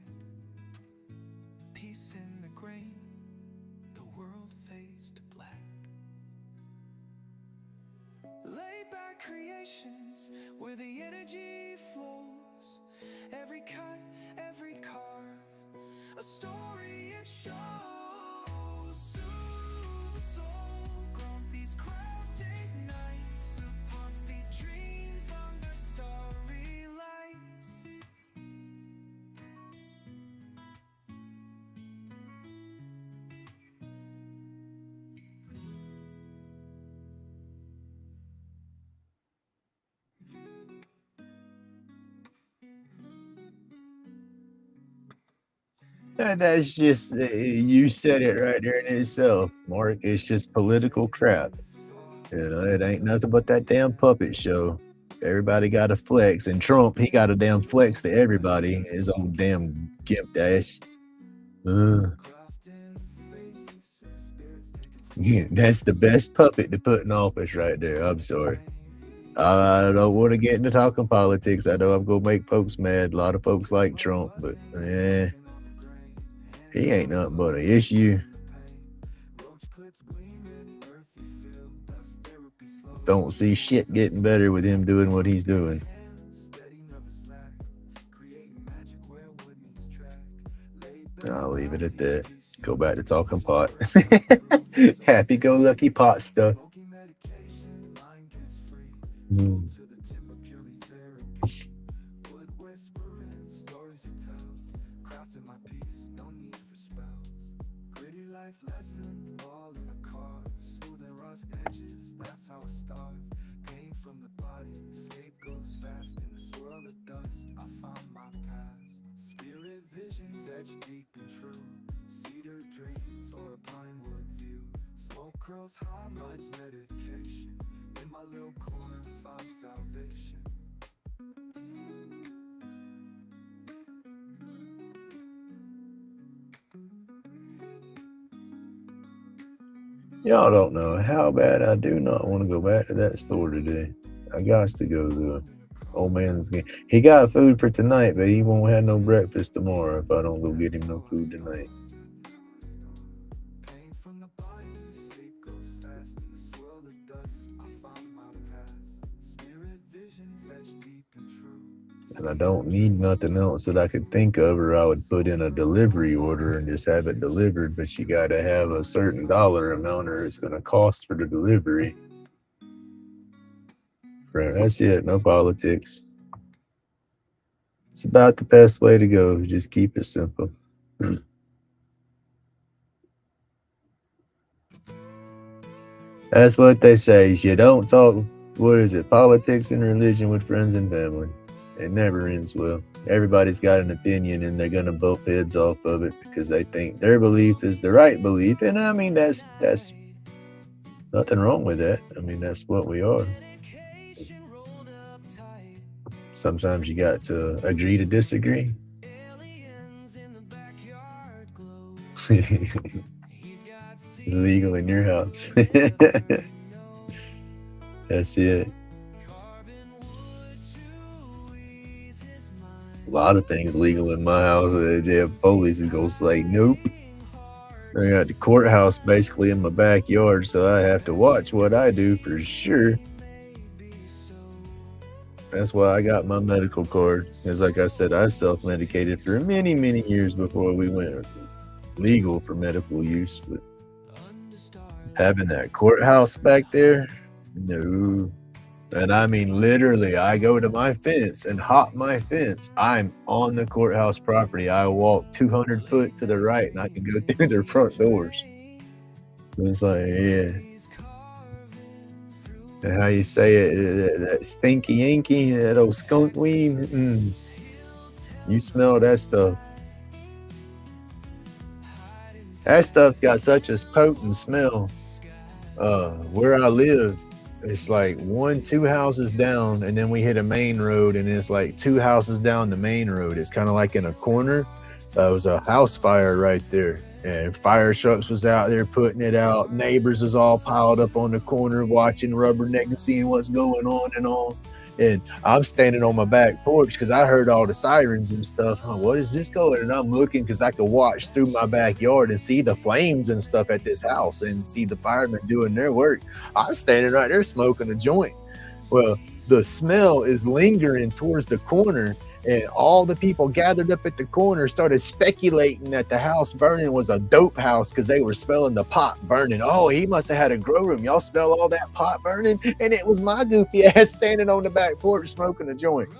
Peace in the grain, the world faced black. Laid back creations where the energy flows. Every cut, every carve, a story it shows. Soothe the soul, grant these crafted nights. Epoxy dreams under starry lights. That's just you said it right there in itself, Mark. It's just political crap. You know, it ain't nothing but that damn puppet show. Everybody got a flex, and Trump, he got a damn flex to everybody. His old damn gimp ass. Yeah, that's the best puppet to put in office right there. I'm sorry. I don't want to get into talking politics. I know I'm gonna make folks mad. A lot of folks like Trump, but he ain't nothing but an issue. Don't see shit getting better with him doing what he's doing. I'll leave it at that. Go back to talking pot. Happy-go-lucky pot stuff. Curls high, mine's medication. In my little corner, find salvation. Y'all don't know how bad I do not want to go back to that store today. I got to go to old man's game. He got food for tonight, but he won't have no breakfast tomorrow if I don't go get him no food tonight. And I don't need nothing else that I could think of, or I would put in a delivery order and just have it delivered. But you got to have a certain dollar amount, or it's going to cost for the delivery. Right, that's it. No politics. It's about the best way to go. Just keep it simple. That's what they say. You don't talk, what is it, politics and religion with friends and family. It never ends well. Everybody's got an opinion, and they're going to bump heads off of it because they think their belief is the right belief. And I mean, that's nothing wrong with that. I mean, that's what we are. Sometimes you got to agree to disagree. Illegal in your house. That's it. A lot of things legal in my house. The police is gonna say nope. I got the courthouse basically in my backyard, so I have to watch what I do for sure. That's why I got my medical card. Because, like I said, I self-medicated for many, many years before we went legal for medical use. But having that courthouse back there, no. And I mean, literally, I go to my fence and hop my fence. I'm on the courthouse property. I walk 200 foot to the right and I can go through their front doors. It's like, yeah. And how you say it, that stinky inky, that old skunk weed. You smell that stuff. That stuff's got such a potent smell. Where I live, it's like 2 houses down, and then we hit a main road, and it's like 2 houses down the main road. It's kind of like in a corner. It was a house fire right there, and fire trucks was out there putting it out. Neighbors was all piled up on the corner watching Rubberneck and seeing what's going on and all. And I'm standing on my back porch because I heard all the sirens and stuff. What is this going? And I'm looking because I could watch through my backyard and see the flames and stuff at this house and see the firemen doing their work. I'm standing right there smoking a joint. Well, the smell is lingering towards the corner, and all the people gathered up at the corner started speculating that the house burning was a dope house because they were smelling the pot burning. Oh, he must have had a grow room. Y'all smell all that pot burning? And it was my goofy ass standing on the back porch smoking a joint.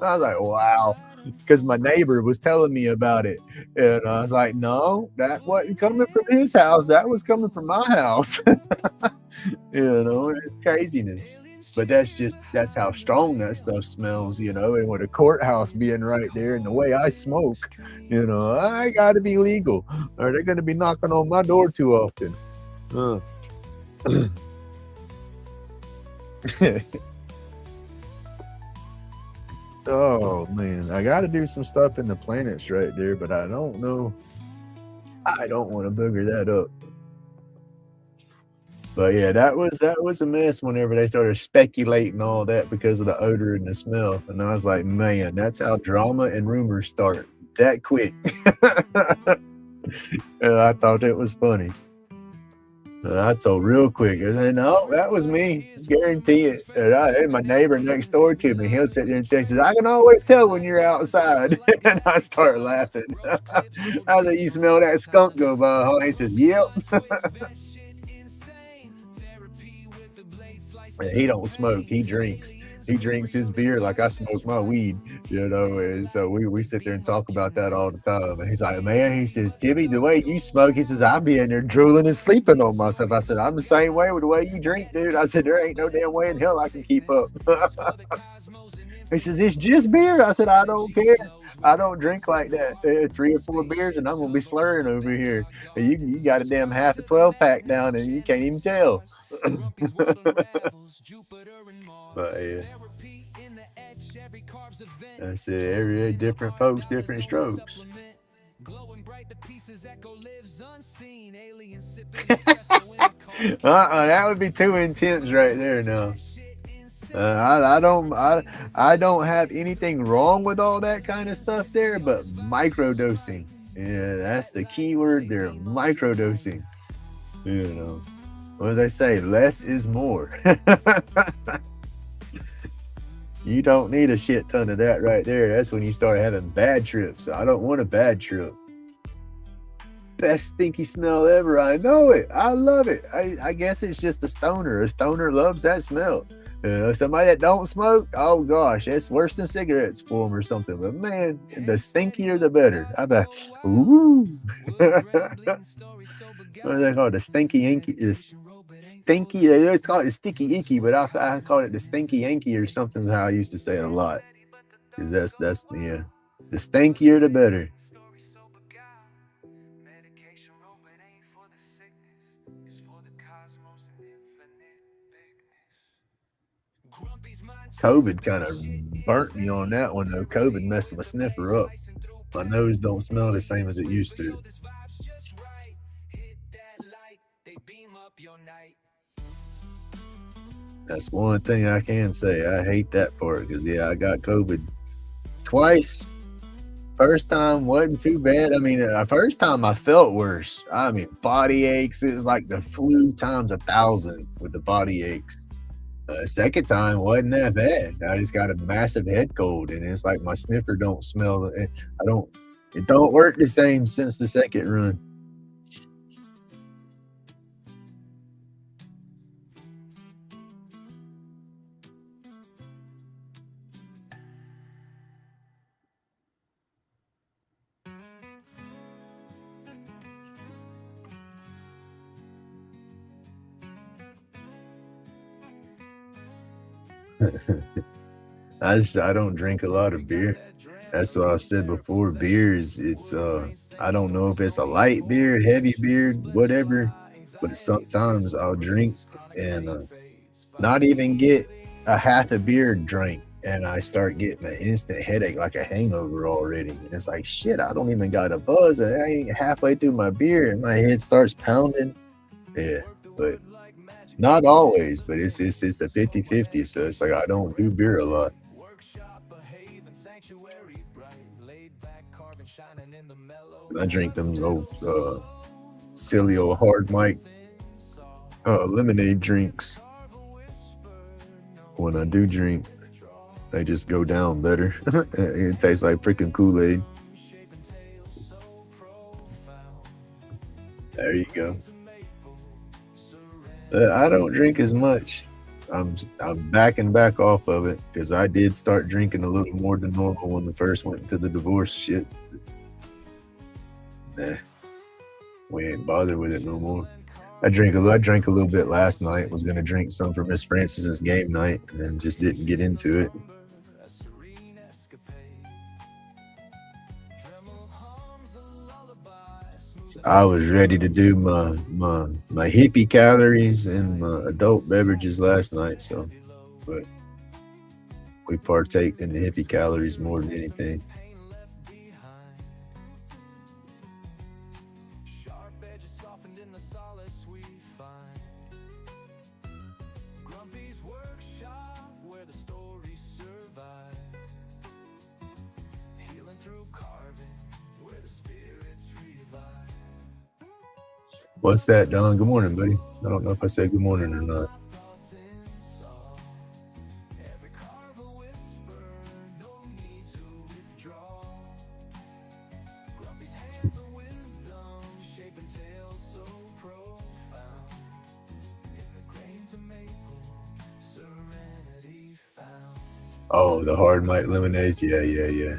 I was like, wow. Because my neighbor was telling me about it. And I was like, no, that wasn't coming from his house. That was coming from my house. It's craziness. But that's how strong that stuff smells, and with a courthouse being right there and the way I smoke, I got to be legal or they're going to be knocking on my door too often. Oh, man, I got to do some stuff in the planets right there, but I don't know. I don't want to booger that up. But yeah, that was a mess whenever they started speculating all that because of the odor and the smell. And I was like, man, that's how drama and rumors start that quick. And I thought it was funny. And I told real quick, I said, no, that was me. Guarantee it. And my neighbor next door to me, he'll sit there and say, I can always tell when you're outside. And I start laughing. I said, you smell that skunk go by, huh? He says, yep. He don't smoke. He drinks. He drinks his beer like I smoke my weed, and so we sit there and talk about that all the time. And he's like, man, he says, Timmy, the way you smoke, he says, I be in there drooling and sleeping on myself. I said, I'm the same way with the way you drink, dude. I said, there ain't no damn way in hell I can keep up. He says, it's just beer. I said, I don't care. I don't drink like that. 3 or 4 beers and I'm gonna be slurring over here. You got a damn half a 12-pack down and you can't even tell. But yeah, that's it. Every different folks, different strokes. That would be too intense right there now. I don't have anything wrong with all that kind of stuff there, but microdosing. Yeah, that's the key word there, microdosing. What does I say? Less is more. You don't need a shit ton of that right there. That's when you start having bad trips. I don't want a bad trip. Best stinky smell ever. I know it. I love it. I guess it's just a stoner. A stoner loves that smell. Somebody that don't smoke, oh gosh, it's worse than cigarettes for them or something. But man, the stinkier the better. I bet. Ooh. What do they call it? The stinky inky. Stinky. They always call it the sticky icky, but I call it the stinky yanky or something. Is how I used to say it a lot. Because that's the stinkier the better. COVID kind of burnt me on that one though. COVID messed my sniffer up. My nose don't smell the same as it used to. That's one thing I can say. I hate that part because I got COVID twice. First time wasn't too bad. I mean, the first time I felt worse. I mean, body aches. It was like the flu times 1,000 with the body aches. Second time wasn't that bad. I just got a massive head cold, and it's like my sniffer don't smell. I don't. It don't work the same since the second run. I don't drink a lot of beer. That's what I've said before. Beer is it's I don't know if it's a light beer, heavy beer, whatever, but sometimes I'll drink and not even get a half a beer drink and I start getting an instant headache like a hangover already. And it's like shit, I don't even got a buzz. I ain't halfway through my beer and my head starts pounding. Yeah, but not always, but it's a 50-50. So it's like I don't do beer a lot. I drink them old silly old hard mic lemonade drinks. When I do drink, they just go down better. It tastes like freaking Kool-Aid. There you go. I don't drink as much. I'm backing back off of it because I did start drinking a little more than normal when we first went into the divorce shit. Nah, we ain't bothered with it no more. I drank a little bit last night. Was gonna drink some for Miss Francis's game night, and then just didn't get into it. So I was ready to do my hippie calories and my adult beverages last night. So, but we partake in the hippie calories more than anything. What's that, Don? Good morning, buddy. I don't know if I said good morning or not. Oh, the hard mic lemonades. Yeah, yeah, yeah.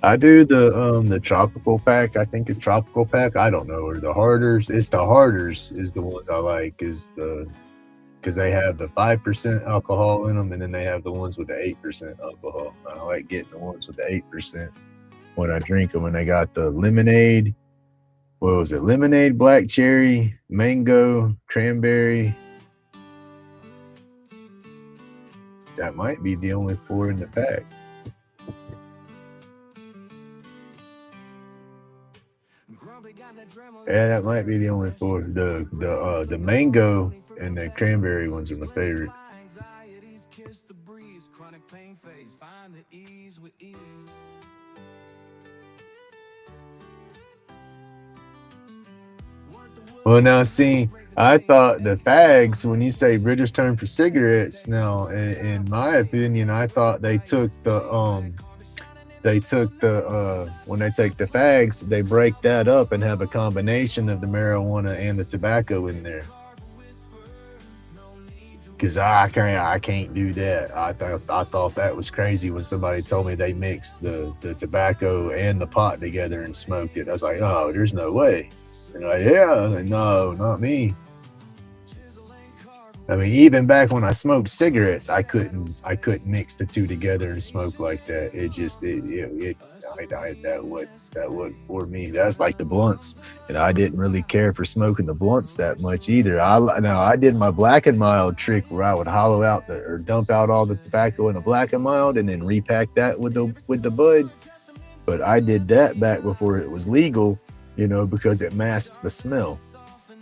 I do the tropical pack. I think it's tropical pack. I don't know, or the harders. It's the harders is the ones I like. Is the because they have the 5% alcohol in them, and then they have the ones with the 8% alcohol. I like getting the ones with the 8% when I drink them. And they got the lemonade. What was it? Lemonade, black cherry, mango, cranberry. That might be the only four in the pack. Yeah, that might be the only four. The mango and the cranberry ones are my favorite. Well, now see, I thought the fags, when you say British term for cigarettes, now in my opinion, I thought they took the when they take the fags, they break that up and have a combination of the marijuana and the tobacco in there. Cause I can't do that. I thought that was crazy when somebody told me they mixed the tobacco and the pot together and smoked it. I was like, oh, there's no way. And like, yeah, I was like, no, not me. I mean, even back when I smoked cigarettes, I couldn't mix the two together and smoke like that. It just that would for me. That's like the blunts, and I didn't really care for smoking the blunts that much either. I did my black and mild trick where I would hollow out or dump out all the tobacco in a black and mild, and then repack that with the bud. But I did that back before it was legal, because it masks the smell.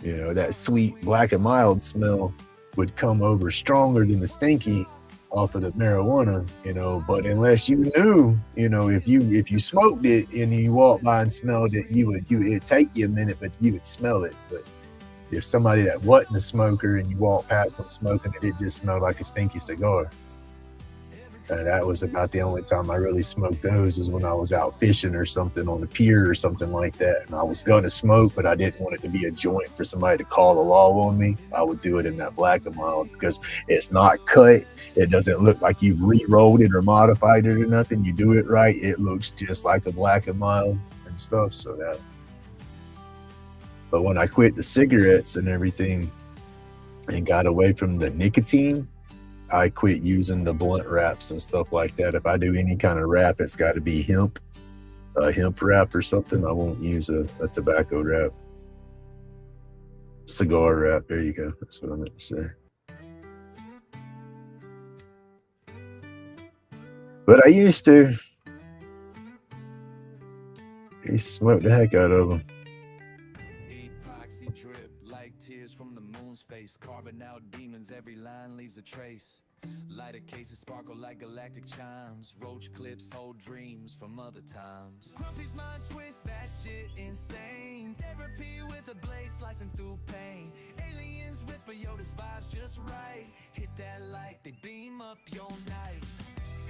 That sweet black and mild smell would come over stronger than the stinky off of the marijuana, but unless you knew, if you smoked it and you walked by and smelled it, it'd take you a minute, but you would smell it. But if somebody that wasn't a smoker and you walk past them smoking it, it just smelled like a stinky cigar. And that was about the only time I really smoked those, is when I was out fishing or something on the pier or something like that. And I was going to smoke, but I didn't want it to be a joint for somebody to call the law on me. I would do it in that Black and Mild because it's not cut. It doesn't look like you've re-rolled it or modified it or nothing. You do it right, it looks just like a Black and Mild and stuff. So that. But when I quit the cigarettes and everything and got away from the nicotine, I quit using the blunt wraps and stuff like that. If I do any kind of wrap, it's got to be hemp, a hemp wrap or something. I won't use a tobacco wrap. Cigar wrap. There you go. That's what I meant to say. But I used to smoke the heck out of them. Epoxy drip like tears from the moon's face, carving out demons. Every line leaves a trace. Lighter cases sparkle like galactic chimes. Roach clips hold dreams from other times. Grumpy's mind twist, that shit insane. Therapy with a blade slicing through pain. Aliens whisper, yo, this vibe's just right. Hit that light, they beam up your night.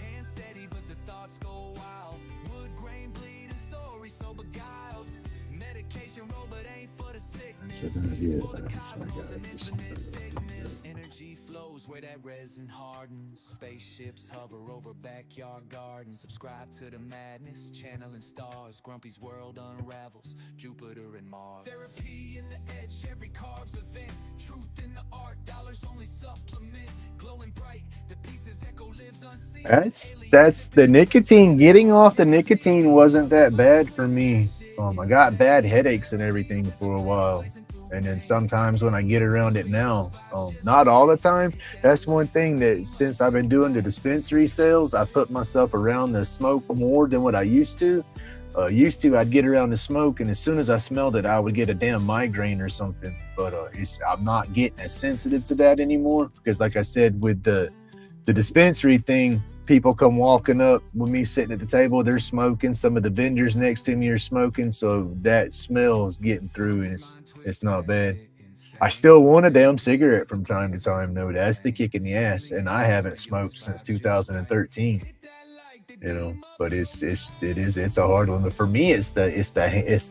Hand steady, but the thoughts go wild. Wood grain bleeding, story so beguiled. Medication roll, but ain't for the sickness. Energy flows where that resin hardens. Spaceships hover over backyard gardens. Subscribe to the madness, channeling stars. Grumpy's world unravels, Jupiter and Mars. Therapy in the edge, every carve's event. Truth in the art, dollars only supplement. Glowing bright, the pieces echo lives unseen. That's the nicotine. Getting off the nicotine wasn't that bad for me. I got bad headaches and everything for a while. And then sometimes when I get around it now, not all the time. That's one thing that since I've been doing the dispensary sales, I put myself around the smoke more than what I used to. I'd get around the smoke, and as soon as I smelled it, I would get a damn migraine or something. But I'm not getting as sensitive to that anymore because, like I said, with the dispensary thing, people come walking up with me sitting at the table, they're smoking. Some of the vendors next to me are smoking, so that smell is getting through, and it's not bad. I still want a damn cigarette from time to time, though. That's the kick in the ass, and I haven't smoked since 2013. You know, but it's a hard one. But for me, it's the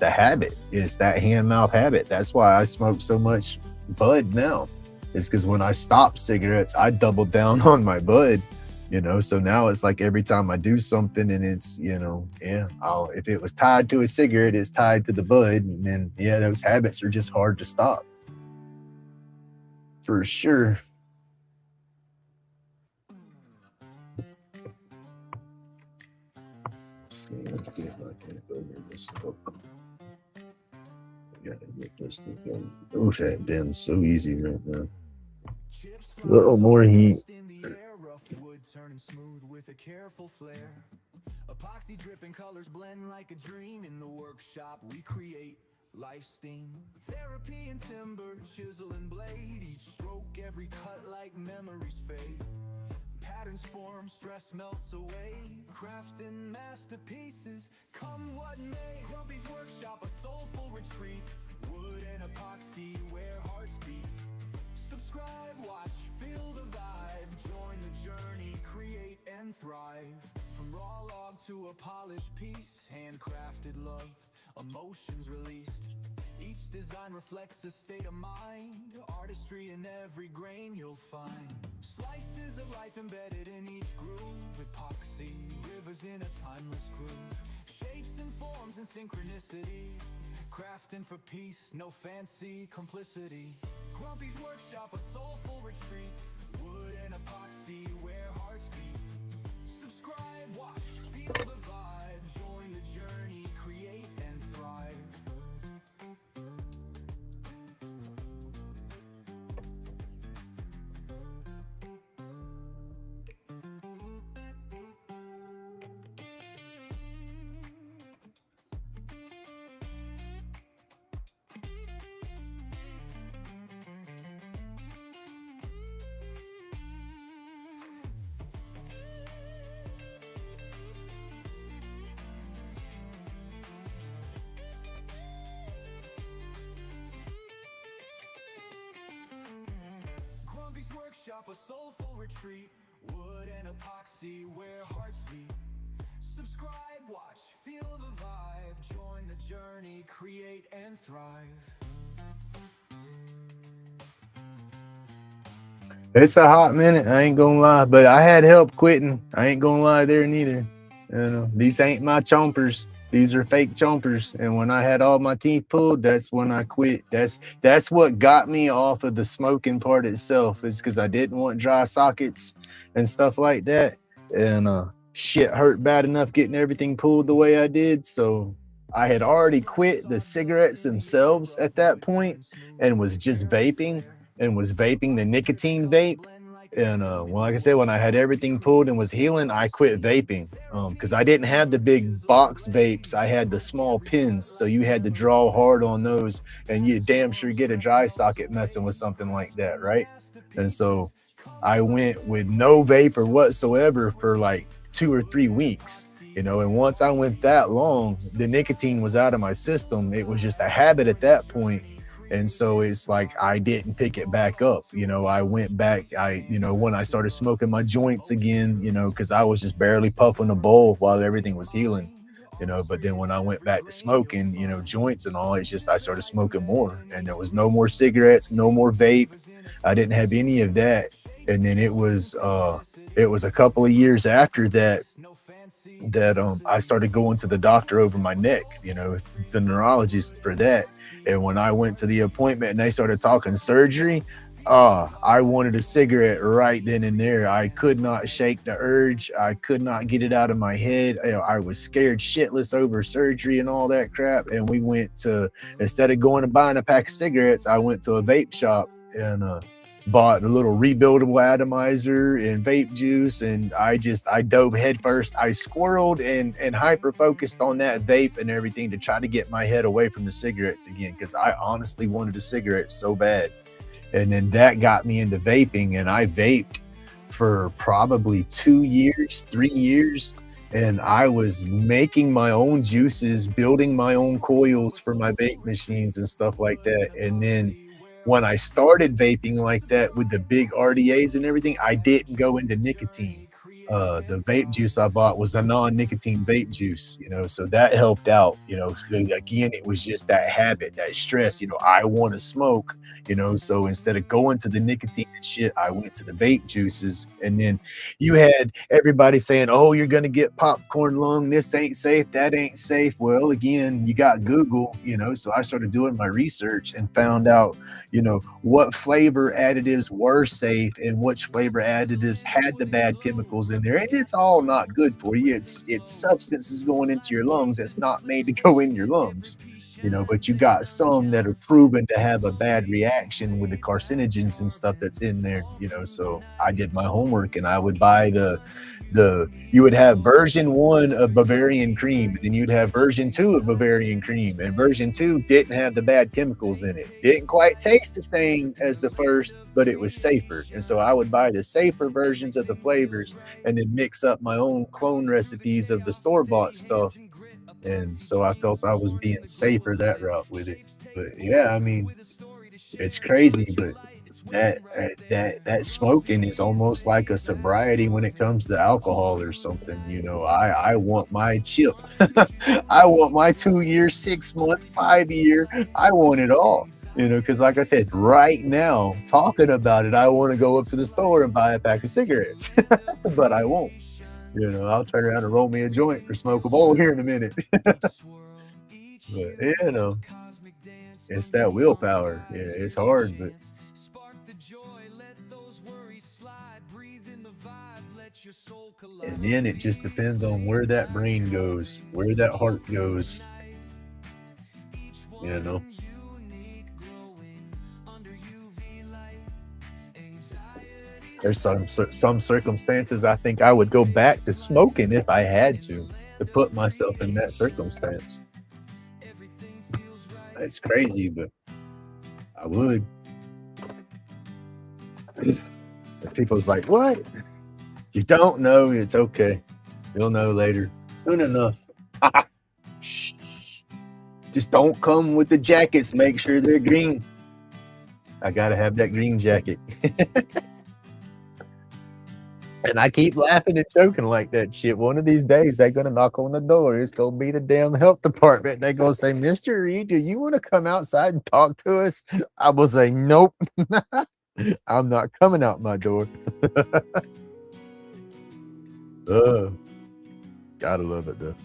habit. It's that hand mouth habit. That's why I smoke so much bud now. It's because when I stopped cigarettes, I doubled down on my bud. You know, so now it's like every time I do something and it's, you know, if it was tied to a cigarette, it's tied to the bud. And then, those habits are just hard to stop. For sure. Let's see if I can figure this out. I gotta get this thing going. Oh, that bends so easy right now. A little more heat. Wood turning smooth with a careful flair. Epoxy dripping colors blend like a dream. In the workshop we create life steam. Therapy and timber, chisel and blade. Each stroke, every cut like memories fade. Patterns form, stress melts away. Crafting masterpieces, come what may. Grumpy's workshop, a soulful retreat. Wood and epoxy, where hearts beat. Subscribe, watch, feel the vibe. Join the journey, create and thrive. From raw log to a polished piece. Handcrafted love, emotions released. Each design reflects a state of mind. Artistry in every grain you'll find. Slices of life embedded in each groove. Epoxy, rivers in a timeless groove. Shapes and forms and synchronicity. Crafting for peace, no fancy complicity. Grumpy's workshop, a soulful retreat. Wood and epoxy, where hearts beat. Subscribe, watch, feel the vibe. Join the journey, create and thrive. shop, a soulful retreat, wood and epoxy where hearts beat. Subscribe, watch, feel the vibe, join the journey, create and thrive. It's a hot minute, I ain't gonna lie, but I had help quitting. I ain't gonna lie there neither. You know, these ain't my chompers. These are fake chompers. And when I had all my teeth pulled, that's when I quit. That's what got me off of the smoking part itself, is because I didn't want dry sockets and stuff like that. And shit hurt bad enough getting everything pulled the way I did. So I had already quit the cigarettes themselves at that point and was just vaping, and was vaping the nicotine vape. And well, like I said, when I had everything pulled and was healing, I quit vaping because I didn't have the big box vapes. I had the small pins, so you had to draw hard on those, and you damn sure get a dry socket messing with something like that, right? And so I went with no vapor whatsoever for like 2 or 3 weeks, you know. And once I went that long, the nicotine was out of my system. It was just a habit at that point. And so it's like I didn't pick it back up. You know, I went back, when I started smoking my joints again, you know, because I was just barely puffing a bowl while everything was healing, you know. But then when I went back to smoking, you know, joints and all, it's just I started smoking more, and there was no more cigarettes, no more vape. I didn't have any of that. And then it was a couple of years after that I started going to the doctor over my neck, you know, the neurologist for that. And when I went to the appointment and they started talking surgery, I wanted a cigarette right then and there. I could not shake the urge. I could not get it out of my head. You know, I was scared shitless over surgery and all that crap. And we went to, instead of going and buying a pack of cigarettes, I went to a vape shop and bought a little rebuildable atomizer and vape juice, and I dove headfirst. I squirreled and hyper focused on that vape and everything to try to get my head away from the cigarettes again, because I honestly wanted a cigarette so bad. And then that got me into vaping, and I vaped for probably 2 years, 3 years, and I was making my own juices, building my own coils for my vape machines and stuff like that. And then when I started vaping like that with the big RDAs and everything, I didn't go into nicotine. The vape juice I bought was a non-nicotine vape juice, you know, so that helped out, you know. Again, it was just that habit, that stress, you know, I want to smoke, you know. So instead of going to the nicotine and shit, I went to the vape juices. And then you had everybody saying, oh, you're going to get popcorn lung. This ain't safe. That ain't safe. Well, again, you got Google, you know, so I started doing my research and found out, you know, what flavor additives were safe and which flavor additives had the bad chemicals in there. And it's all not good for you. It's substances going into your lungs that's not made to go in your lungs, you know. But you got some that are proven to have a bad reaction with the carcinogens and stuff that's in there, you know. So I did my homework, and I would buy you would have version 1 of Bavarian cream, then you'd have version 2 of Bavarian cream, and version 2 didn't have the bad chemicals in it. Didn't quite taste the same as the first, but it was safer. And so I would buy the safer versions of the flavors and then mix up my own clone recipes of the store-bought stuff. And so I felt I was being safer that route with it. But yeah, I mean, it's crazy, but that smoking is almost like a sobriety when it comes to alcohol or something. You know, I want my chip. I want my 2 year, 6 month, 5 year. I want it all, you know, because like I said, right now talking about it, I want to go up to the store and buy a pack of cigarettes, but I won't. You know, I'll turn around and roll me a joint or smoke a bowl here in a minute. But you know, it's that willpower. Yeah, it's hard, but and then it just depends on where that brain goes, where that heart goes, you know. There's some circumstances I think I would go back to smoking if I had to put myself in that circumstance. It's crazy, but I would. People's like, what? You don't know, it's okay. You'll know later. Soon enough. Shh. Just don't come with the jackets. Make sure they're green. I gotta have that green jacket. And I keep laughing and joking like that shit. One of these days, they're gonna knock on the door. It's gonna be the damn health department. They're gonna say, "Mr. Reed, do you want to come outside and talk to us?" I will say, "Nope, I'm not coming out my door." Oh, gotta love it though.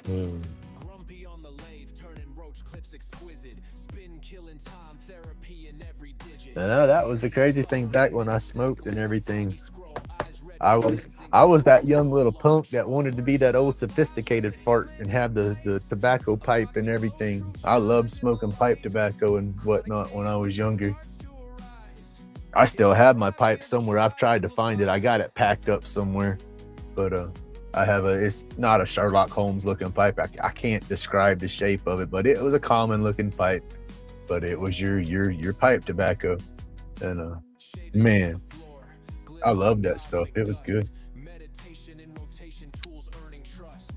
Mm. Grumpy on the lathe, turning roach clips exquisite. Spin killing time, therapy in every digit. No, that was the crazy thing back when I smoked and everything. I was that young little punk that wanted to be that old sophisticated fart and have the tobacco pipe and everything. I loved smoking pipe tobacco and whatnot when I was younger. I still have my pipe somewhere. I've tried to find it. I got it packed up somewhere, but it's not a Sherlock Holmes looking pipe. I can't describe the shape of it, but it was a common looking pipe. But it was your pipe tobacco, and man, I love that stuff. It was good. Meditation and rotation tools earning trust.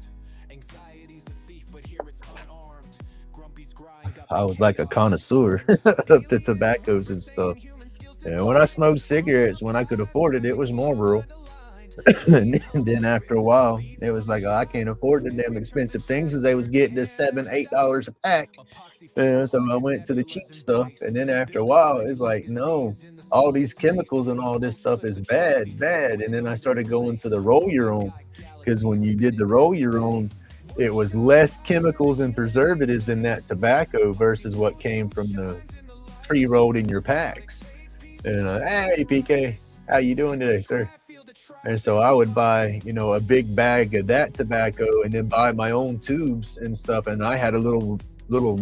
Anxiety's a thief, but here it's unarmed. Grumpy's grind got I was like a connoisseur of the tobaccos and stuff. And when I smoked cigarettes, when I could afford it, it was Marlboro. And then after a while, it was like, oh, I can't afford the damn expensive things as they was getting this $7, $8 a pack. And so I went to the cheap stuff. And then after a while, it's like, no, all these chemicals and all this stuff is bad, bad. And then I started going to the roll your own, because when you did the roll your own, it was less chemicals and preservatives in that tobacco versus what came from the pre-rolled in your packs. And hey, PK, how you doing today, sir? And so I would buy, a big bag of that tobacco and then buy my own tubes and stuff. And I had a little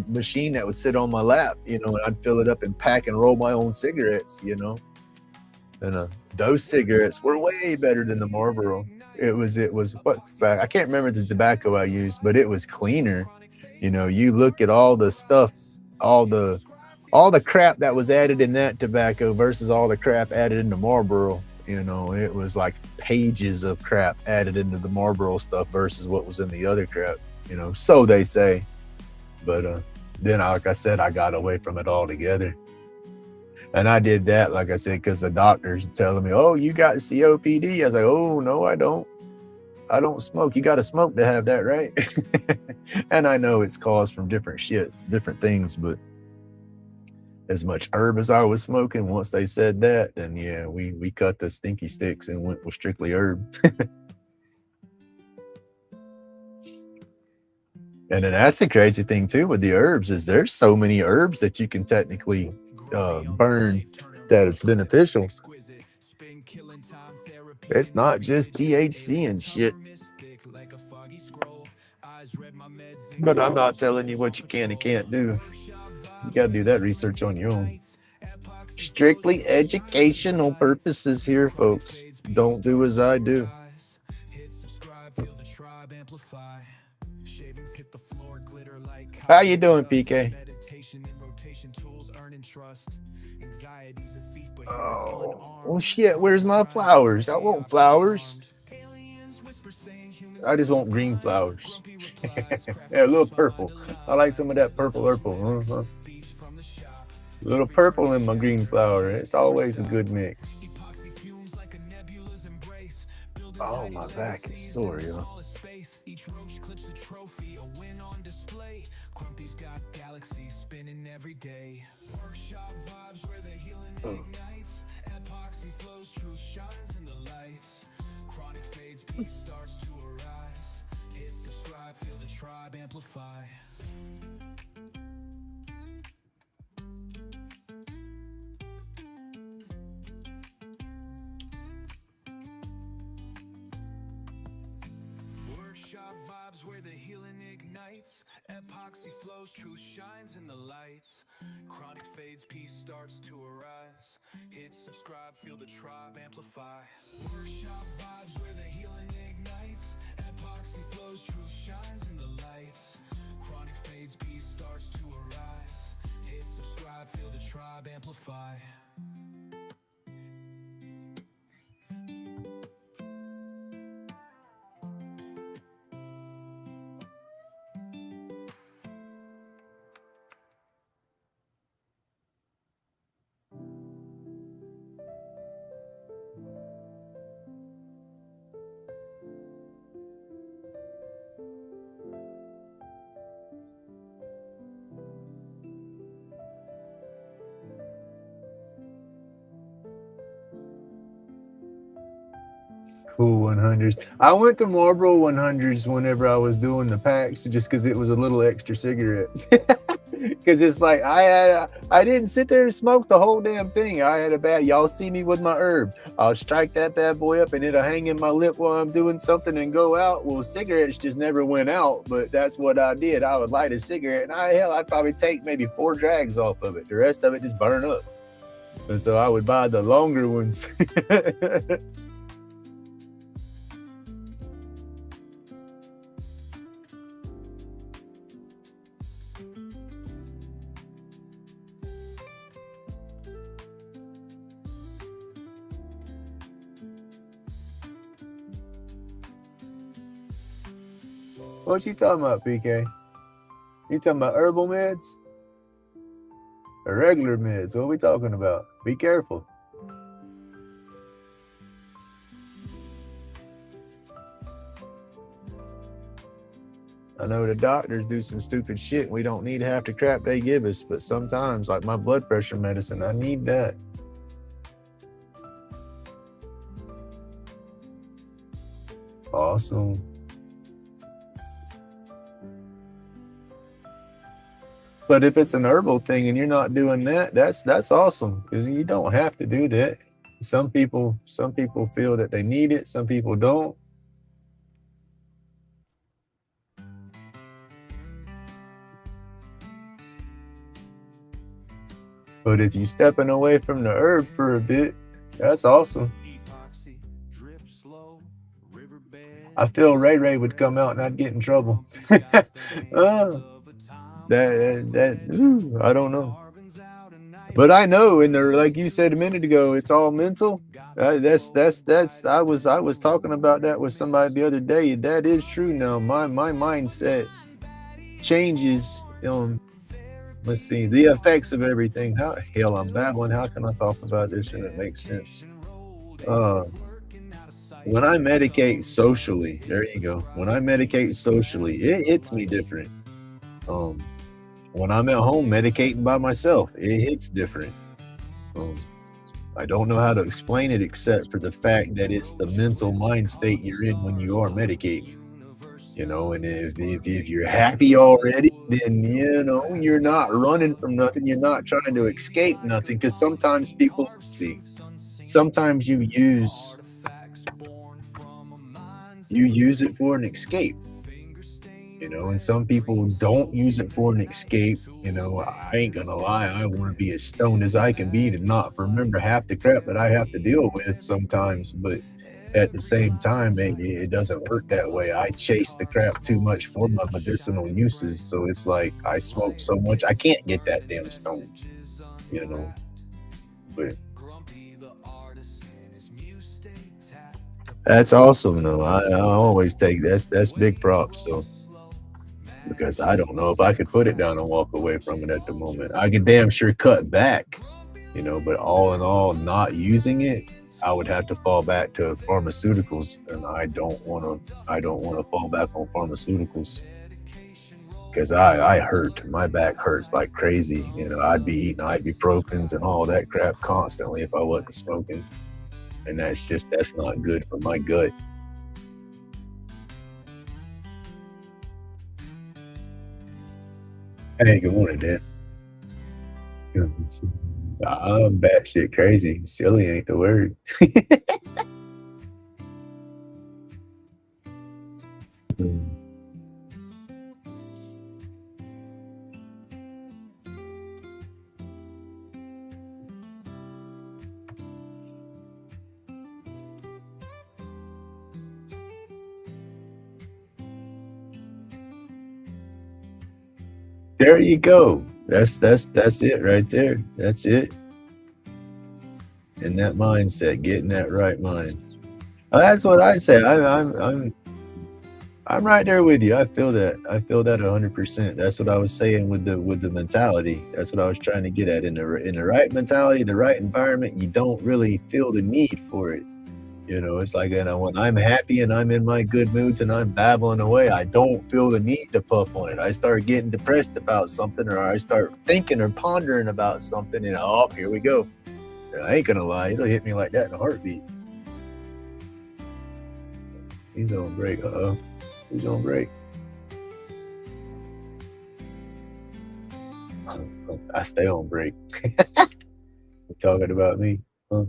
machine that would sit on my lap, and I'd fill it up and pack and roll my own cigarettes. And those cigarettes were way better than the Marlboro. It was what I can't remember the tobacco I used, but it was cleaner. You look at all the stuff, all the crap that was added in that tobacco versus all the crap added in the Marlboro. It was like pages of crap added into the Marlboro stuff versus what was in the other crap. So they say. But then, like I said, I got away from it altogether. And I did that, like I said, because the doctors telling me, "Oh, you got COPD." I was like, "Oh, no, I don't. I don't smoke. You got to smoke to have that, right?" And I know it's caused from different things, but as much herb as I was smoking, once they said that, then yeah, we cut the stinky sticks and went with strictly herb. And then that's the crazy thing too with the herbs is there's so many herbs that you can technically burn that is beneficial. It's not just THC and shit. But I'm not telling you what you can and can't do. You got to do that research on your own. Strictly educational purposes here, folks. Don't do as I do. How you doing, PK? Oh, well, shit. Where's my flowers? I want flowers. I just want green flowers. Yeah, a little purple. I like some of that purple. Uh-huh. A little purple in my green flower. It's always a good mix. Oh, my back is sore, yo. Each roach clips a trophy, a win on display. Grumpy's got galaxies spinning every day. Workshop vibes where the healing ignites. Epoxy flows, truth shines in the lights. Chronic fades, peace starts to arise. Hit subscribe, feel the tribe amplify. Vibes where the healing ignites. Epoxy flows, truth shines in the lights. Chronic fades, peace starts to arise. Hit subscribe, feel the tribe amplify. Workshop vibes where the healing ignites. Epoxy flows, truth shines in the lights. Chronic fades, peace starts to arise. Hit subscribe, feel the tribe amplify. Cool 100s. I went to Marlboro 100s whenever I was doing the packs, just because it was a little extra cigarette. Because it's like I didn't sit there and smoke the whole damn thing. I had a bad. Y'all see me with my herb. I'll strike that bad boy up, and it'll hang in my lip while I'm doing something and go out. Well, cigarettes just never went out, but that's what I did. I would light a cigarette, and I'd probably take maybe 4 drags off of it. The rest of it just burn up. And so I would buy the longer ones. What you talking about, PK? You talking about herbal meds? Or regular meds? What are we talking about? Be careful. I know the doctors do some stupid shit. We don't need half the crap they give us, but sometimes, like my blood pressure medicine, I need that. Awesome. But if it's an herbal thing and you're not doing that, that's awesome, because you don't have to do that. Some people feel that they need it, some people don't. But if you're stepping away from the herb for a bit, that's awesome. I feel Ray Ray would come out and I'd get in trouble. I don't know. But I know, like you said a minute ago, it's all mental. I was talking about that with somebody the other day. That is true now. My mindset changes. Let's see, the effects of everything. How hell I'm babbling. How can I talk about this and it makes sense? When I medicate socially, there you go. When I medicate socially, it hits me different. When I'm at home medicating by myself, it hits different. I don't know how to explain it except for the fact that it's the mental mind state you're in when you are medicating. And if you're happy already, then you're not running from nothing. You're not trying to escape nothing. Because sometimes people sometimes you use it for an escape. And some people don't use it for an escape. I ain't gonna lie, I want to be as stoned as I can be to not remember half the crap that I have to deal with sometimes, but at the same time, it doesn't work that way. I chase the crap too much for my medicinal uses, so it's like I smoke so much I can't get that damn stoned, but that's awesome though. I always take that's big props. So because I don't know if I could put it down and walk away from it at the moment. I could damn sure cut back, but all in all, not using it, I would have to fall back to pharmaceuticals, and I don't want to fall back on pharmaceuticals because I hurt. My back hurts like crazy. I'd be eating ibuprofens and all that crap constantly if I wasn't smoking, and that's not good for my gut. Hey, good morning, Dan. I'm batshit crazy. Silly ain't the word. There you go. That's it right there. That's it. And that mindset, getting that right mind. That's what I say. I'm right there with you. I feel that. I feel that 100%. That's what I was saying with the mentality. That's what I was trying to get at. In the right mentality, the right environment, you don't really feel the need for it. It's like when I'm happy and I'm in my good moods and I'm babbling away, I don't feel the need to puff on it. I start getting depressed about something, or I start thinking or pondering about something, and here we go. I ain't gonna lie, it'll hit me like that in a heartbeat. He's on break. He's on break. I stay on break. You talking about me? Huh?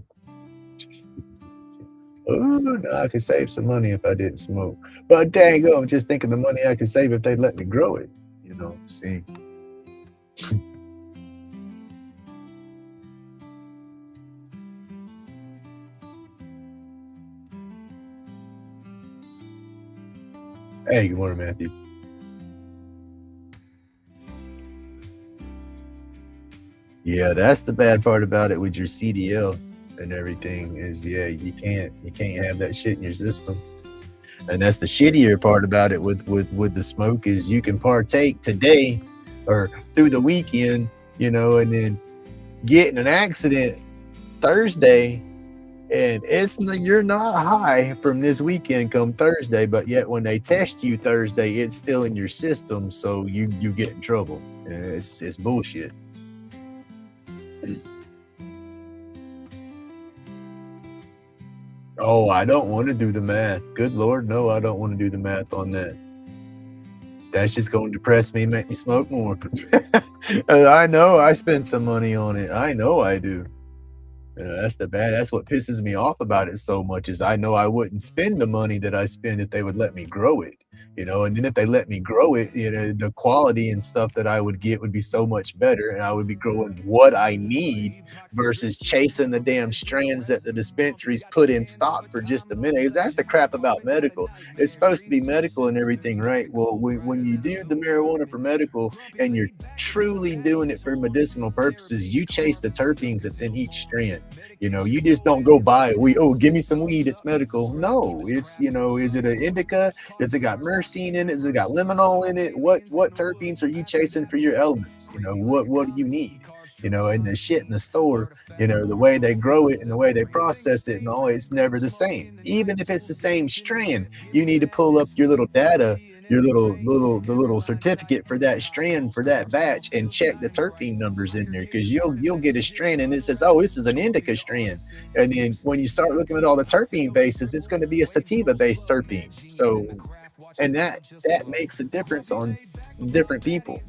Oh, no, I could save some money if I didn't smoke. But dang, I'm just thinking the money I could save if they let me grow it. You know, see. Hey, good morning, Matthew. Yeah, that's the bad part about it with your CDL and everything is you can't have that shit in your system. And that's the shittier part about it with the smoke is you can partake today or through the weekend, and then get in an accident Thursday, and you're not high from this weekend come Thursday, but yet when they test you Thursday, it's still in your system, so you get in trouble. It's bullshit. Oh, I don't want to do the math. Good Lord, no, I don't want to do the math on that. That's just going to depress me and make me smoke more. I know I spend some money on it. I know I do. That's what pisses me off about it so much is I know I wouldn't spend the money that I spend if they would let me grow it, and then if they let me grow it, the quality and stuff that I would get would be so much better and I would be growing what I need versus chasing the damn strands that the dispensaries put in stock for just a minute. Because that's the crap about medical. It's supposed to be medical and everything, right? Well, when you do the marijuana for medical and you're truly doing it for medicinal purposes, you chase the terpenes that's in each strand. You just don't go buy weed. Oh, give me some weed. It's medical. No, it's, is it an indica? Does it got myrcene in it? Does it got limonol in it? What terpenes are you chasing for your elements? What do you need? And the shit in the store, the way they grow it and the way they process it and all, it's never the same. Even if it's the same strand, you need to pull up your little data, your little certificate for that strand for that batch and check the terpene numbers in there, because you'll get a strand and it says, oh, this is an indica strand, and then when you start looking at all the terpene bases, it's going to be a sativa based terpene. So, and that makes a difference on different people.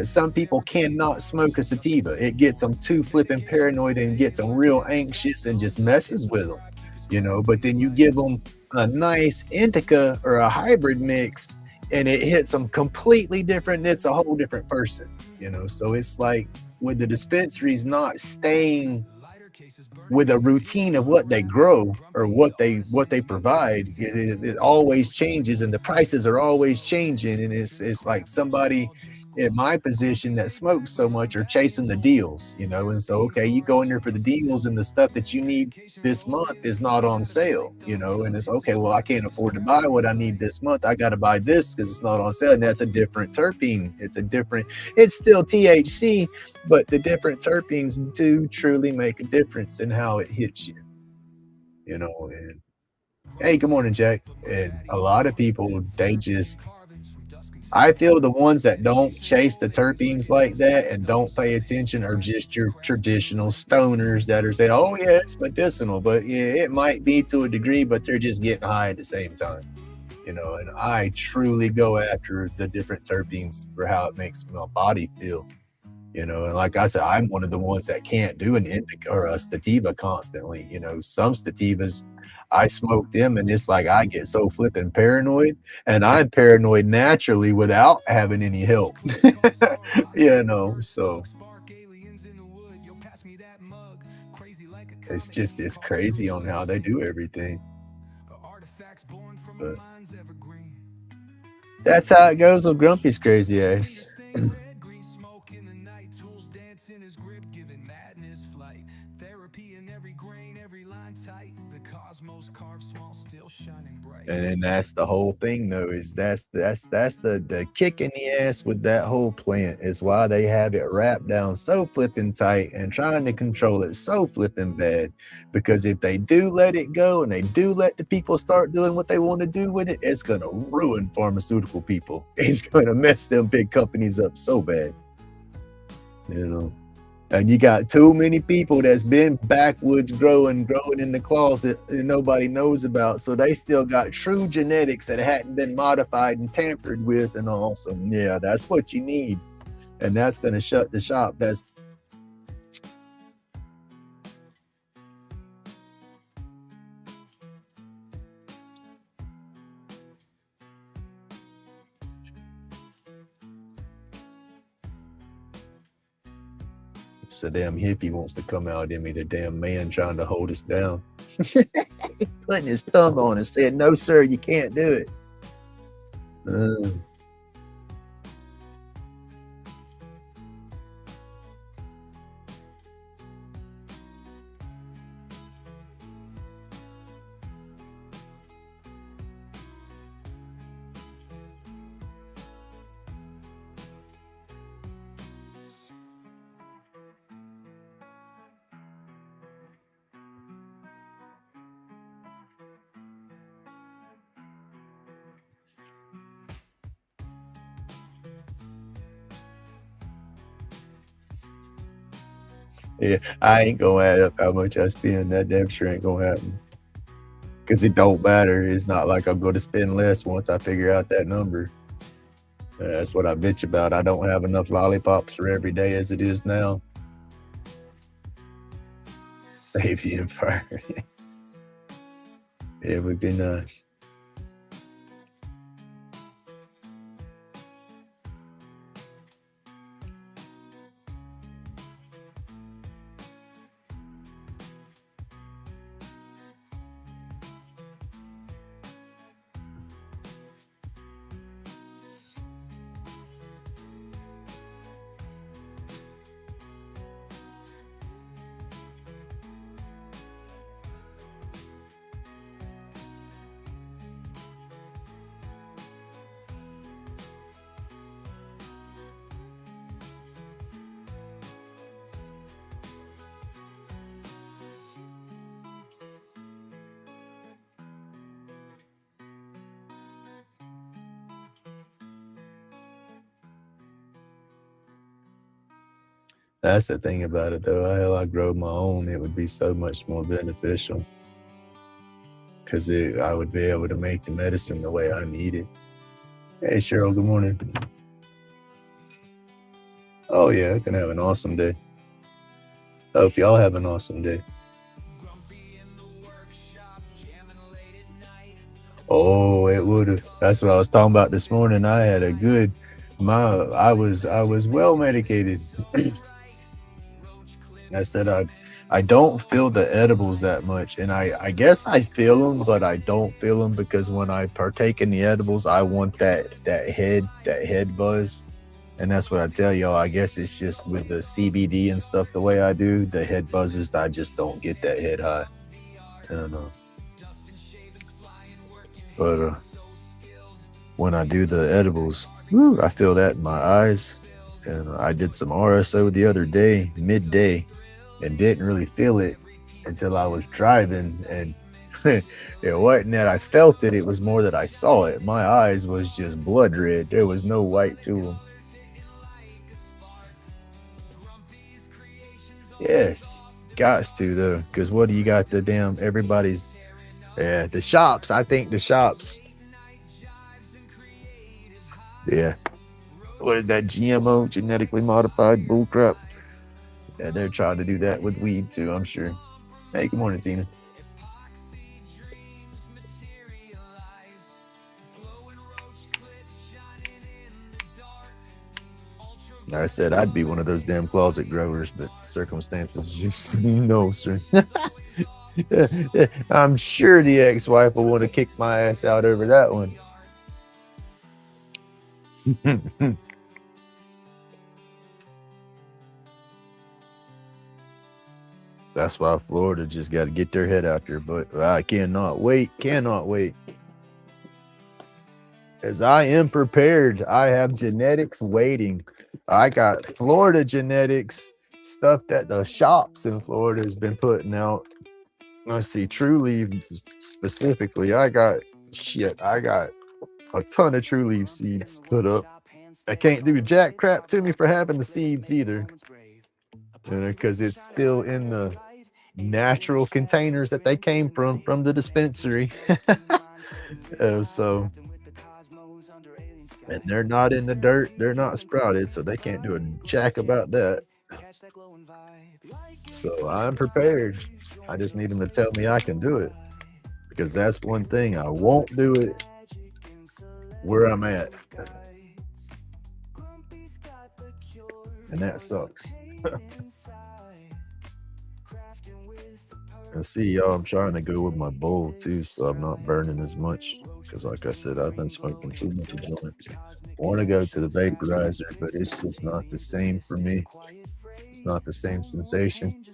Some people cannot smoke a sativa. It gets them too flipping paranoid and gets them real anxious and just messes with them, but then you give them a nice indica or a hybrid mix and it hits them completely different. It's a whole different person, so it's like with the dispensaries not staying with a routine of what they grow or what they provide, it always changes and the prices are always changing, and it's like somebody in my position that smokes so much are chasing the deals, and so okay, you go in there for the deals and the stuff that you need this month is not on sale, and it's okay, well, I can't afford to buy what I need this month, I got to buy this because it's not on sale, and that's a different terpene. It's still THC, but the different terpenes do truly make a difference in how it hits you, and hey, good morning, Jack. And a lot of people, I feel the ones that don't chase the terpenes like that and don't pay attention are just your traditional stoners that are saying, oh yeah, it's medicinal, but yeah, it might be to a degree, but they're just getting high at the same time, and I truly go after the different terpenes for how it makes my body feel, and like I said, I'm one of the ones that can't do an indica or a sativa constantly. Some sativas, I smoke them and it's like I get so flipping paranoid, and I'm paranoid naturally without having any help. So it's crazy on how they do everything. But that's how it goes with Grumpy's crazy ass. And then that's the whole thing, though, is that's the kick in the ass with that whole plant is why they have it wrapped down so flipping tight and trying to control it so flipping bad. Because if they do let it go and they do let the people start doing what they want to do with it, it's gonna ruin pharmaceutical people. It's gonna mess them big companies up so bad. And you got too many people that's been backwoods growing in the closet and nobody knows about. So they still got true genetics that hadn't been modified and tampered with and all. So yeah, that's what you need. And that's gonna shut the shop. That's so damn hippie wants to come out in me, the damn man trying to hold us down. Putting his thumb on us, saying, "No, sir, you can't do it." Uh, yeah, I ain't gonna add up how much I spend. That damn sure ain't gonna happen. Cause it don't matter. It's not like I'm gonna spend less once I figure out that number. That's what I bitch about. I don't have enough lollipops for every day as it is now. Save the environment. It would be nice. That's the thing about it, though. Hell, I grow my own. It would be so much more beneficial because I would be able to make the medicine the way I need it. Hey, Cheryl, good morning. Oh, yeah, I can have an awesome day. Hope y'all have an awesome day. Oh, it would have. That's what I was talking about this morning. I had a good I was well medicated. I said I don't feel the edibles that much, and I guess I feel them, but I don't feel them because when I partake in the edibles, I want that head buzz, and that's what I tell y'all. I guess it's just with the CBD and stuff the way I do, the head buzzes. I just don't get that head high. I don't know, but when I do the edibles, woo, I feel that in my eyes. And I did some RSO the other day, midday, and didn't really feel it until I was driving. And it wasn't that I felt it, it was more that I saw it. My eyes was just blood red. There was no white to them. Yes, gots to though, because what do you got the damn everybody's the shops. I think the shops. Yeah. What is that GMO, genetically modified bullcrap? Yeah, they're trying to do that with weed too, I'm sure. Hey, good morning, Tina. I said I'd be one of those damn closet growers, but circumstances just no, sir. I'm sure the ex-wife will want to kick my ass out over that one. That's why Florida just got to get their head out there. But I cannot wait. As I am prepared, I have genetics waiting. I got Florida genetics, stuff that the shops in Florida has been putting out. Let's see, True Leaf specifically. I got a ton of True Leaf seeds put up. I can't do jack crap to me for having the seeds either. because it's still in the natural containers that they came from the dispensary. So and they're not in the dirt, they're not sprouted, so they can't do a jack about that. So I'm prepared. I just need them to tell me I can do it, because that's one thing I won't do it where I'm at, and that sucks. And see, y'all, I'm trying to go with my bowl too, so I'm not burning as much. Because, like I said, I've been smoking too much joints. Want to go to the vaporizer, but it's just not the same for me. It's not the same sensation.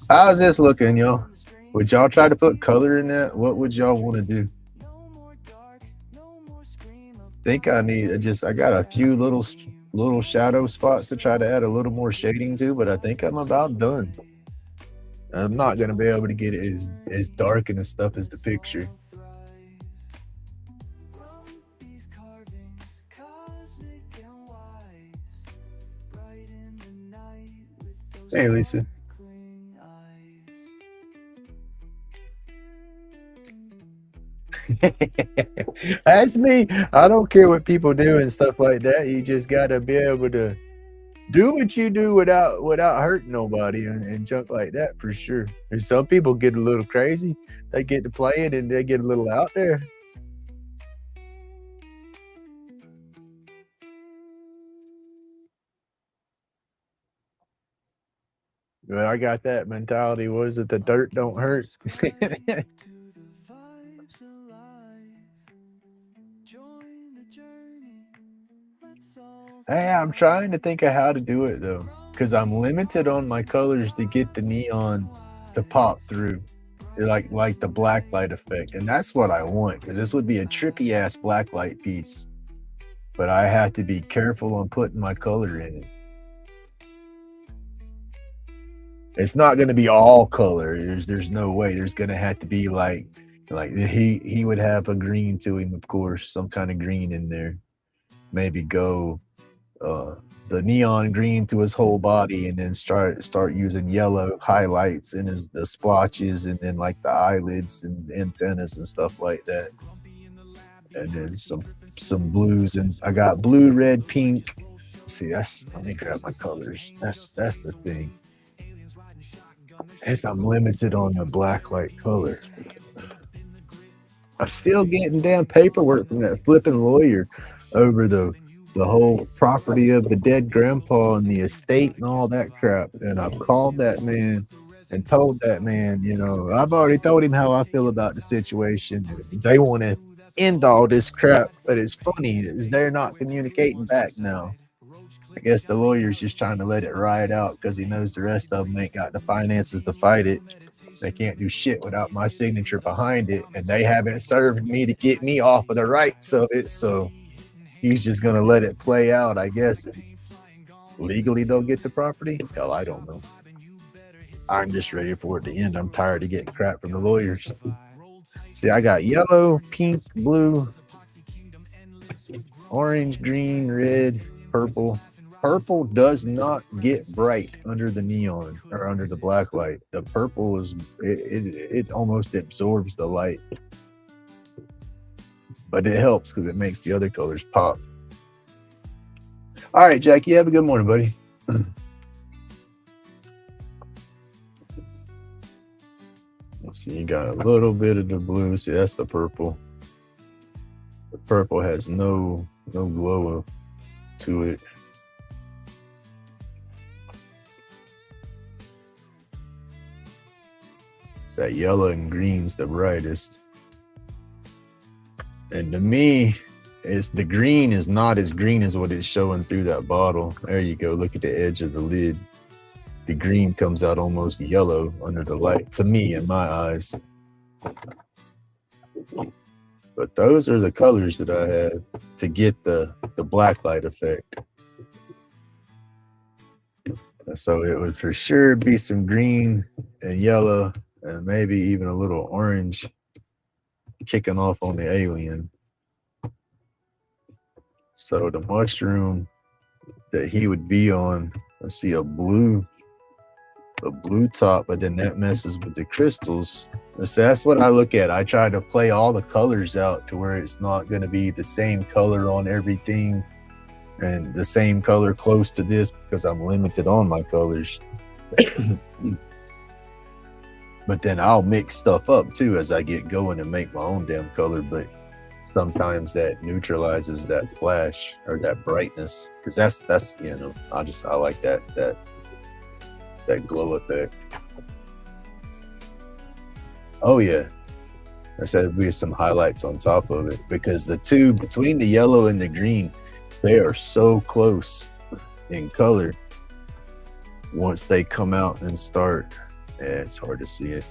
How's this looking, y'all? Would y'all try to put color in that? What would y'all want to do? Think I need I got a few little shadow spots to try to add a little more shading to, but I think I'm about done. I'm not gonna be able to get it as dark and as stuff as the picture. Hey, Lisa. That's me. I don't care what people do and stuff like that. You just gotta be able to do what you do without hurting nobody and junk like that for sure. And some people get a little crazy. They get to play it and they get a little out there. Well, I got that mentality. What is it? The dirt don't hurt. Hey, I'm trying to think of how to do it though, because I'm limited on my colors to get the neon to pop through, like the black light effect, and that's what I want. Because this would be a trippy ass black light piece, but I have to be careful on putting my color in it. It's not going to be all color. There's no way. There's going to have to be like he would have a green to him, of course, some kind of green in there. Maybe go uh the neon green to his whole body, and then start using yellow highlights in his the splotches, and then like the eyelids and antennas and stuff like that. And then some blues, and I got blue, red, pink. See, that's let me grab my colors. That's the thing. As I'm limited on the black light color. I'm still getting damn paperwork from that flipping lawyer over the whole property of the dead grandpa and the estate and all that crap. And I've called that man and told that man, I've already told him how I feel about the situation. They want to end all this crap, but it's funny is they're not communicating back now. I guess the lawyer's just trying to let it ride out because he knows the rest of them ain't got the finances to fight it. They can't do shit without my signature behind it, and they haven't served me to get me off of the rights of it. So he's just gonna let it play out, I guess. Legally, they'll get the property. Hell, I don't know. I'm just ready for it to end. I'm tired of getting crap from the lawyers. See, I got yellow, pink, blue, orange, green, red, purple. Purple does not get bright under the neon or under the black light. The purple it almost absorbs the light, but it helps because it makes the other colors pop. All right, Jackie, have a good morning, buddy. Let's see, you got a little bit of the blue. See, that's the purple. The purple has no glow to it. It's that yellow and green's the brightest. And to me, it's the green is not as green as what it's showing through that bottle. There you go. Look at the edge of the lid. The green comes out almost yellow under the light, to me, in my eyes. But those are the colors that I have to get the black light effect. So it would for sure be some green and yellow and maybe even a little orange kicking off on the alien. So the mushroom that he would be on I see a blue top, but then that messes with the crystals. So that's what I look at. I try to play all the colors out to where it's not going to be the same color on everything and the same color close to this because I'm limited on my colors. But then I'll mix stuff up too as I get going and make my own damn color. But sometimes that neutralizes that flash or that brightness, because that's you know, I like that glow effect. Oh yeah, I said there'd be some highlights on top of it, because the two between the yellow and the green, they are so close in color. Once they come out and start, it's hard to see it.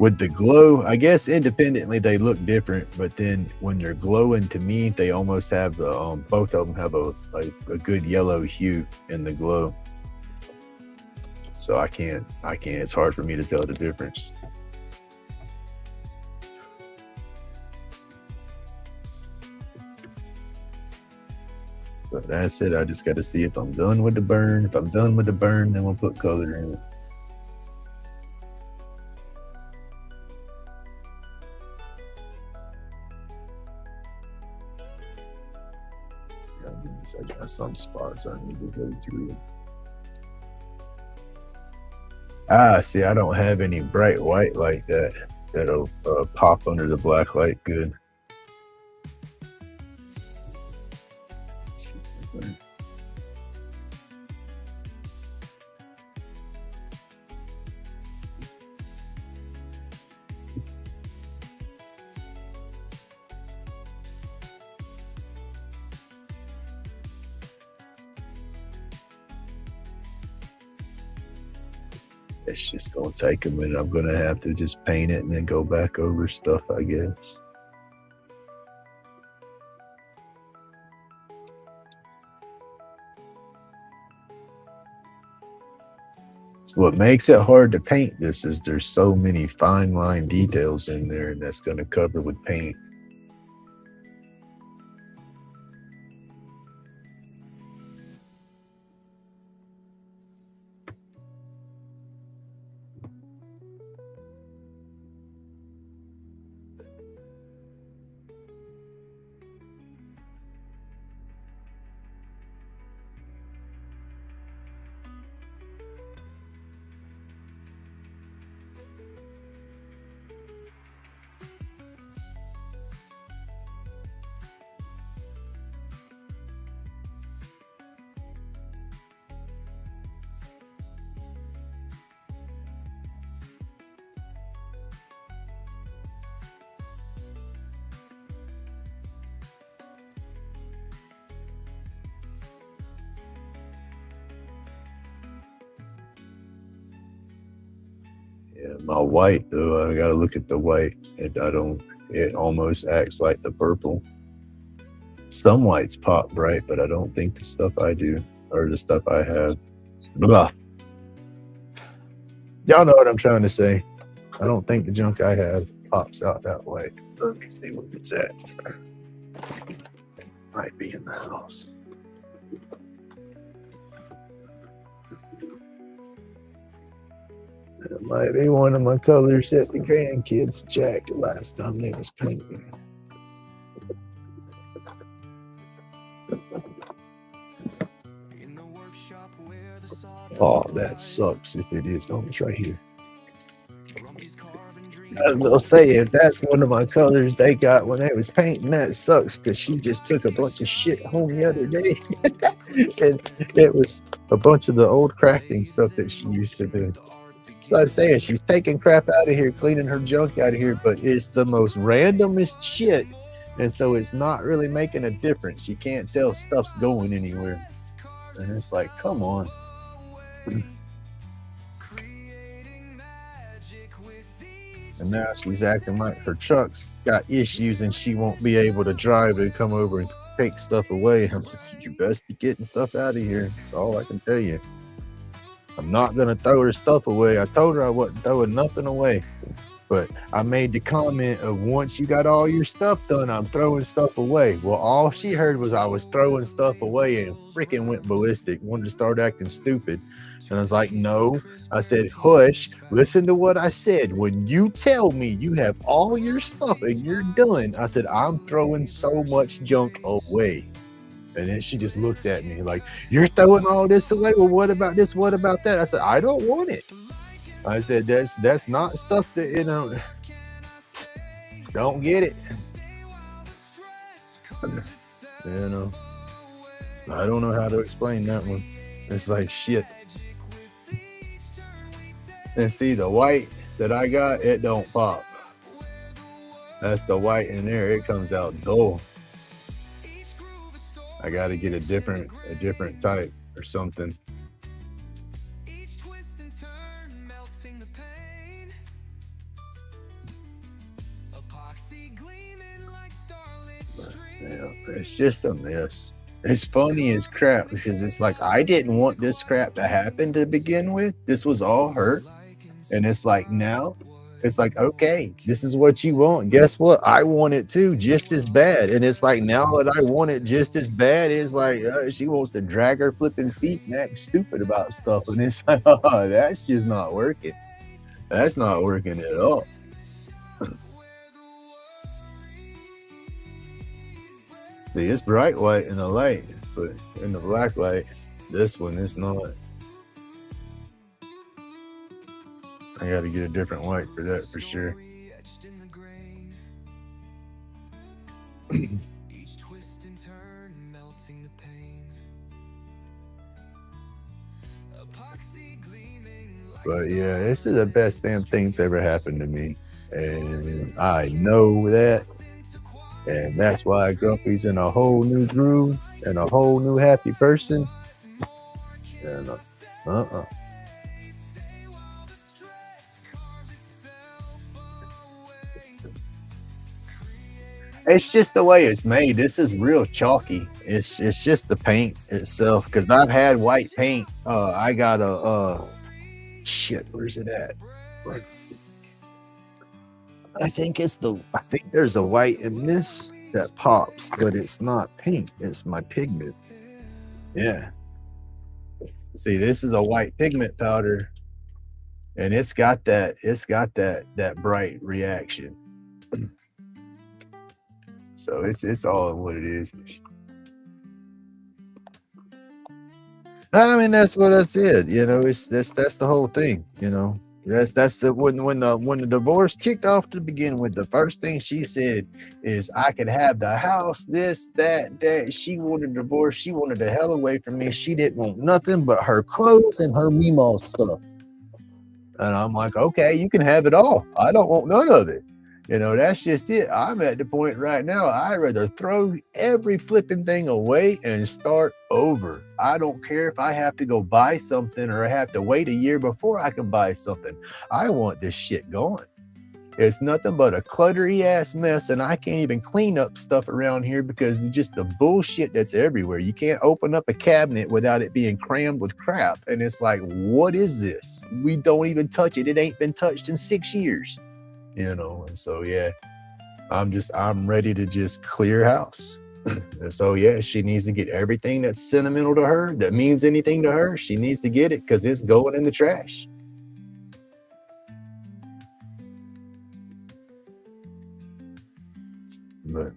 With the glow, I guess independently they look different, but then when they're glowing, to me, they almost have both of them have a good yellow hue in the glow. So I can't. It's hard for me to tell the difference. But that's it. I just got to see if I'm done with the burn. If I'm done with the burn, then we'll put color in it. I got some spots I need to go through. See, I don't have any bright white like that. That'll pop under the black light good. It's just gonna take a minute. I'm gonna have to just paint it and then go back over stuff, I guess. So what makes it hard to paint this is there's so many fine line details in there, and that's gonna cover with paint. Yeah, my white though, I gotta look at the white, and it almost acts like the purple. Some whites pop bright, but I don't think the stuff I do, or the stuff I have, blah. Y'all know what I'm trying to say. I don't think the junk I have pops out that way. Let me see where it's at. It might be in the house. It might be one of my colors that the grandkids jacked the last time they was painting. Oh, that sucks if it is. No, it's right here. I will say, if that's one of my colors they got when they was painting, that sucks, because she just took a bunch of shit home the other day. And it was a bunch of the old crafting stuff that she used to do. So I was saying, she's taking crap out of here, cleaning her junk out of here, but it's the most randomest shit. And so it's not really making a difference. You can't tell stuff's going anywhere. And it's like, come on. And now she's acting like her truck's got issues and she won't be able to drive and come over and take stuff away. I'm just, you best be getting stuff out of here. That's all I can tell you. I'm not going to throw her stuff away. I told her I wasn't throwing nothing away. But I made the comment of once you got all your stuff done, I'm throwing stuff away. Well, all she heard was I was throwing stuff away and freaking went ballistic, wanted to start acting stupid. And I was like, no. I said, hush, listen to what I said. When you tell me you have all your stuff and you're done, I said, I'm throwing so much junk away. And then she just looked at me like, you're throwing all this away? Well, what about this? What about that? I said, I don't want it. I said, that's not stuff that, don't get it. I don't know how to explain that one. It's like shit. And see, the white that I got, it don't pop. That's the white in there. It comes out dull. I got to get a different type or something. Yeah, it's just a mess. It's funny as crap because it's like I didn't want this crap to happen to begin with. This was all her. And it's like now it's like, okay, this is what you want. Guess what? I want it too, just as bad. And it's like now that I want it just as bad, it's like she wants to drag her flipping feet and act stupid about stuff. And it's like, oh, that's just not working. That's not working at all. See, it's bright white in the light, but in the black light, this one is not. I got to get a different white for that for sure. But yeah, this is the best damn thing that's ever happened to me. And I know that. And that's why Grumpy's in a whole new groove and a whole new happy person. And It's just the way it's made. This is real chalky. It's just the paint itself. Because I've had white paint. I got a shit. Where's it at? I think there's a white in this that pops, but it's not paint. It's my pigment. Yeah. See, this is a white pigment powder, and it's got that bright reaction. So it's all what it is. I mean, that's what I said. That's the whole thing. That's the when the divorce kicked off to begin with. The first thing she said is, I could have the house, this, that. She wanted a divorce. She wanted the hell away from me. She didn't want nothing but her clothes and her Meemaw stuff. And I'm like, okay, you can have it all. I don't want none of it. That's just it. I'm at the point right now, I'd rather throw every flipping thing away and start over. I don't care if I have to go buy something or I have to wait a year before I can buy something. I want this shit going. It's nothing but a cluttery ass mess, and I can't even clean up stuff around here because it's just the bullshit that's everywhere. You can't open up a cabinet without it being crammed with crap. And it's like, what is this? We don't even touch it. It ain't been touched in 6 years. And so yeah, I'm ready to just clear house. And so yeah, she needs to get everything that's sentimental to her, that means anything to her. She needs to get it because it's going in the trash. But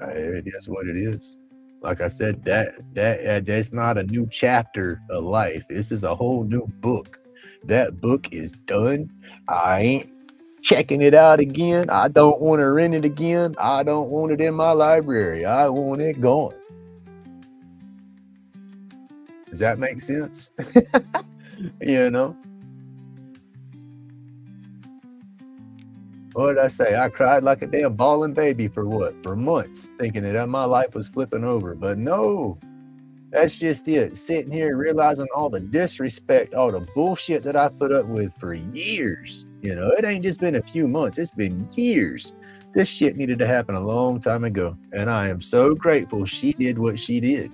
it is what it is. Like I said, that's not a new chapter of life. This is a whole new book. That book is done. I ain't checking it out again. I don't want to rent it again. I don't want it in my library. I want it gone. Does that make sense? What did I say? I cried like a damn bawling baby for what? For months, thinking that my life was flipping over. But no. That's just it. Sitting here realizing all the disrespect, all the bullshit that I put up with for years. It ain't just been a few months. It's been years. This shit needed to happen a long time ago. And I am so grateful she did what she did.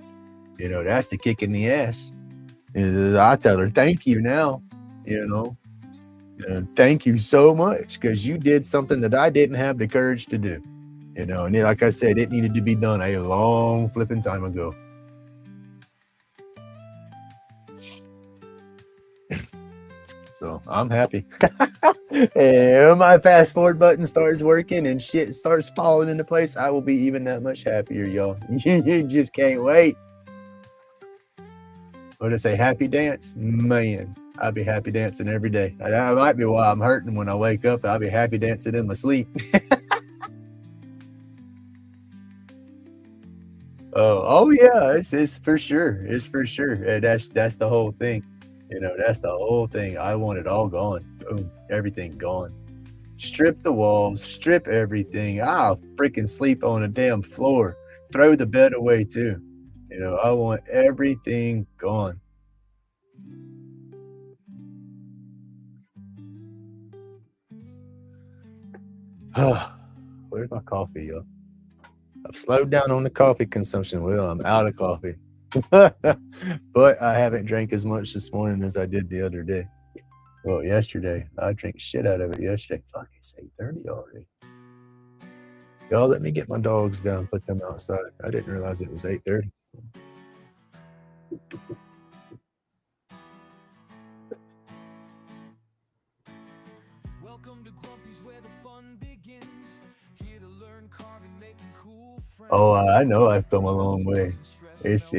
That's the kick in the ass. I tell her, thank you now. Thank you so much because you did something that I didn't have the courage to do. And then, like I said, it needed to be done a long flipping time ago. So I'm happy. And my fast forward button starts working and shit starts falling into place, I will be even that much happier, y'all. You just can't wait. What did I say? Happy dance? Man, I'll be happy dancing every day. That might be why I'm hurting when I wake up. I'll be happy dancing in my sleep. Oh yeah, it's for sure. It's for sure. And that's the whole thing. That's the whole thing. I want it all gone. Boom, everything gone. Strip the walls, strip everything. I'll freaking sleep on a damn floor. Throw the bed away too. I want everything gone. Where's my coffee, y'all? I've slowed down on the coffee consumption. Well, I'm out of coffee. But I haven't drank as much this morning as I did the other day. Well, yesterday. I drank shit out of it yesterday. Fuck, it's 8:30 already. Y'all let me get my dogs down, put them outside. I didn't realize it was 8:30. Welcome to Grumpy's where the fun begins. Here to learn carving, making cool friends. Oh, I know I've come a long way. It's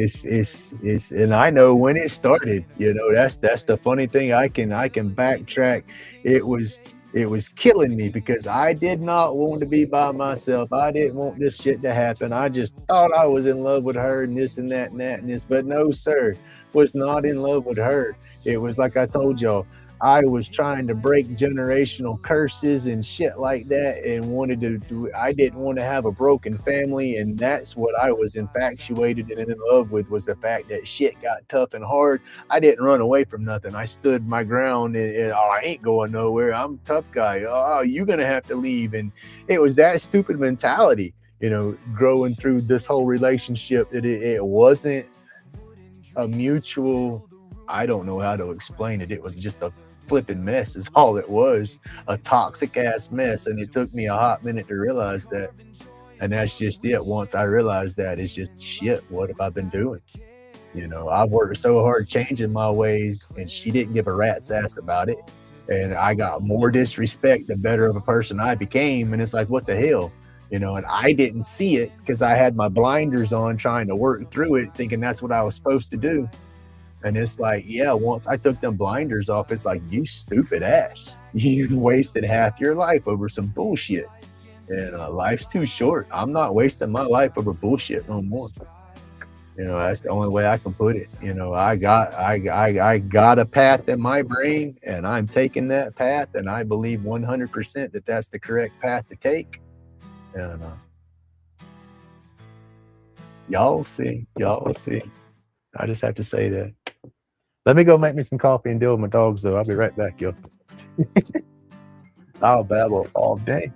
and I know when it started. That's the funny thing. I can backtrack. It was killing me because I did not want to be by myself. I didn't want this shit to happen. I just thought I was in love with her and this and that and that and this. But no, sir, was not in love with her. It was like I told y'all. I was trying to break generational curses and shit like that and wanted to do I didn't want to have a broken family, and that's what I was infatuated and in love with, was the fact that shit got tough and hard. I didn't run away from nothing. I stood my ground and oh, I ain't going nowhere. I'm a tough guy. Oh, you're gonna have to leave. And it was that stupid mentality, growing through this whole relationship, that it wasn't a mutual. I don't know how to explain it. It was just a flipping mess, is all it was. A toxic ass mess. And it took me a hot minute to realize that. And that's just it. Once I realized that, it's just shit. What have I been doing? I've worked so hard changing my ways, and she didn't give a rat's ass about it. And I got more disrespect the better of a person I became. And it's like, what the hell? And I didn't see it because I had my blinders on trying to work through it, thinking that's what I was supposed to do. And it's like, yeah, once I took them blinders off, it's like, you stupid ass. You wasted half your life over some bullshit. And life's too short. I'm not wasting my life over bullshit no more. That's the only way I can put it. I got a path in my brain, and I'm taking that path, and I believe 100% that that's the correct path to take. And y'all will see. Y'all will see. I just have to say that. Let me go make me some coffee and deal with my dogs, though. I'll be right back, yo. I'll babble all day.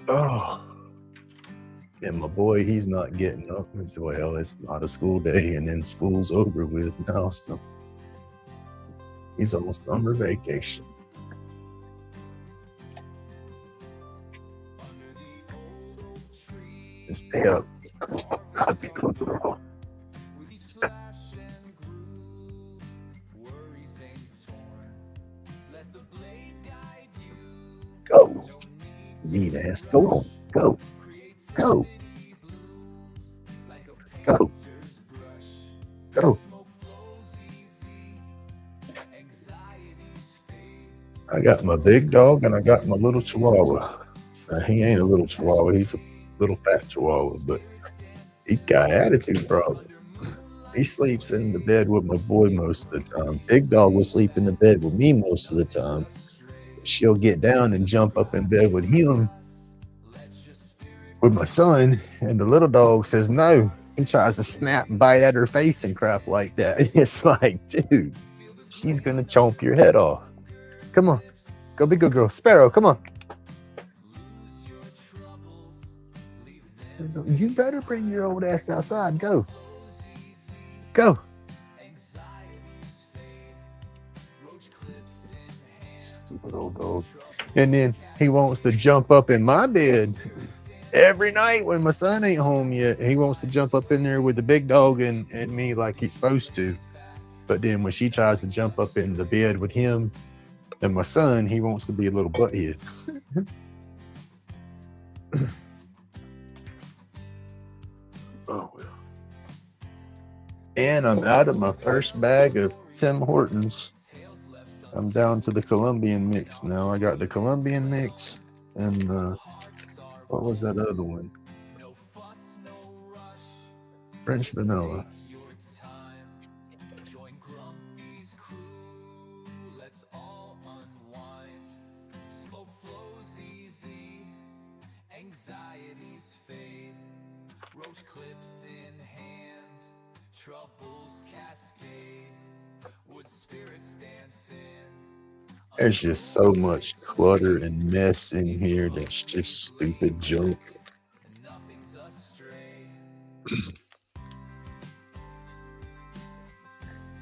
Oh. And my boy, he's not getting up. He said, well, it's not a school day, and then school's over with now, so he's on summer vacation. Just pay up. I'd be comfortable. Go. Need ass. Go on. Go. Go. Go. Go. I got my big dog and I got my little chihuahua. He ain't a little chihuahua. He's a little fat chihuahua, but he's got attitude problems. He sleeps in the bed with my boy most of the time. Big dog will sleep in the bed with me most of the time. She'll get down and jump up in bed with him, with my son, and the little dog says no. He tries to snap and bite at her face and crap like that. It's like, dude, she's gonna chomp your head off. Come on, go be good girl. Sparrow, come on. You better bring your old ass outside. Go. Go. Stupid old dog. And then he wants to jump up in my bed every night when my son ain't home yet. He wants to jump up in there with the big dog and me like he's supposed to. But then when she tries to jump up in the bed with him and my son, he wants to be a little butthead. Oh, well. And I'm out of my first bag of Tim Hortons. I'm down to the Colombian mix now. I got the Colombian mix and what was that other one? French vanilla. Anxieties fade, roach clips in hand, troubles cascade, wood spirits dance in. There's just so much clutter and mess in here that's just stupid junk. Nothing's astray.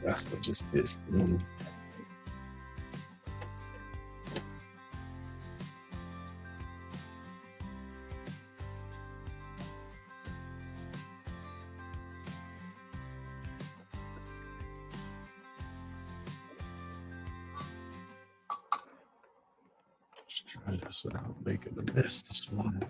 That's what just pissed me. Let's try this without making a mess this morning.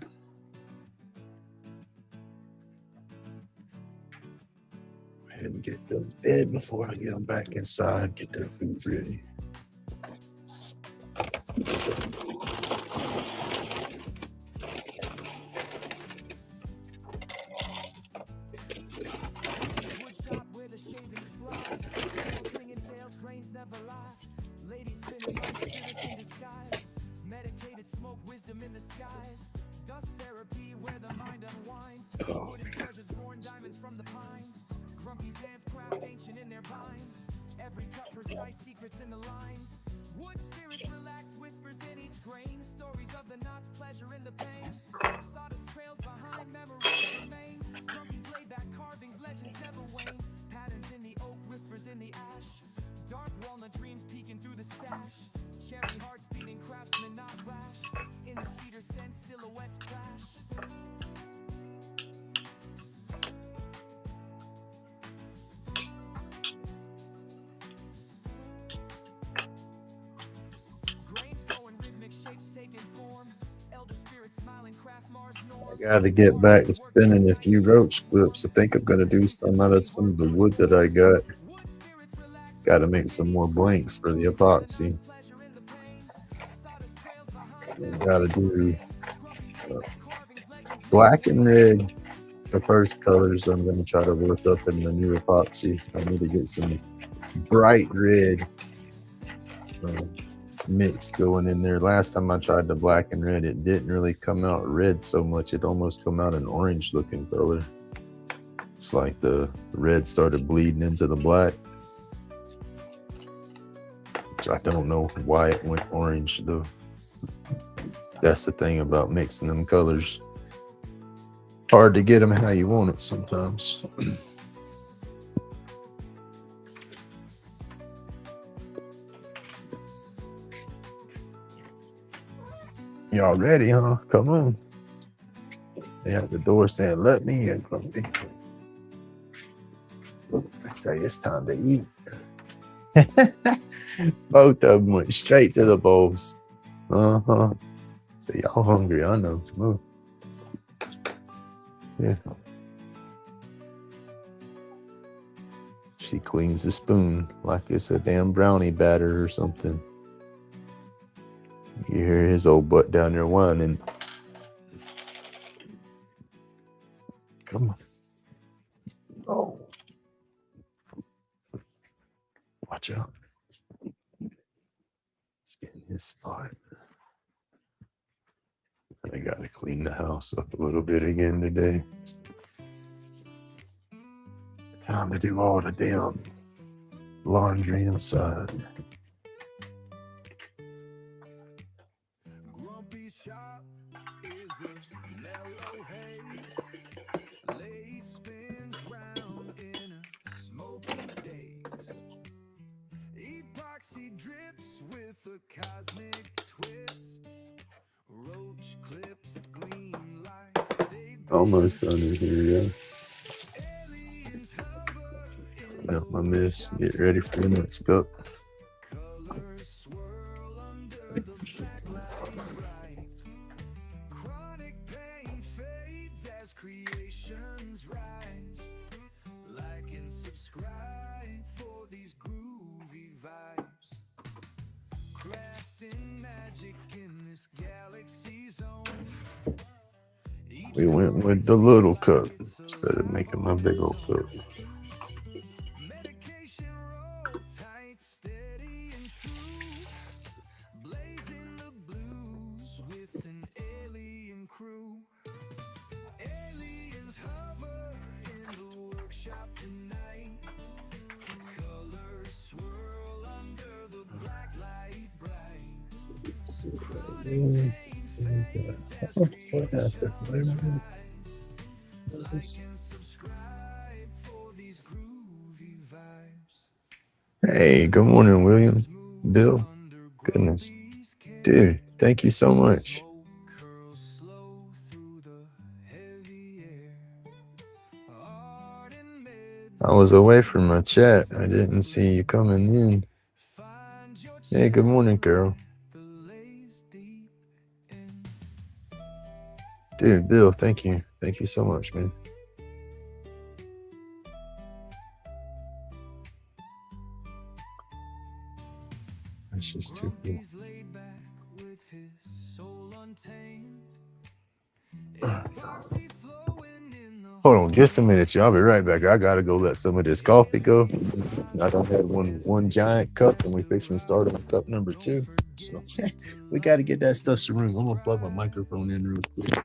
Go ahead and get them fed before I get them back inside, get their food ready. Woodshop where the shavings fly, slinging tails, cranes never lie. Ladies spinning like spirits in disguise, medicated smoke, wisdom in the skies. Dust therapy where the mind unwinds. Wooden treasures born diamonds from the pines. Grumpy's hands craft ancient in their binds. Every cut precise secrets in the lines. Wood spirits relax, whispers in each grain. Stories of the knots, pleasure in the pain. Sawdust trails behind, memories remain. Grumpy's laid back carvings, legends never wane. Patterns in the oak, whispers in the ash. Dark walnut dreams peeking through the stash. Cherry hearts beating, craftsmen not rash. In the cedar scent, silhouettes clash. Grains going rhythmic, shapes taking form. Elder spirits smiling, craft Mars norm. I gotta get back to spinning a few roach clips. I think I'm gonna do some out of some of the wood that I got. Gotta make some more blanks for the epoxy. Gotta do black and red. It's the first colors I'm gonna try to work up in the new epoxy. I need to get some bright red mix going in there. Last time I tried the black and red, it didn't really come out red so much. It almost come out an orange looking color. It's like the red started bleeding into the black, which I don't know why it went orange though. That's the thing about mixing them colors. Hard to get them how you want it sometimes. Y'all ready, huh? Come on. They have the door saying, "Let me in, Grumpy." I say it's time to eat. Both of them went straight to the bowls. So y'all hungry, I know. Move. Yeah. She cleans the spoon like it's a damn brownie batter or something. You hear his old butt down there whining. Come on. Oh. Watch out. Let's get in his spot. I gotta clean the house up a little bit again today. Time to do all the damn laundry inside. Grumpy shop is a mellow hay. Late spins round in a smoky daze. Epoxy drips with a cosmic twist. Roach clips gleam like they've Almost been done in here, yeah. aliens hover in the Melt my mist. workshop Get ready for the tonight. next cup. Colors swirl under the black light bright. Chronic pain fades as creations rise. Like and subscribe for these groovy vibes. Crafting magic in this galaxy zone. Each We went chord with the feels little like cup it's a instead of making my big old cup. medication roll tight, steady and true. Blazing the blues with an alien crew. Aliens hover in the workshop tonight. Colors swirl under the black light bright. Chronic pain fades as creations rise. Like and subscribe for these groovy vibes. Hey, good morning, William. Smooth Bill. under Goodness. Grumpy's care. Dude, thank you so much. Smoke curls slow through the heavy air. Art and meds I was away from my chat. I didn't see you coming in. find your Hey, good morning, Carol. the lace deep in. Dude, Bill, thank you. Thank you so much, man. That's just too cool. Grumpy's laid back with his soul untamed. Epoxy flowing in the Hold on just a minute, y'all. I'll be right back. I gotta go let some of this coffee go. I don't have one giant cup, and we fixing to start on cup number 2. So we got to get that stuff to room. I'm gonna plug my microphone in real quick.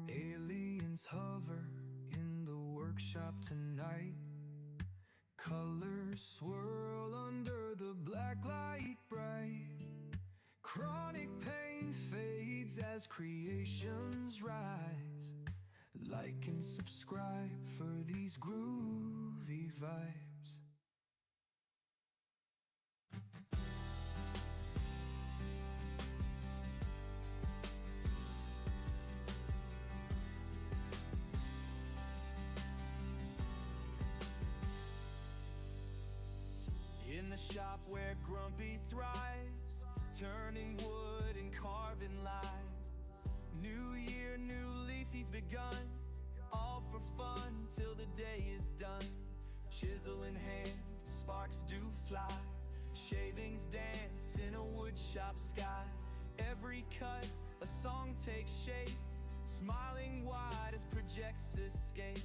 aliens hover in the workshop tonight. Colors swirl under the black light bright. Chronic pain fades as creations rise. Like and subscribe for these groovy vibes. In the shop where Grumpy thrives, turning wood and carving lives. New year, new leaf, he's begun. All for fun till the day is done. Chisel in hand, sparks do fly. Shavings dance in a wood shop sky. Every cut, a song takes shape. Smiling wide as projects escape.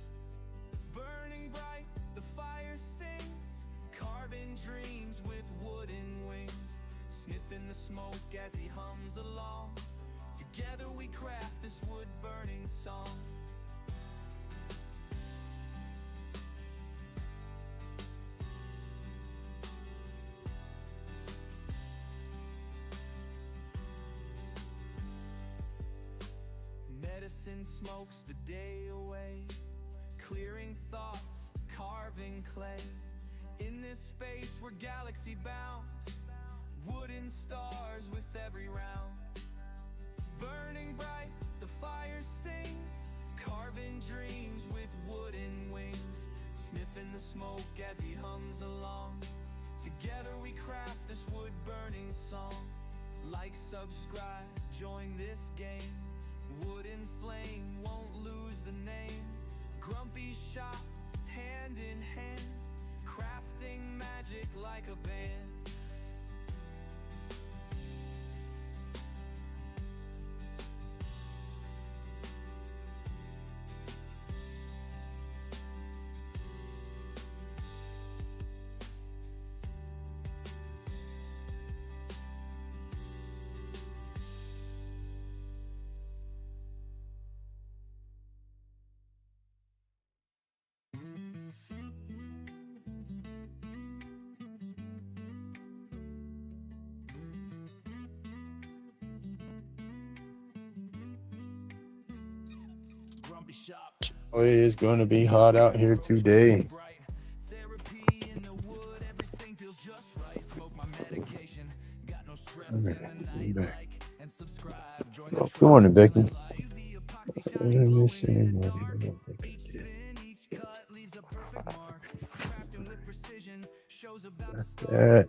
Burning bright, the fire sings. Carving dreams with wooden wings. Sniffing the smoke as he hums along. Together we craft this wood-burning song. Medicine smokes the day away. Clearing thoughts, carving clay. In this space we're galaxy bound. Wooden stars with every round. Burning bright, the fire sings. Carving dreams with wooden wings. Sniffing the smoke as he hums along. Together we craft this wood-burning song. Like, subscribe, join this game. Wooden flame won't lose the name. Grumpy shop, hand in hand. Crafting magic like a band. Oh, it is going to be hot out here today. Oh, good morning, Becky. Let me see. I don't think I did. That.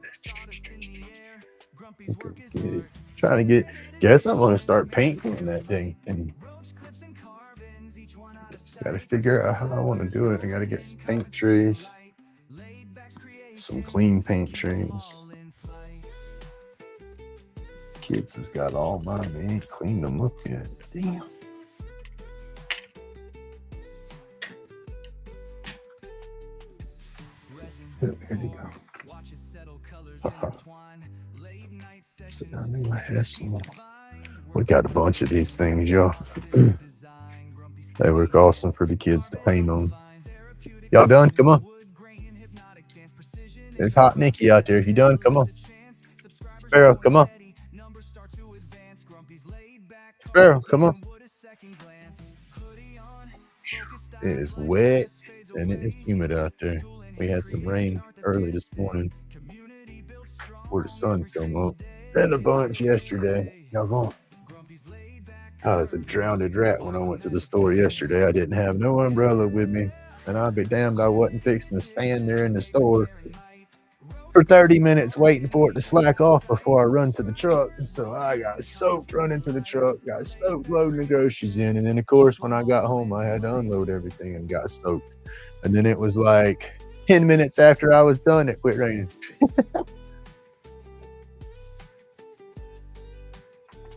Okay, trying to guess I'm going to start painting that thing. And just got to figure out how I want to do it. I got to get some paint trays. Some clean paint trays. Kids has got all mine. They ain't cleaned them up yet. Damn. Here you go. Sit down in my head some more. We got a bunch of these things, y'all. They work awesome for the kids to paint on. Y'all done? Come on. It's hot Nikki out there. If you done, come on. Sparrow, come on. Sparrow, come on. It is wet and it is humid out there. We had some rain early this morning before the sun come up. And a bunch yesterday. Y'all going? I was a drowned rat when I went to the store yesterday. I didn't have no umbrella with me. And I'd be damned I wasn't fixing to stand there in the store for 30 minutes waiting for it to slack off before I run to the truck. So I got soaked running to the truck, got soaked loading the groceries in. And then, of course, when I got home, I had to unload everything and got soaked. And then it was like 10 minutes after I was done, it quit raining.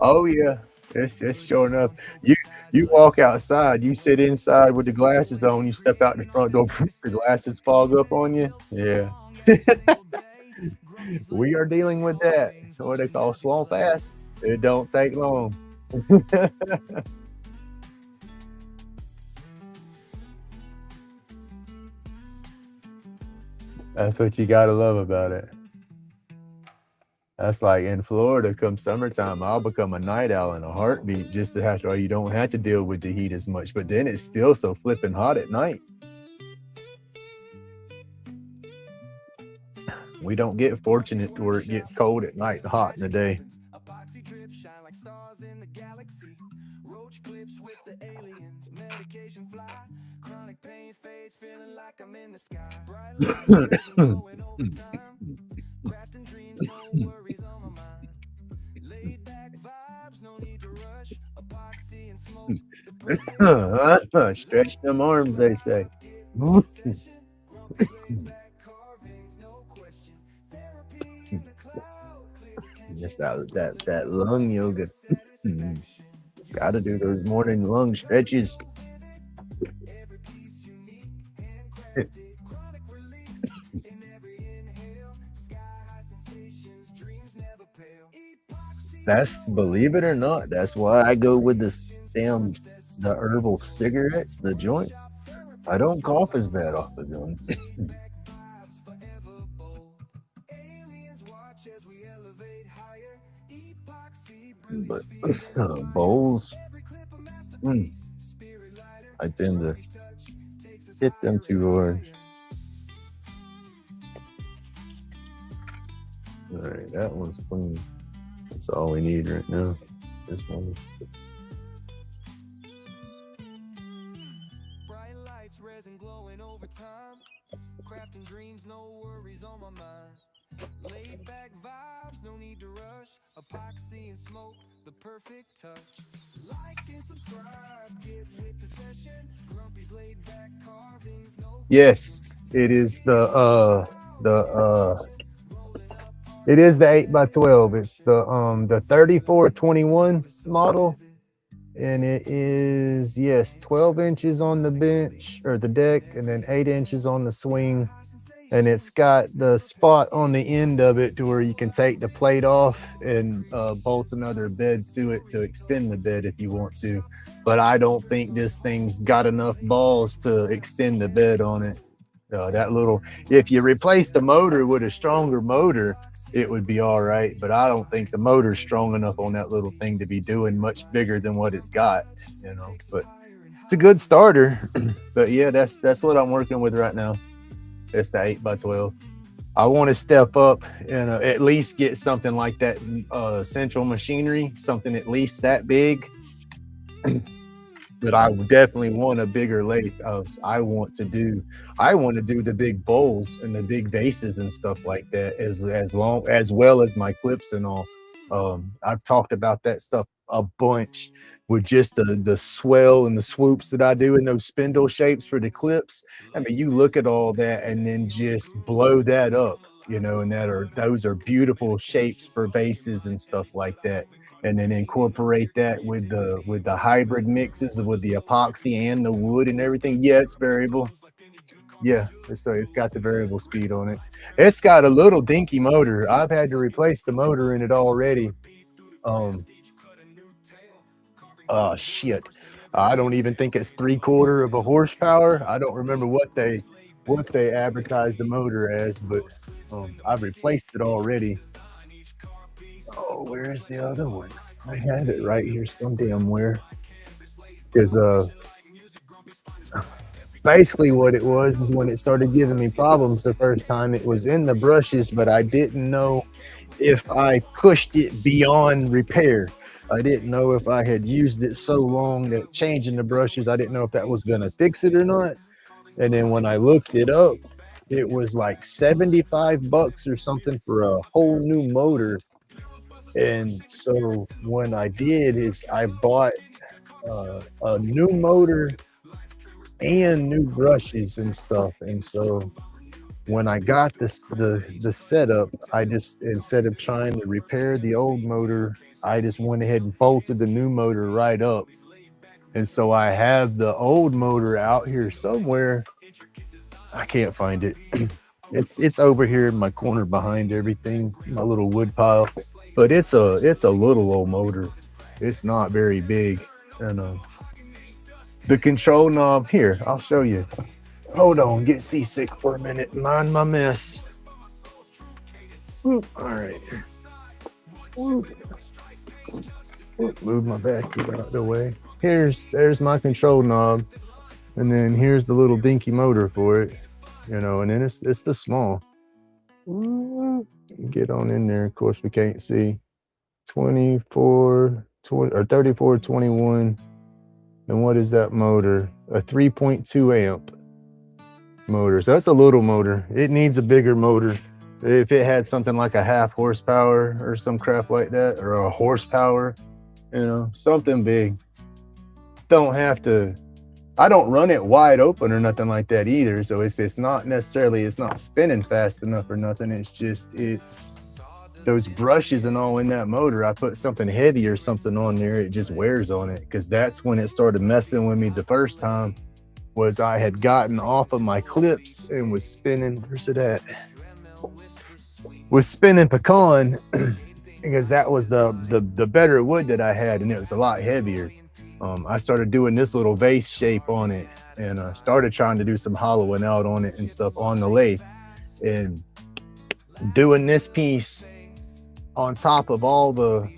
Oh, yeah. It's showing up. You walk outside, you sit inside with the glasses on, you step out the front door, the glasses fog up on you. Yeah. We are dealing with that. What they call swamp ass. It don't take long. That's what you gotta love about it. That's like in Florida, come summertime, I'll become a night owl in a heartbeat just to have to, or you don't have to deal with the heat as much. But then it's still so flipping hot at night. We don't get fortunate where it gets cold at night, hot in the day. Epoxy drip shine like stars in the galaxy. Roach clips with the aliens. Medication fly. Chronic pain fades, feeling like I'm in the sky. Bright lights going over time. Crafting dreams, no worries on my mind. Laid back vibes, no need to rush. Epoxy and smoke. Stretch them arms, they say. Just that lung yoga. Gotta do those morning lung stretches. That's, believe it or not, that's why I go with the herbal cigarettes, the joints. I don't cough as bad off of them. But bowls, I tend to hit them too hard. All right, that one's clean. That's all we need right now. This one. Bright lights, resin glowing over time. Crafting dreams, no worries on my mind. Laid back vibes, no need to rush. Epoxy and smoke, the perfect touch. Like and subscribe, get with the session. Grumpy's laid back carvings, no. Yes, it is it is the 8x12. It's the 3421 model, and it is, yes, 12 inches on the bench or the deck, and then 8 inches on the swing. And it's got the spot on the end of it to where you can take the plate off and bolt another bed to it to extend the bed if you want to. But I don't think this thing's got enough balls to extend the bed on it. That little, if you replace the motor with a stronger motor, it would be all right. But I don't think the motor's strong enough on that little thing to be doing much bigger than what it's got, you know. But it's a good starter. But yeah, that's what I'm working with right now. It's the 8x12. I want to step up and at least get something like that central machinery, something at least that big. But I definitely want a bigger lathe. I want to do the big bowls and the big vases and stuff like that, as long as well as my clips and all. I've talked about that stuff a bunch with just the swell and the swoops that I do in those spindle shapes for the clips. I mean, you look at all that and then just blow that up, and those are beautiful shapes for vases and stuff like that, and then incorporate that with the hybrid mixes with the epoxy and the wood and everything. Yeah, it's variable. Yeah, it's got the variable speed on it. It's got a little dinky motor. I've had to replace the motor in it already. Um, oh shit. I don't even think it's 3/4 of a horsepower. I don't remember what they advertised the motor as, but I've replaced it already. Oh, where's the other one? I had it right here some damn where. Because basically what it was is when it started giving me problems the first time, it was in the brushes, but I didn't know if I pushed it beyond repair. I didn't know if I had used it so long that changing the brushes, I didn't know if that was going to fix it or not. And then when I looked it up, it was like $75 or something for a whole new motor. And so what I did is I bought a new motor and new brushes and stuff. And so when I got the setup, I just, instead of trying to repair the old motor, I just went ahead and bolted the new motor right up. And so I have the old motor out here somewhere. I can't find it. It's over here in my corner behind everything, my little wood pile. But it's a little old motor. It's not very big. And the control knob here, I'll show you. Hold on, get seasick for a minute. Mind my mess. All right. Move my back out of the way. There's my control knob, and then here's the little dinky motor for it. And then it's the small. Get on in there. Of course, we can't see. 24, 20, or 34, 21. And what is that motor? A 3.2 amp motor. So that's a little motor. It needs a bigger motor. If it had something like a half horsepower or some crap like that, or a horsepower, something big. I don't run it wide open or nothing like that either. So it's not necessarily, it's not spinning fast enough or nothing. It's those brushes and all in that motor. I put something heavy or something on there. It just wears on it, because that's when it started messing with me the first time. Was I had gotten off of my clips and was spinning. Where's it at? Was spinning pecan because that was the better wood that I had, and it was a lot heavier. I started doing this little vase shape on it, and started trying to do some hollowing out on it and stuff on the lathe, and doing this piece on top of all the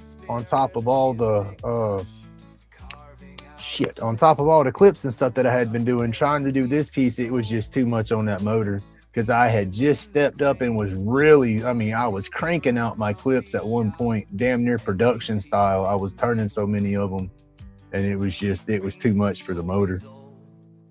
clips and stuff that I had been doing, trying to do this piece. It was just too much on that motor, because I had just stepped up and was really, I was cranking out my clips at one point, damn near production style. I was turning so many of them, and it was too much for the motor.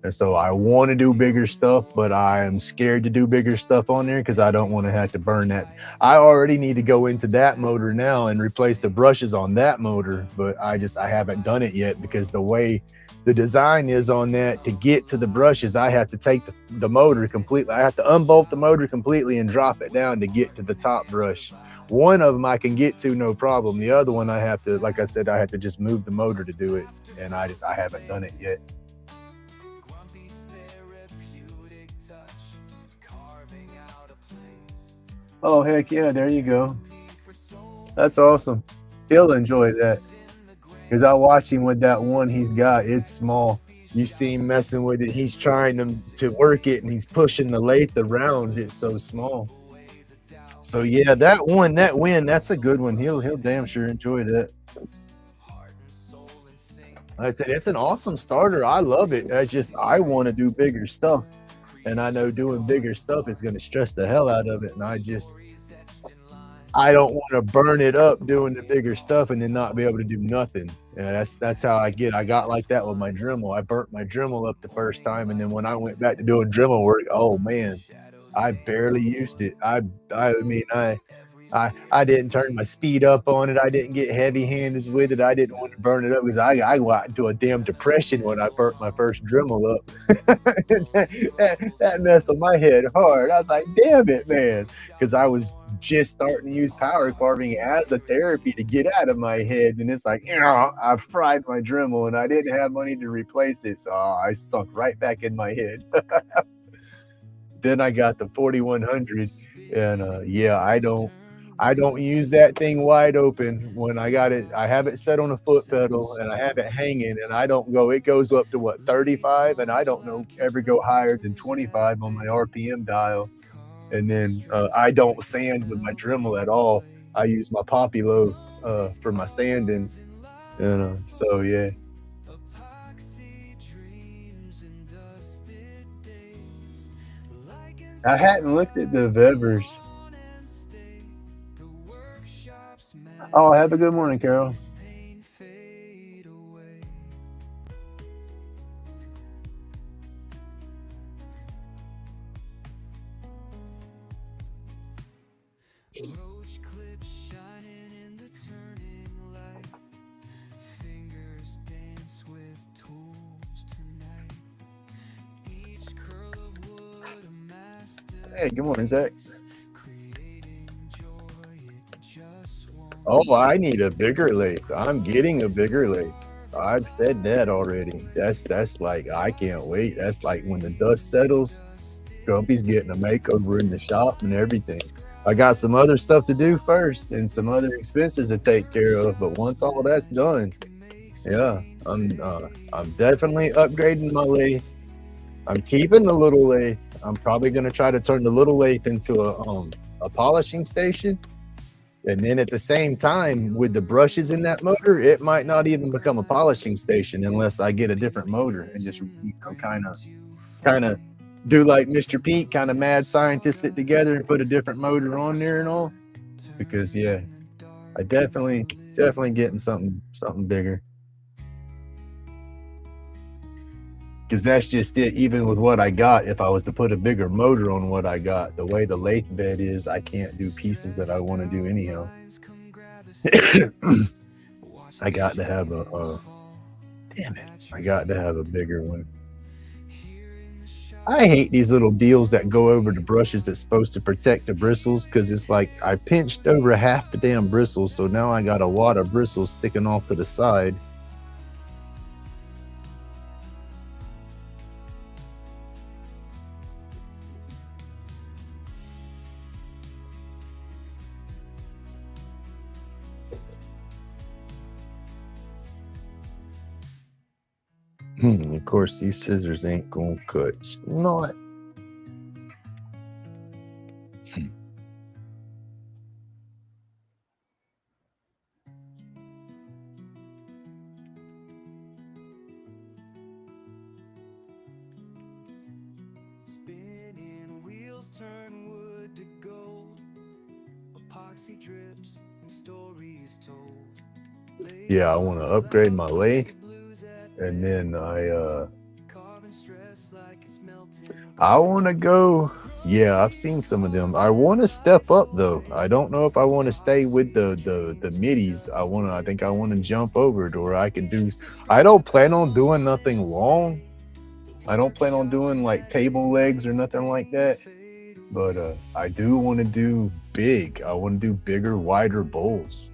And so I want to do bigger stuff, but I am scared to do bigger stuff on there because I don't want to have to burn that. I already need to go into that motor now and replace the brushes on that motor, but I haven't done it yet, because the way the design is on that, to get to the brushes, I have to take the motor completely. I have to unbolt the motor completely and drop it down to get to the top brush. One of them I can get to no problem. The other one I have to, like I said, I have to just move the motor to do it, and I haven't done it yet. Oh, heck yeah, there you go. That's awesome. He'll enjoy that, because I watch him with that one he's got. It's small. You see him messing with it. He's trying to work it, and he's pushing the lathe around. It's so small. So yeah, that win, that's a good one. He'll damn sure enjoy that. I said it's an awesome starter. I love it. That's just I want to do bigger stuff, and I know doing bigger stuff is going to stress the hell out of it, and I don't want to burn it up doing the bigger stuff and then not be able to do nothing. Yeah, that's how I get. I got like that with my Dremel. I burnt my Dremel up the first time, and then when I went back to doing Dremel work, oh man, I barely used it. I mean I didn't turn my speed up on it. I didn't get heavy handed with it. I didn't want to burn it up because I got into a damn depression when I burnt my first Dremel up. that messed with my head hard. I was like, damn it, man, because I was just starting to use power carving as a therapy to get out of my head, and it's like, I fried my Dremel and I didn't have money to replace it, so I sunk right back in my head. Then I got the 4100, and yeah, I don't use that thing wide open when I got it. I have it set on a foot pedal and I have it hanging, and I don't go. It goes up to what 35, and I don't know ever go higher than 25 on my RPM dial. And then I don't sand with my Dremel at all. I use my Poppy Low for my sanding, so yeah. I hadn't looked at the Vevers. Oh, have a good morning, Carol. Roach clips shining in the turning light. Fingers dance with tools tonight. Each curl of wood a master. Hey, good morning, Zach. Creating joy, it just won't. Oh, I need a bigger lathe. I'm getting a bigger lathe. I've said that already. That's like I can't wait. That's like when the dust settles, Grumpy's getting a makeover in the shop and everything. I got some other stuff to do first and some other expenses to take care of, but once all that's done, yeah, I'm definitely upgrading my lathe. I'm keeping the little lathe. I'm probably gonna try to turn the little lathe into a polishing station. And then at the same time, with the brushes in that motor, it might not even become a polishing station unless I get a different motor and just kind of do like Mr. Pete, kind of mad scientist it together and put a different motor on there and all. Because yeah, I definitely getting something bigger. Because that's just it. Even with what I got, if I was to put a bigger motor on what I got, the way the lathe bed is, I can't do pieces that I want to do anyhow. I got to have damn it, I got to have a bigger one. I hate these little deals that go over the brushes that's supposed to protect the bristles, because it's like I pinched over half the damn bristles, so now I got a wad of bristles sticking off to the side. Of course, these scissors ain't gonna cut. It's not. Spinning wheels turn wood to gold. Epoxy drips and stories told. Yeah, I want to upgrade my lathe, and then I want to go. Yeah, I've seen some of them. I want to step up though. I don't know if I want to stay with the middies. I think I want to jump over it, or I can do. I don't plan on doing nothing long. I don't plan on doing like table legs or nothing like that. But I do want to do big. I want to do bigger, wider bowls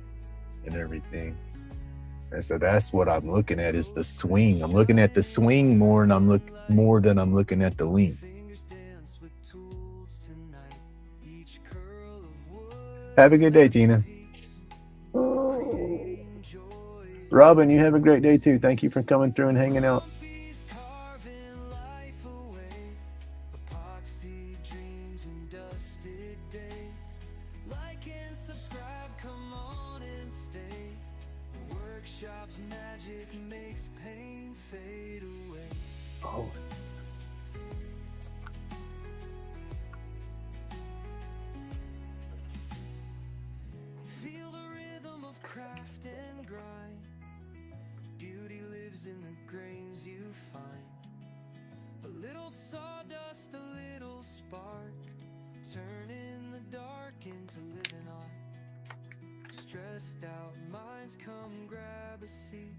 and everything. And so that's what I'm looking at, is the swing. I'm looking at the swing more, and more than I'm looking at the length. Have a good day, Tina. Robin, you have a great day too. Thank you for coming through and hanging out. shop's magic makes pain fade away. Oh. Feel the rhythm of craft and grind. Beauty lives in the grains you find. A little sawdust, a little spark, turning the dark into living art. Stressed out minds come grab a seat.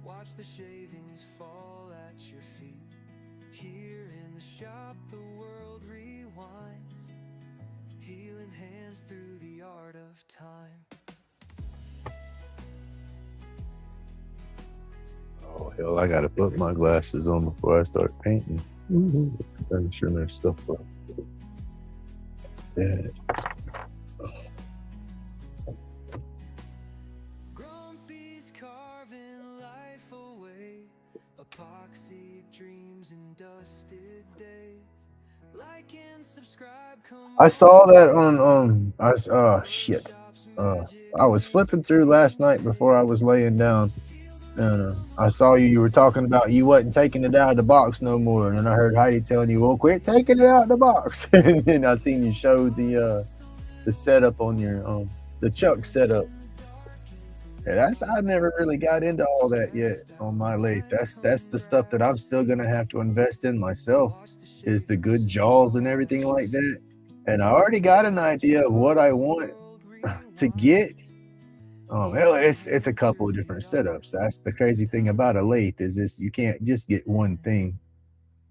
Watch the shavings fall at your feet. Here in the shop the world rewinds, healing hands through the art of time. Oh hell, I gotta put my glasses on before I start painting. I'm sure there's stuff up. Yeah. Grumpy's carving life away, epoxy dreams and dusted days. Like and subscribe, come I saw that on shit. I was flipping through last night before I was laying down. I saw you were talking about you wasn't taking it out of the box no more, and then I heard Heidi telling you, "Well, quit taking it out of the box." And then I seen you show the setup on your the chuck setup. Yeah, I never really got into all that yet on my lathe. That's the stuff that I'm still gonna have to invest in myself, is the good jaws and everything like that. And I already got an idea of what I want to get. Well, it's a couple of different setups. That's the crazy thing about a lathe, is this: you can't just get one thing.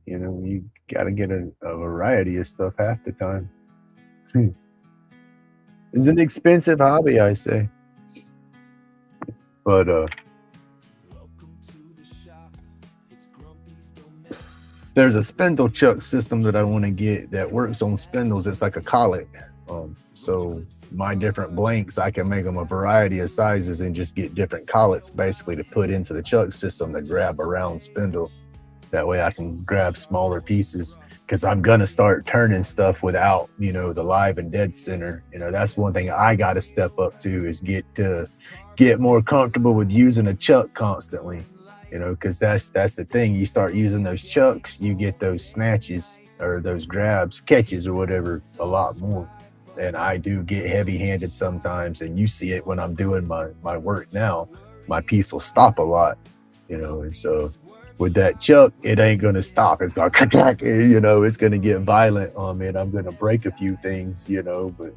You know, you got to get a variety of stuff half the time. It's an expensive hobby, I say. But there's a spindle chuck system that I want to get that works on spindles. It's like a collet. So my different blanks, I can make them a variety of sizes and just get different collets basically to put into the chuck system to grab a round spindle. That way I can grab smaller pieces, because I'm gonna start turning stuff without, the live and dead center. That's one thing I got to step up to, is get more comfortable with using a chuck constantly. Because that's the thing. You start using those chucks, you get those snatches or those grabs, catches or whatever, a lot more. And I do get heavy-handed sometimes, and you see it when I'm doing my work now. My piece will stop a lot, and so with that chuck, it ain't gonna stop. It's gonna it's gonna get violent on me, and I'm gonna break a few things, but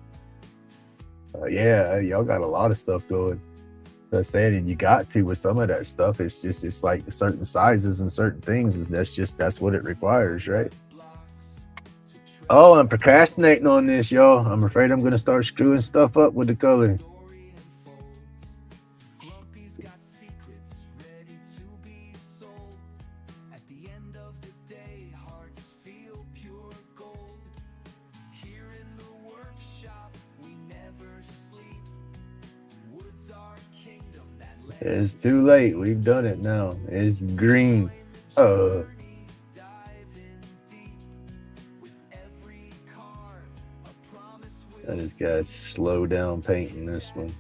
yeah, y'all got a lot of stuff going. That's saying, and you got to with some of that stuff. It's like certain sizes and certain things, and that's what it requires, right? Oh, I'm procrastinating on this, y'all. I'm afraid I'm gonna start screwing stuff up with the color. It's too late. We've done it now. It's green. I just gotta slow down painting this one.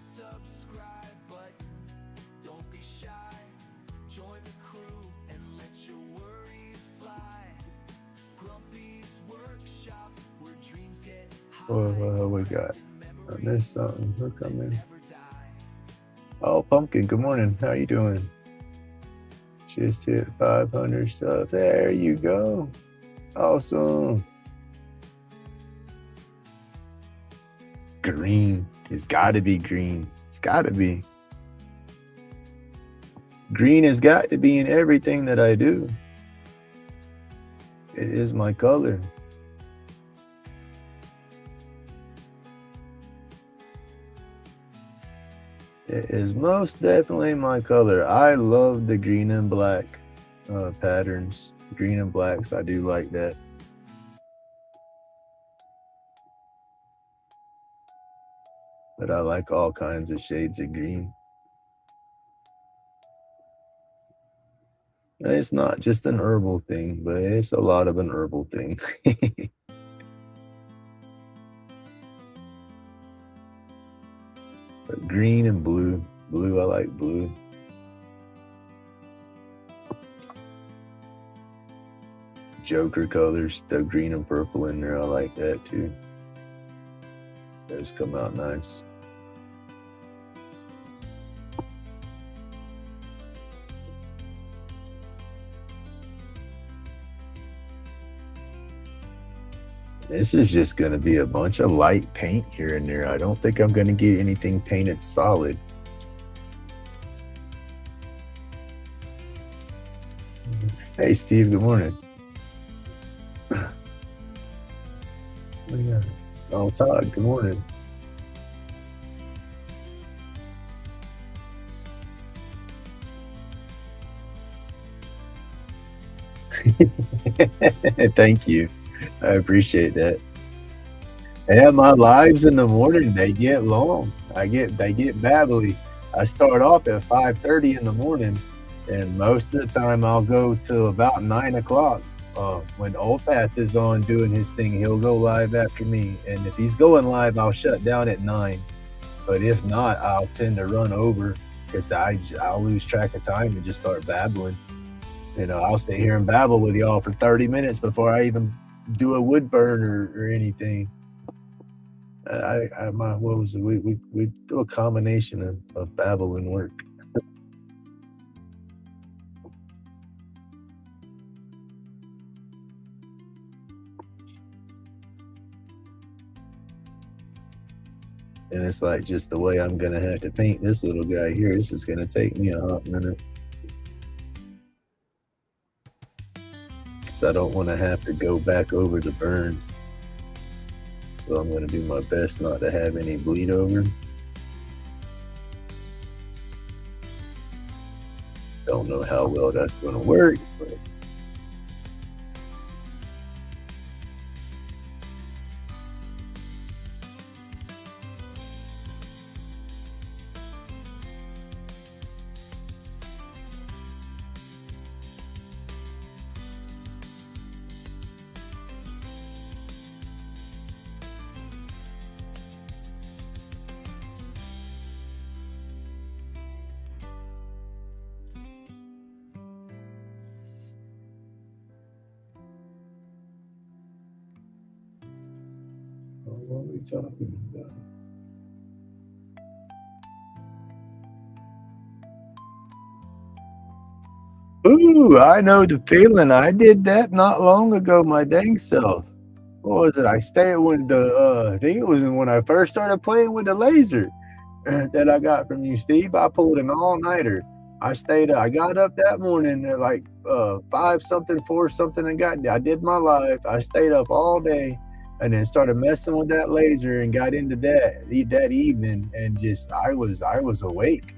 What we got? I missed something. We're coming. Oh, Pumpkin, good morning. How you doing? Just hit 500 subs. There you go. Awesome. Green. It's got to be green. It's got to be. Green has got to be in everything that I do. It is my color. It is most definitely my color. I love the green and black patterns. Green and blacks, I do like that. But I like all kinds of shades of green. And it's not just an herbal thing, but it's a lot of an herbal thing. But green and blue. Blue, I like blue. Joker colors, the green and purple in there, I like that too. Those come out nice. This is just going to be a bunch of light paint here and there. I don't think I'm going to get anything painted solid. Hey, Steve, good morning. Oh, Todd, good morning. Thank you. I appreciate that. Yeah, my lives in the morning, they get long. They get babbly. I start off at 5:30 in the morning, and most of the time I'll go to about 9 o'clock. When Old Path is on doing his thing, he'll go live after me. And if he's going live, I'll shut down at 9. But if not, I'll tend to run over because I'll lose track of time and just start babbling. I'll stay here and babble with y'all for 30 minutes before I even do a wood burn or anything. What was it? We do a combination of babble and work. And it's like just the way I'm gonna have to paint this little guy here. This is gonna take me a hot minute. I don't want to have to go back over the burns. So I'm going to do my best not to have any bleed over. Don't know how well that's going to work, but what are we talking about? Ooh, I know the feeling. I did that not long ago, my dang self. What was it? I stayed with I think it was when I first started playing with the laser that I got from you, Steve. I pulled an all-nighter. I got up that morning at like 5 something, 4 something, and I did my live. I stayed up all day and then started messing with that laser and got into that evening, and just I was awake.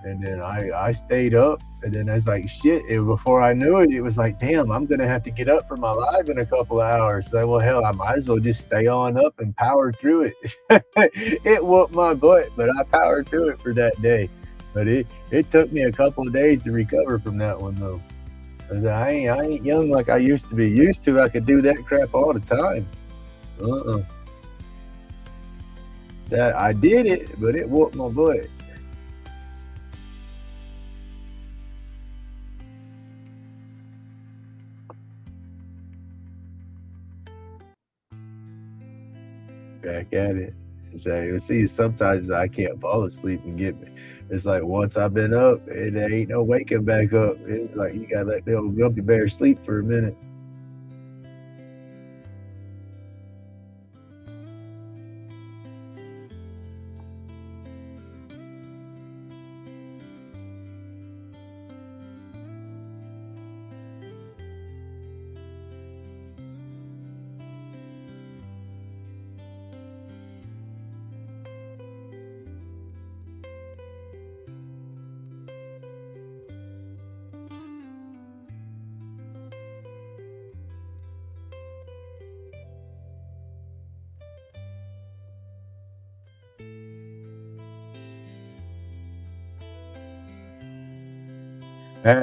And then I stayed up, and then I was like, shit. And before I knew it, it was like, damn, I'm gonna have to get up for my live in a couple of hours. So, well, hell, I might as well just stay on up and power through it. It whooped my butt, but I powered through it for that day. But it took me a couple of days to recover from that one, though. 'Cause I ain't young like I used to be. Used to, I could do that crap all the time. That I did it, but it whooped my butt. Back at it. So see, sometimes I can't fall asleep and get me. It's like once I've been up, there ain't no waking back up. It's like you gotta let the old grumpy bear sleep for a minute.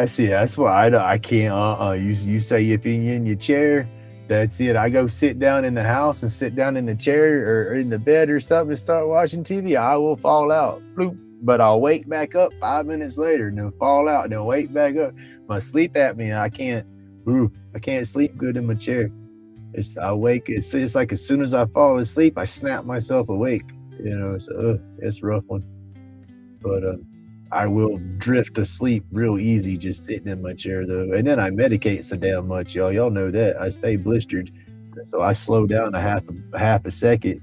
See, that's why I can't. You say if you're in your chair, that's it. I go sit down in the house and sit down in the chair or in the bed or something and start watching TV. I will fall out. Bloop. but I'll wake back up 5 minutes later and then fall out and then wake back up. My sleep apnea, I can't sleep good in my chair. I wake. It's like as soon as I fall asleep, I snap myself awake. It's a rough one. But I will drift asleep real easy just sitting in my chair though. And then I medicate so damn much, y'all. Y'all know that. I stay blistered. So I slow down a half a second.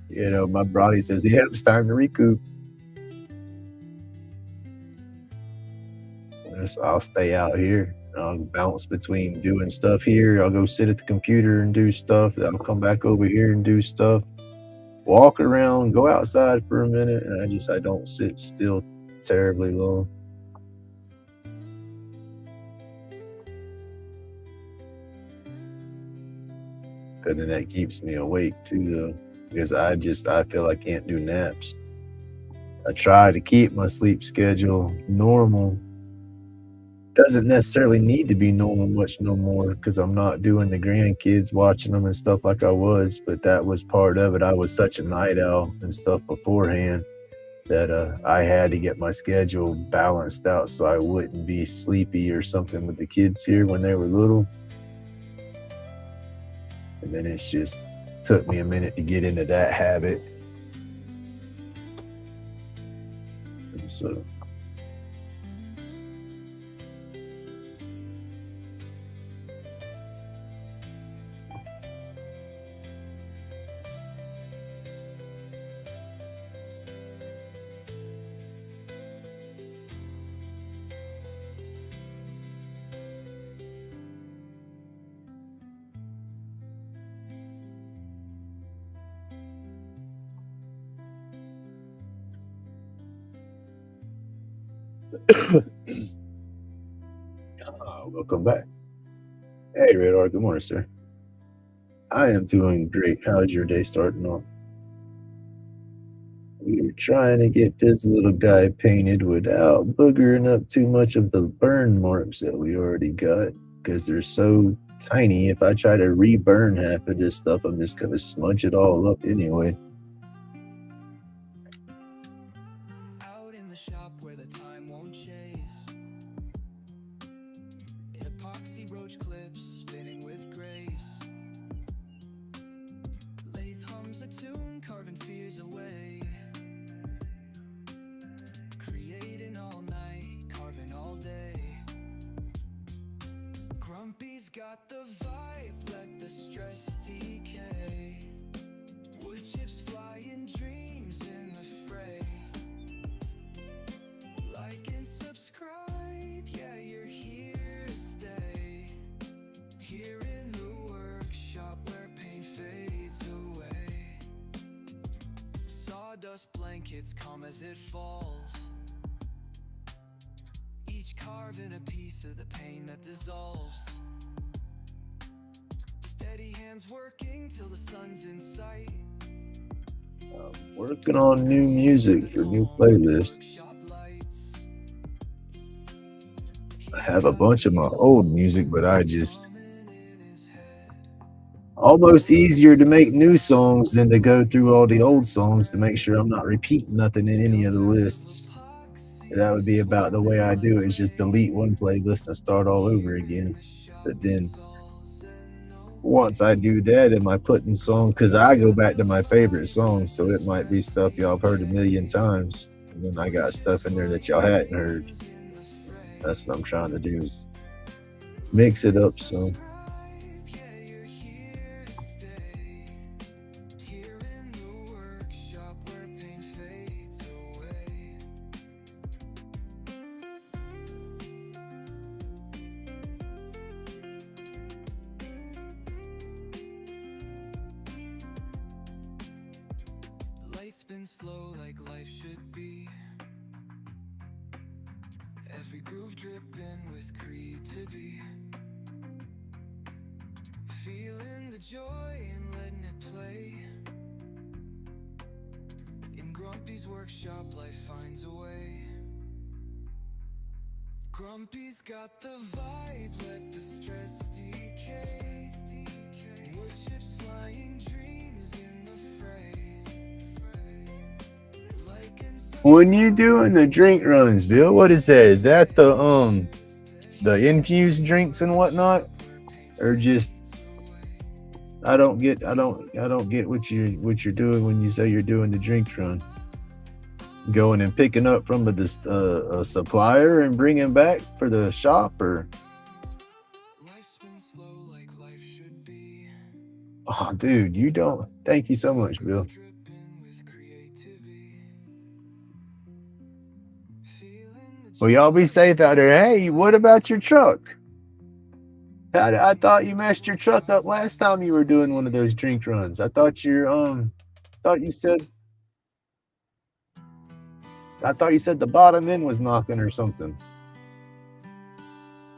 My body says, yeah, it's time to recoup. So I'll stay out here. I'll bounce between doing stuff here. I'll go sit at the computer and do stuff. Then I'll come back over here and do stuff. Walk around, go outside for a minute, and I don't sit still terribly long. And then that keeps me awake too, though, because I feel I can't do naps. I try to keep my sleep schedule normal. Doesn't necessarily need to be normal much no more because I'm not doing the grandkids, watching them and stuff like I was, but that was part of it. I was such a night owl and stuff beforehand that I had to get my schedule balanced out so I wouldn't be sleepy or something with the kids here when they were little. And then it's just took me a minute to get into that habit. And so welcome back. Hey, Radar. Good morning, sir. I am doing great. How's your day starting off? We were trying to get this little guy painted without boogering up too much of the burn marks that we already got because they're so tiny. If I try to re-burn half of this stuff, I'm just going to smudge it all up anyway. Out in the shop where the time won't chase. Epoxy roach clips spinning with grace. Lathe hums a tune, carving fears away. Creating all night, carving all day. Grumpy's got the vibe, let the stress decay. Wood chips flying, dreams in the fray. Like and subscribe, yeah, you're here to stay. Here in the workshop where pain fades away. Sawdust blankets come as it falls. Each carving a piece of the pain that dissolves. Steady hands working till the sun's in sight. I'm working on new music for new playlists. I have a bunch of my old music, but almost easier to make new songs than to go through all the old songs to make sure I'm not repeating nothing in any of the lists. That would be about the way I do it, is just delete one playlist and start all over again. But then once I do that, am I putting songs? Because I go back to my favorite songs, so it might be stuff y'all have heard a million times. And then I got stuff in there that y'all hadn't heard. That's what I'm trying to do, is mix it up some. Been slow like life should be. Every groove dripping with creed to be. Feeling the joy and letting it play. In Grumpy's workshop, life finds a way. Grumpy's got the vibe, let the stress decay. Wood chips flying, dreams in the fray. When you doing the drink runs, Bill, what is that? Is that the infused drinks and whatnot, or just I don't get what you're doing when you say you're doing the drink run. Going and picking up from a supplier and bringing back for the shop, or Life's been slow like life should be. oh, dude, you don't. Thank you so much, Bill. Dripping with creativity. Feeling the Well, y'all be safe out there. Hey, what about your truck? I thought you messed your truck up last time you were doing one of those drink runs. I thought you said the bottom end was knocking or something.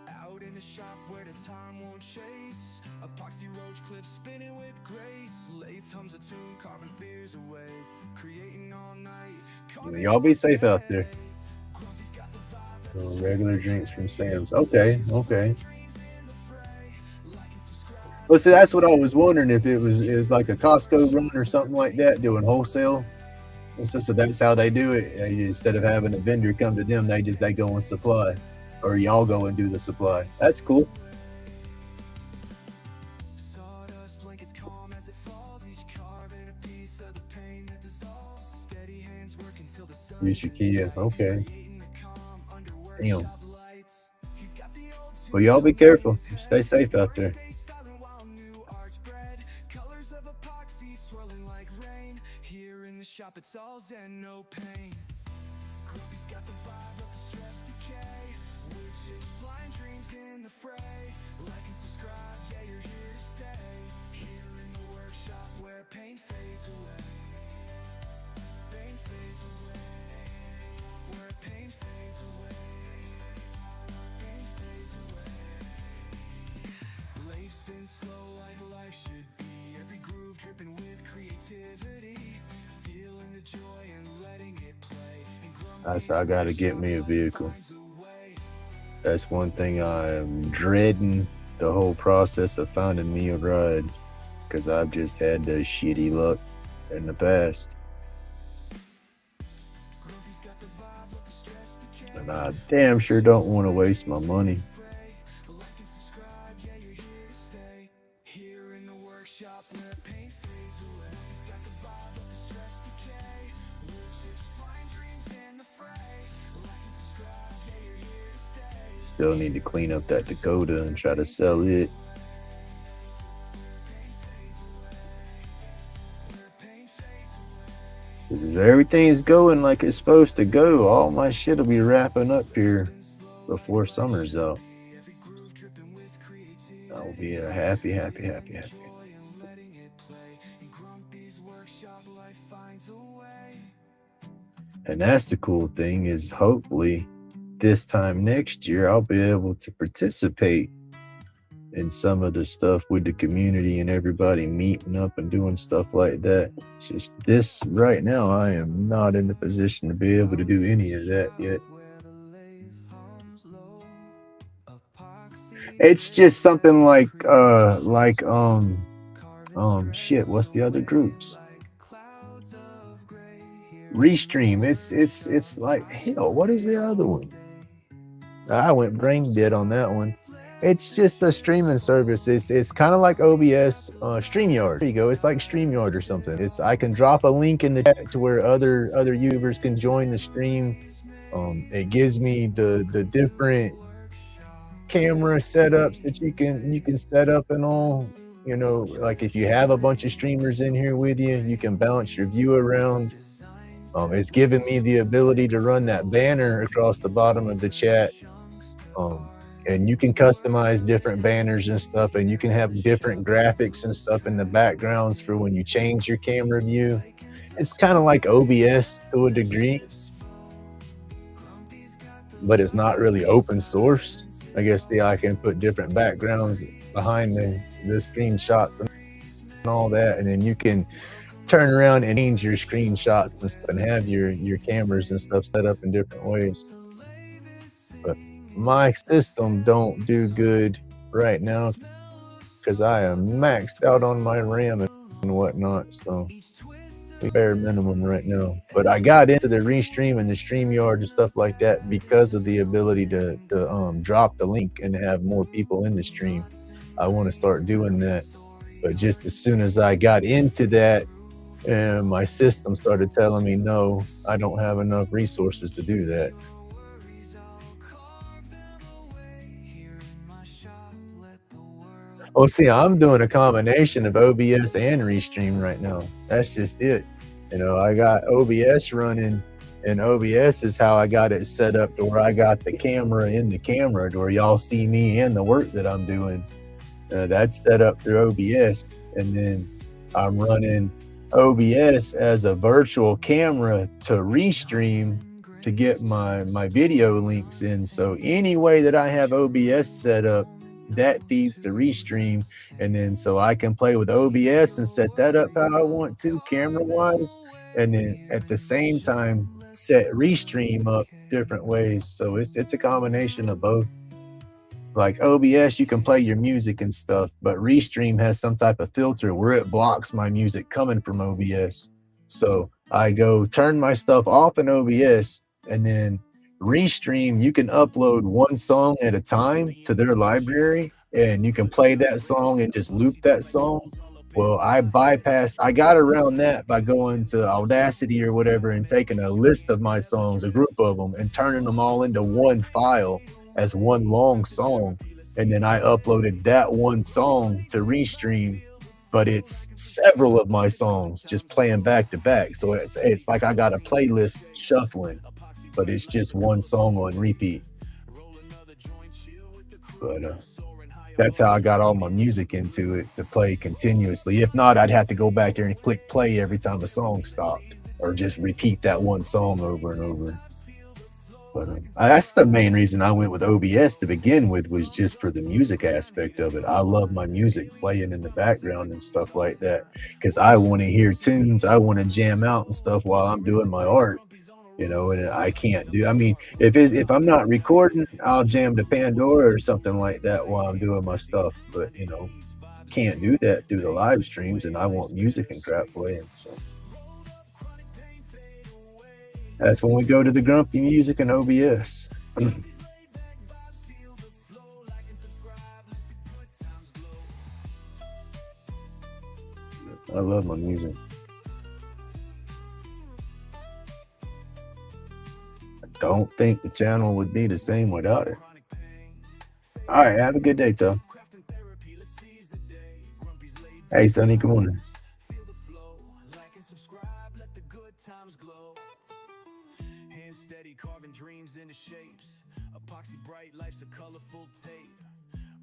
out in a shop where the time won't chase. Epoxy roach clips spinning with grace. Lathe hums a tune, carving fears away. Creating all night. Y'all be safe out there. Regular drinks from Sam's. Okay. Well, see, that's what I was wondering, if it was like a Costco run or something like that, doing wholesale. So that's how they do it. Instead of having a vendor come to them, they go and supply, or y'all go and do the supply. That's cool. Sawdust blankets calm as it falls. Each carving a piece of the pain that dissolves. Steady hands work until the sun. Use your key. Okay. Eating the calm under Damn. workshop lights. He's got the old Well, y'all be careful. Stay safe out there. silent while new art's bred. Colors of epoxy swirling like rain. Here in the shop, it's all zen, no pain. Groupie's got the vibe of the stress decay. Wood chips, blind dreams in the fray. Like and subscribe, yeah, you're here to stay. Here in the workshop where pain fades away. Pain fades away. Where pain fades away. Pain fades away. Life's been slow like life should be. Every groove dripping with creativity. Feeling the joy and letting it play. I gotta get me a vehicle. That's one thing I am dreading, the whole process of finding me a ride, because I've just had the shitty luck in the past. And I damn sure don't want to waste my money. Here in the workshop where pain fades away. He's got the vibe of the stress decay. Wood chips, flying dreams in the fray. Like and subscribe, yeah, you're here to stay. Still need to clean up that Dakota and try to sell it. Because if everything's going like it's supposed to go, all my shit will be wrapping up here before summer's out. I'll be a happy. And that's the cool thing, is hopefully this time next year I'll be able to participate in some of the stuff with the community and everybody meeting up and doing stuff like that. It's just this right now, I am not in the position to be able to do any of that yet. It's just something like shit, what's the other groups? Restream. It's like, hell, what is the other one? I went brain dead on that one. It's just a streaming service. It's kind of like OBS, StreamYard. There you go. It's like StreamYard or something. I can drop a link in the chat to where other YouTubers can join the stream. It gives me the different camera setups that you can set up and all. You know, like if you have a bunch of streamers in here with you, you can bounce your view around. It's given me the ability to run that banner across the bottom of the chat. And you can customize different banners and stuff, and you can have different graphics and stuff in the backgrounds for when you change your camera view. It's kind of like OBS to a degree, but it's not really open source. I guess I can put different backgrounds behind the screenshot and all that, and then you can turn around and change your screenshots and stuff and have your cameras and stuff set up in different ways. But my system don't do good right now because I am maxed out on my RAM and whatnot. So bare minimum right now. But I got into the Restream and the StreamYard and stuff like that because of the ability to drop the link and have more people in the stream. I want to start doing that. But just as soon as I got into that, and my system started telling me, no, I don't have enough resources to do that. Oh, see, I'm doing a combination of OBS and Restream right now. That's just it. I got OBS running, and OBS is how I got it set up to where I got the camera in the camera to where y'all see me and the work that I'm doing. That's set up through OBS, and then I'm running OBS as a virtual camera to Restream to get my video links in. So any way that I have OBS set up, that feeds to Restream, and then so I can play with OBS and set that up how I want to camera wise, and then at the same time set Restream up different ways. So it's a combination of both. Like OBS, you can play your music and stuff, but Restream has some type of filter where it blocks my music coming from OBS. So I go turn my stuff off in OBS, and then Restream, you can upload one song at a time to their library, and you can play that song and just loop that song. Well, I got around that by going to Audacity or whatever and taking a list of my songs, a group of them, and turning them all into one file as one long song. And then I uploaded that one song to Restream, but it's several of my songs just playing back to back. So it's like I got a playlist shuffling, but it's just one song on repeat. But that's how I got all my music into it, to play continuously. If not, I'd have to go back there and click play every time a song stopped, or just repeat that one song over and over. But that's the main reason I went with OBS to begin with, was just for the music aspect of it. I love my music playing in the background and stuff like that, because I want to hear tunes. I want to jam out and stuff while I'm doing my art, and I can't do. I mean, if I'm not recording, I'll jam to Pandora or something like that while I'm doing my stuff. But can't do that through the live streams, and I want music and crap playing. So that's when we go to the Grumpy Music and OBS. I love my music. I don't think the channel would be the same without it. All right, have a good day, Tom. Hey, Sonny, good morning. Carving dreams into shapes. Epoxy bright, life's a colorful tape.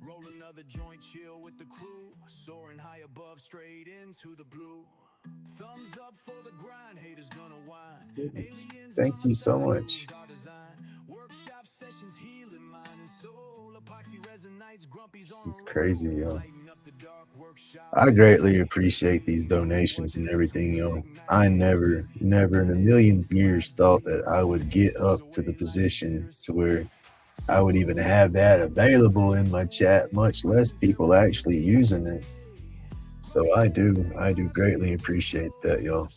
Roll another joint, chill with the crew. Soaring high above, straight into the blue. Thumbs up for the grind, haters gonna whine. Thank you so much. Workshop sessions, healing mind and soul. Epoxy resonates, Grumpy's This is crazy, yo. workshop. I greatly appreciate these donations and everything, yo. I never in a million years thought that I would get up to the position to where I would even have that available in my chat, much less people actually using it. So I do greatly appreciate that, yo.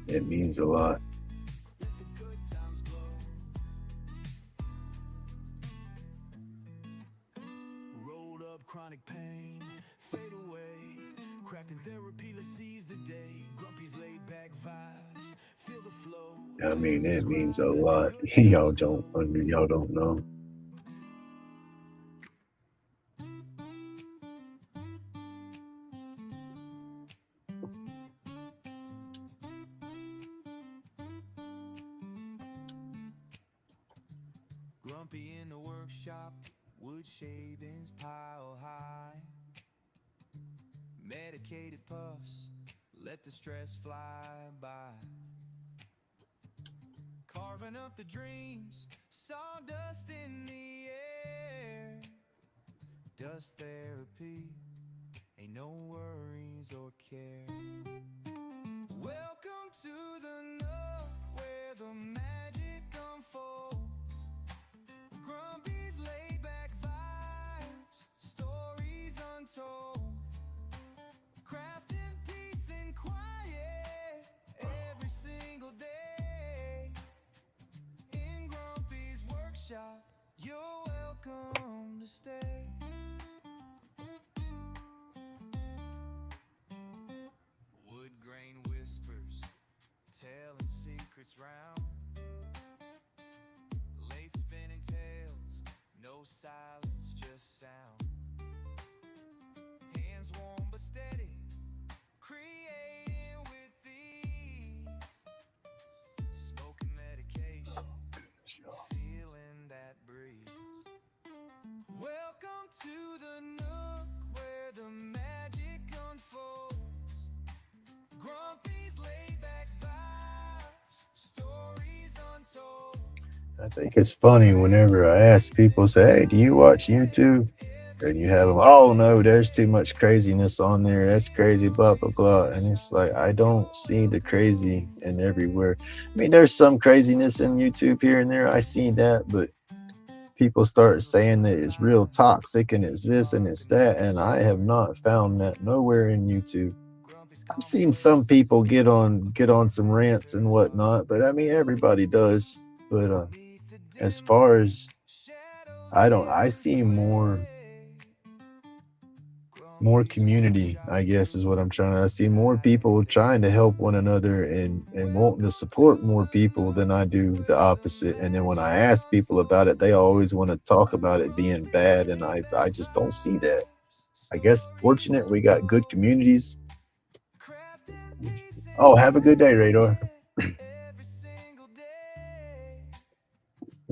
It means a lot. Rolled up chronic pain, fade away. Crafting therapy, let's seize the day. Grumpy's laid back vibes, feel the flow. I mean, it means a lot. Y'all don't know. Grumpy in the workshop, wood shavings pile high. Medicated puffs, let the stress fly by. Carving up the dreams, sawdust in the air. Dust therapy, ain't no worries or care. Welcome to the nook where the magic unfolds. Grumpy's laid back vibes, stories untold. I think it's funny whenever I ask people, say, "Hey, do you watch YouTube?" And you have them, "Oh no, there's too much craziness on there. That's crazy, blah blah blah." And it's like I don't see the crazy in everywhere. I mean, there's some craziness in YouTube here and there. I see that, but people start saying that it's real toxic and it's this and it's that, and I have not found that nowhere in YouTube. I've seen some people get on some rants and whatnot, but I mean everybody does. But as far as I don't, I see more community, I guess is what I'm trying to. I see more people trying to help one another and wanting to support more people than I do the opposite. And then when I ask people about it, they always want to talk about it being bad, and I just don't see that. I guess fortunate we got good communities. Oh, have a good day, Radar.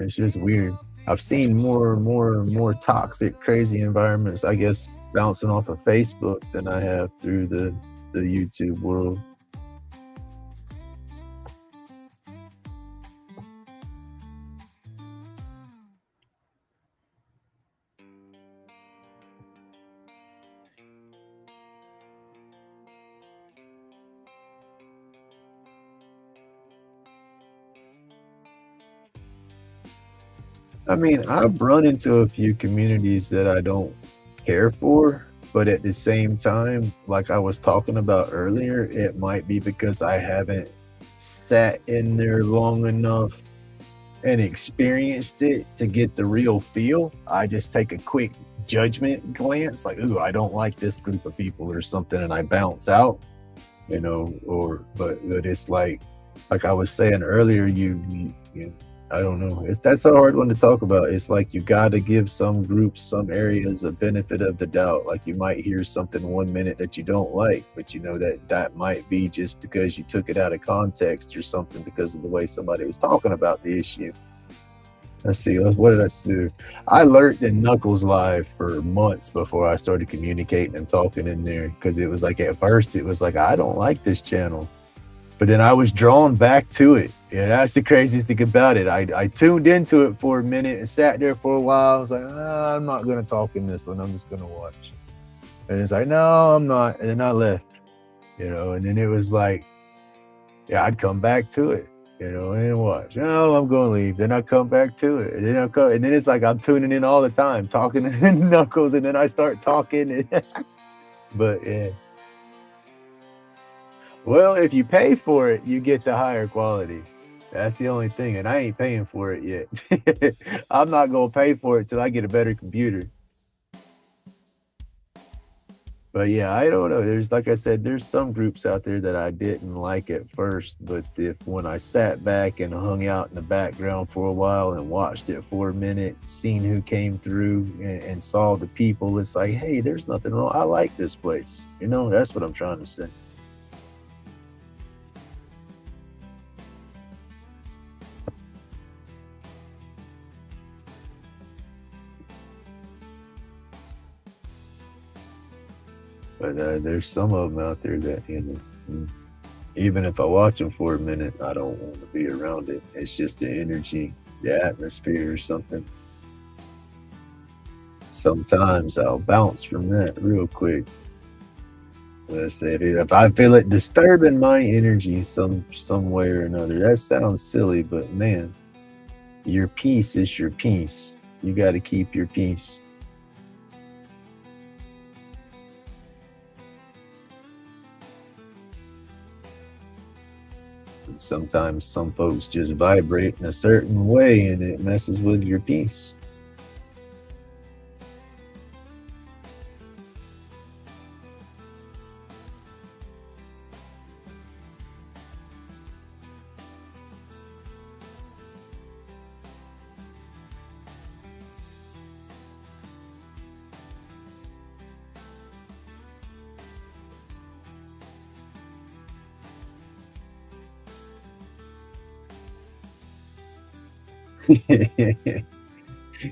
It's just weird. I've seen more toxic, crazy environments, I guess, bouncing off of Facebook than I have through the YouTube world. I mean, I've run into a few communities that I don't care for, but at the same time, like I was talking about earlier, it might be because I haven't sat in there long enough and experienced it to get the real feel. I just take a quick judgment glance, like, ooh, I don't like this group of people or something, and I bounce out, or but it's like I was saying earlier, you I don't know. That's a hard one to talk about. It's like you got to give some groups, some areas a benefit of the doubt. Like you might hear something 1 minute that you don't like, but you know that might be just because you took it out of context or something because of the way somebody was talking about the issue. Let's see. What did I do? I lurked in Knuckles Live for months before I started communicating and talking in there because it was like at first it was like I don't like this channel. But then I was drawn back to it. Yeah, that's the crazy thing about it. I tuned into it for a minute and sat there for a while. I was like, I'm not going to talk in this one. I'm just going to watch. And it's like, no, I'm not. And then I left, and then it was like, yeah, I'd come back to it, and watch. No, I'm going to leave. Then I come back to it. And then and then it's like I'm tuning in all the time, talking to Knuckles. And then I start talking. But yeah. Well, if you pay for it, you get the higher quality. That's the only thing, and I ain't paying for it yet. I'm not gonna pay for it till I get a better computer. But yeah, I don't know. There's, like I said, there's some groups out there that I didn't like at first, but when I sat back and hung out in the background for a while and watched it for a minute, seen who came through and saw the people, it's like, hey, there's nothing wrong. I like this place. That's what I'm trying to say. But there's some of them out there that, even if I watch them for a minute, I don't want to be around it. It's just the energy, the atmosphere or something. Sometimes I'll bounce from that real quick. Let's say if I feel it disturbing my energy some way or another. That sounds silly, but man, your peace is your peace. You got to keep your peace. Sometimes some folks just vibrate in a certain way and it messes with your peace.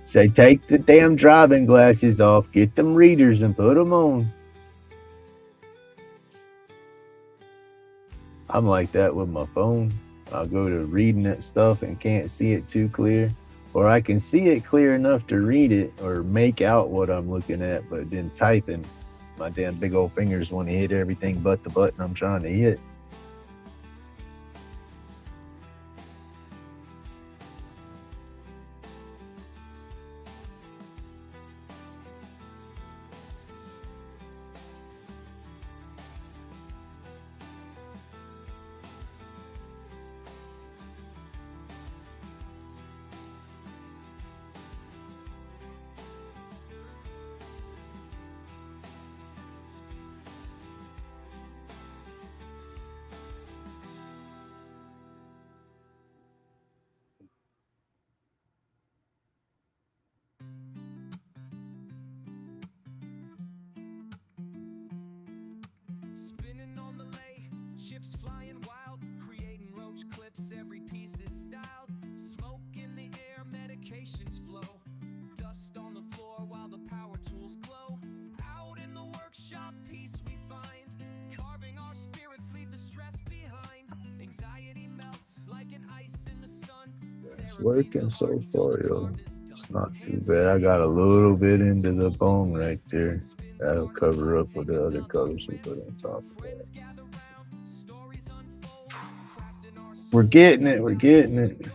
Say, take the damn driving glasses off, get them readers and put them on. I'm like that with my phone. I'll go to reading that stuff and can't see it too clear, or I can see it clear enough to read it or make out what I'm looking at, but then typing, my damn big old fingers want to hit everything but the button I'm trying to hit. Spinning on the lay, chips flying wild, creating roach clips, every piece is styled. Smoke in the air, medications flow. Dust on the floor while the power tools glow. Out in the workshop, peace we find. Carving our spirits, leave the stress behind. Anxiety melts like an ice in the sun. It's working so far, yo. It's not too bad. I got a little bit into the bone right there. That'll cover up with the other colors we put on top of that. We're getting it. We're getting it.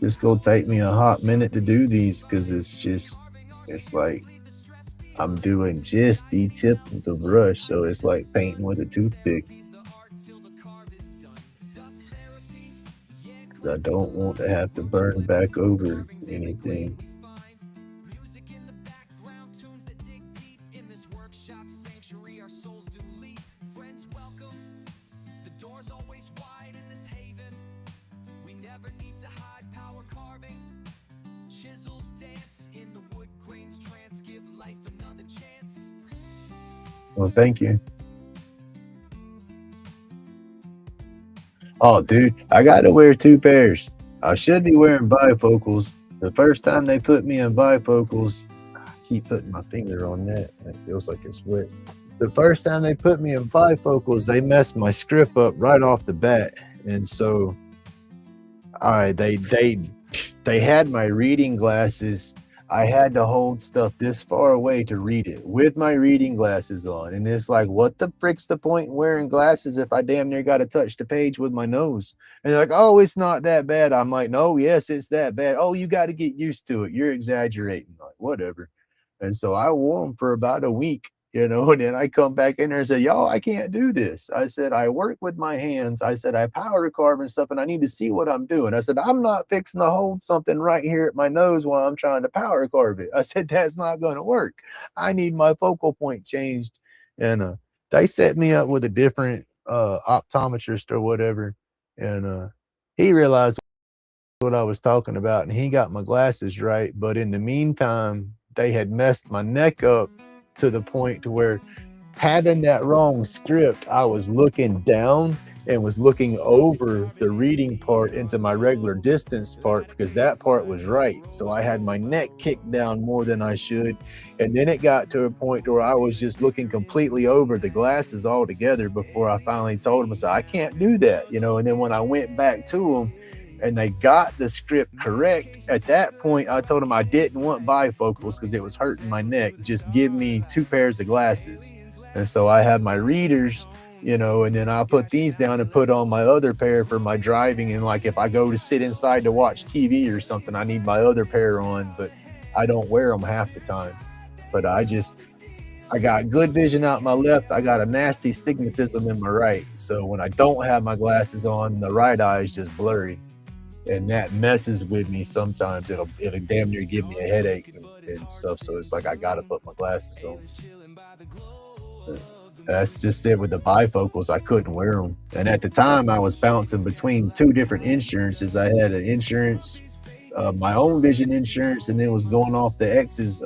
Just gonna take me a hot minute to do these because it's like I'm doing just the tip of the brush, so it's like painting with a toothpick. I don't want to have to burn back over anything. Well, thank you. Oh, dude, I got to wear two pairs. I should be wearing bifocals. The first time they put me in bifocals, I keep putting my finger on that. It feels like it's wet. The first time they put me in bifocals, they messed my script up right off the bat. And so, all right, they had my reading glasses. I had to hold stuff this far away to read it with my reading glasses on. And it's like, what the frick's the point in wearing glasses if I damn near got to touch the page with my nose? And they're like, oh, it's not that bad. I'm like, no, yes, it's that bad. Oh, you got to get used to it. You're exaggerating. Like, whatever. And so I wore them for about a week, and then I come back in there and say, yo, I can't do this. I said, I work with my hands. I said, I power carve and stuff, and I need to see what I'm doing. I said, I'm not fixing to hold something right here at my nose while I'm trying to power carve it. I said, that's not going to work. I need my focal point changed. And they set me up with a different optometrist or whatever. And he realized what I was talking about, and he got my glasses right. But in the meantime, they had messed my neck up to the point to where, having that wrong script, I was looking down and was looking over the reading part into my regular distance part because that part was right. So I had my neck kicked down more than I should. And then it got to a point where I was just looking completely over the glasses altogether before I finally told him, I said, I can't do that, And then when I went back to them and they got the script correct, at that point, I told them I didn't want bifocals because it was hurting my neck. Just give me two pairs of glasses. And so I had my readers, and then I put these down and put on my other pair for my driving. And like if I go to sit inside to watch TV or something, I need my other pair on, but I don't wear them half the time. But I got good vision out my left. I got a nasty stigmatism in my right. So when I don't have my glasses on, the right eye is just blurry. And that messes with me sometimes. It'll damn near give me a headache and stuff. So it's like I gotta put my glasses on. That's just it with the bifocals. I couldn't wear them. And at the time, I was bouncing between two different insurances. I had an insurance, my own vision insurance, and then was going off the ex's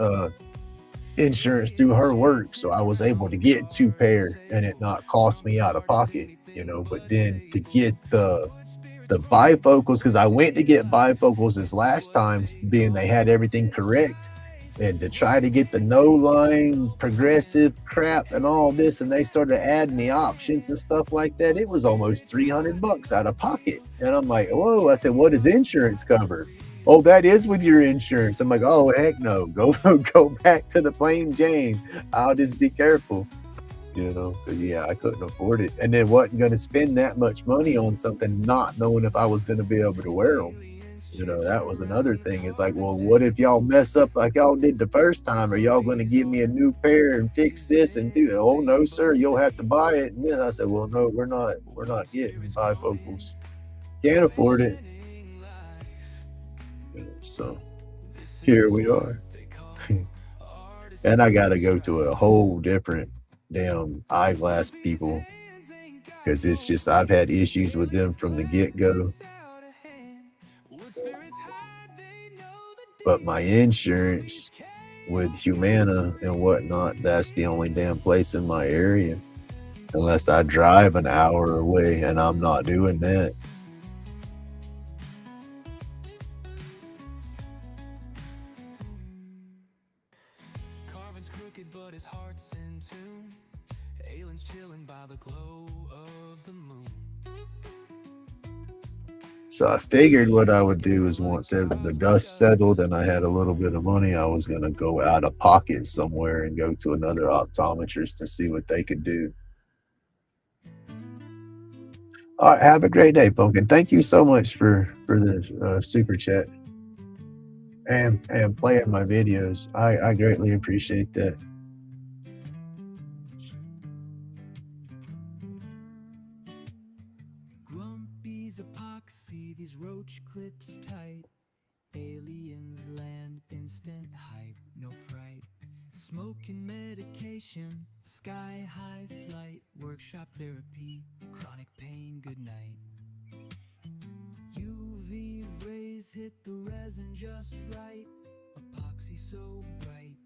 insurance through her work. So I was able to get two pair and it not cost me out of pocket, But then to get the bifocals, because I went to get bifocals this last time, being they had everything correct, And to try to get the no line progressive crap and all this, and they started adding the options and stuff like that, it was almost $300 out of pocket. And I'm like, whoa. I said, what does insurance cover? Oh, that is with your insurance. I'm like, oh, heck no. Go back to the plain Jane. I'll just be careful. Because yeah, I couldn't afford it, and then wasn't going to spend that much money on something, not knowing if I was going to be able to wear them. That was another thing. It's like, well, what if y'all mess up like y'all did the first time? Are y'all going to give me a new pair and fix this and do that? Oh no, sir, you'll have to buy it. And then I said, well, no, we're not getting bifocals. Can't afford it. So here we are. And I got to go to a whole different damn eyeglass people, because it's just, I've had issues with them from the get-go. But my insurance with Humana and whatnot, that's the only damn place in my area, unless I drive an hour away, and I'm not doing that. Carvin's crooked, but his heart's in tune. Aylin's chilling by the glow of the moon. So I figured what I would do is, once the dust settled and I had a little bit of money, I was going to go out of pocket somewhere and go to another optometrist to see what they could do. All right, have a great day, Pumpkin. Thank you so much for the super chat and playing my videos. I greatly appreciate that. Grumpy's epoxy, these roach clips tight. Aliens land, instant hype, no fright. Smoking medication, sky high flight. Workshop therapy, chronic pain, good night. UV rays hit the resin just right. Epoxy so bright,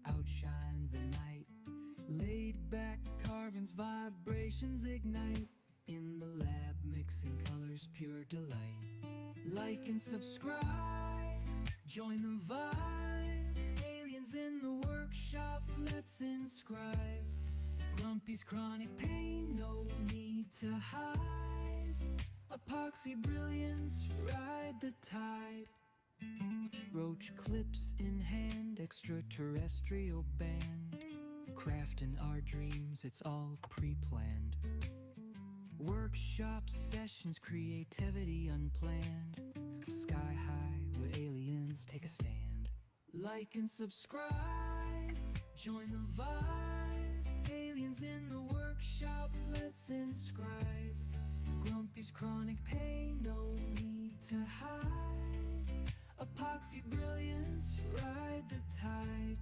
outshine the night. Laid back carvings, vibrations ignite. In the lab, mixing colors, pure delight. Like and subscribe, join the vibe. Aliens in the workshop, let's inscribe. Grumpy's chronic pain, no need to hide. Epoxy brilliance, ride the tide. Roach clips in hand, extraterrestrial band. Crafting our dreams, it's all pre-planned. Workshop sessions, creativity unplanned. Sky high with aliens, take a stand. Like and subscribe, join the vibe. Aliens in the workshop, let's inscribe. Grumpy's chronic pain, no need to hide. Epoxy brilliance, ride the tide.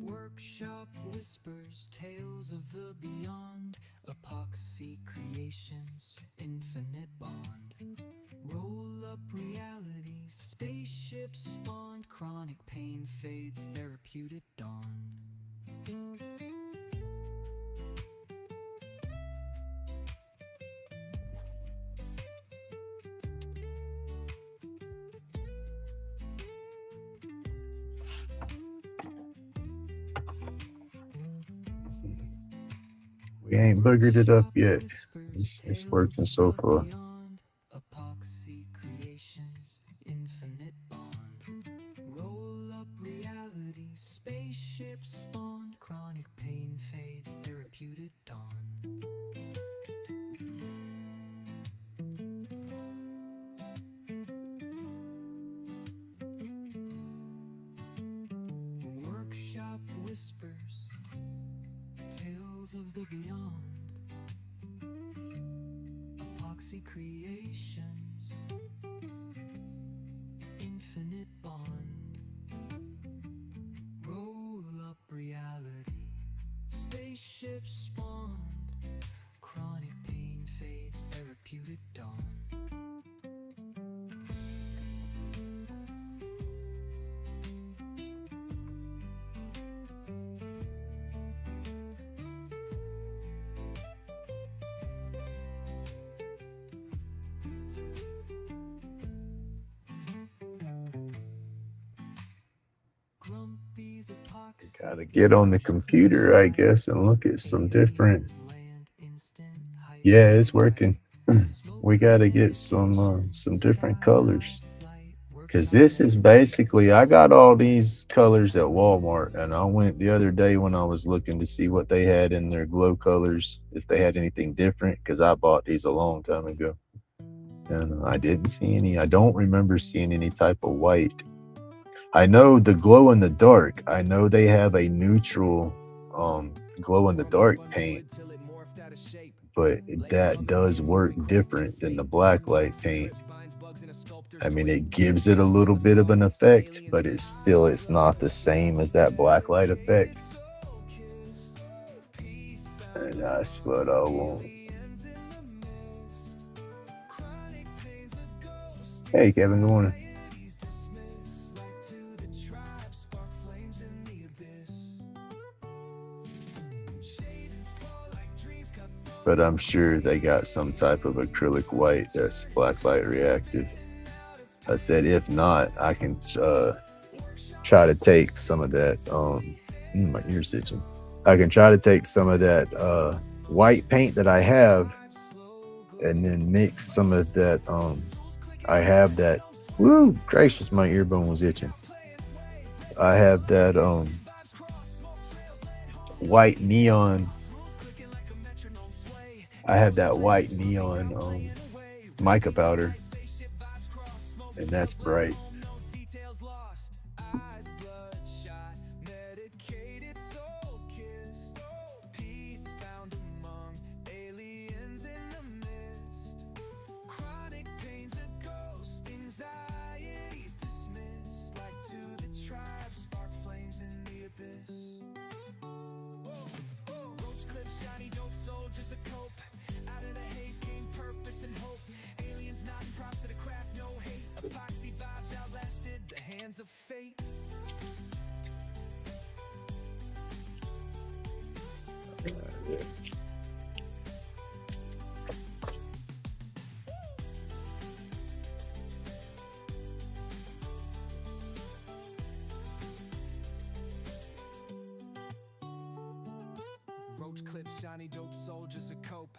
Workshop whispers, tales of the beyond. Epoxy creations, infinite bond. Roll up reality, spaceships spawn. Chronic pain fades, therapeutic dawn. We ain't boogered it up yet. It's working so far. Epoxy creations, infinite bond. Roll up reality, spaceships spawn. Chronic pain fades, therapeutic dawn. Workshop whispers, tales of the beyond. Epoxy creations, infinite bond. Roll up reality, spaceships spawned. Chronic pain fades, therapeutic dawn. Gotta get on the computer, I guess, and look at some different. Yeah, it's working. We gotta get some different colors. Cause this is basically I got all these colors at Walmart, and I went the other day when I was looking to see what they had in their glow colors, if they had anything different. Cause I bought these a long time ago, and I didn't see any. I don't remember seeing any type of white. I know the glow in the dark. I know they have a neutral glow in the dark paint, but that does work different than the black light paint. I mean, it gives it a little bit of an effect, but it's not the same as that black light effect. And that's what I want. Hey, Kevin, good morning. But I'm sure they got some type of acrylic white that's blacklight reactive. I said, if not, I can try to take some of that. My ear's itching. I can try to take some of that white paint that I have, and then mix some of that. I have that. Woo, gracious, my earbone was itching. I have that white neon. I have that white neon mica powder, and that's bright. Of fate. Roach clips, shiny dope soldiers a cope.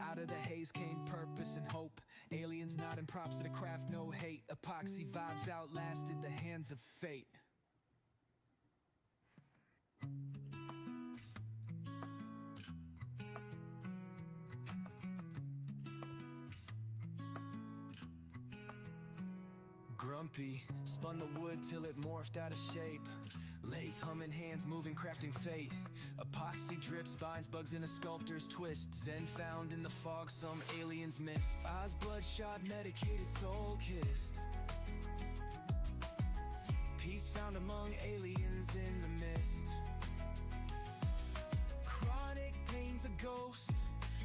Out of the haze came purpose and hope. Aliens nodding props to the craft, no hate. Epoxy vibes outlasted the hands of fate. Grumpy, spun the wood till it morphed out of shape. Lathe humming hands moving crafting fate. Epoxy drips, binds bugs in a sculptor's twist. Zen found in the fog, some aliens missed. Eyes bloodshot, medicated, soul kissed. Peace found among aliens in the mist. Chronic pain's a ghost,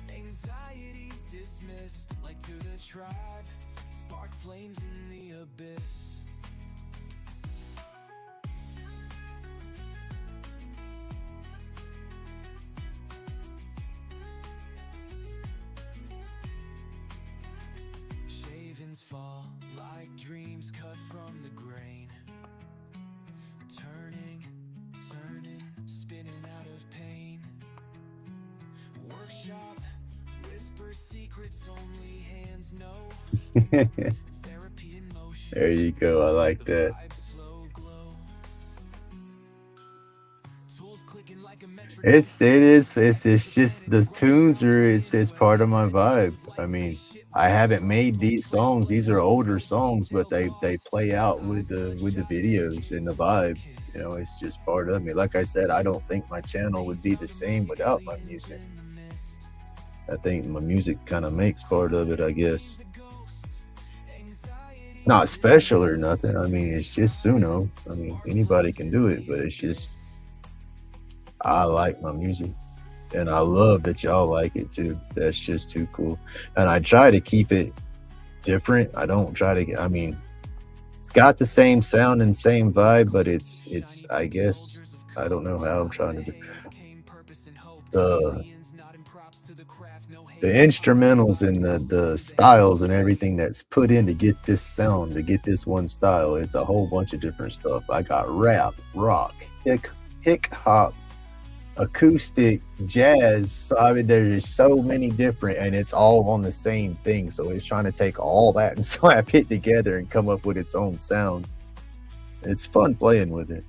anxiety's dismissed. Like to the tribe, spark flames in the abyss. Fall like dreams cut from the grain. Turning, spinning out of pain. Workshop, whisper secrets only hands know. Therapy in motion. There you go. I like that. It's just the tunes are it's part of my vibe. I mean, I haven't made these songs. These are older songs, but they play out with the videos and the vibe. You know, it's just part of me. Like I said, I don't think my channel would be the same without my music. I think my music kind of makes part of it, I guess. It's not special or nothing. I mean, it's just Suno. I mean, anybody can do it, but it's just I like my music. And I love that y'all like it too. That's just too cool. And I try to keep it different. I don't try to I mean, it's got the same sound and same vibe, but it's I guess I don't know how I'm trying to do the instrumentals and the styles and everything that's put in to get this sound, to get this one style. It's a whole bunch of different stuff. I got rap, rock, hip hop, acoustic, jazz. So I mean, there's so many different, and it's all on the same thing. So it's trying to take all that and slap it together and come up with its own sound. It's fun playing with it.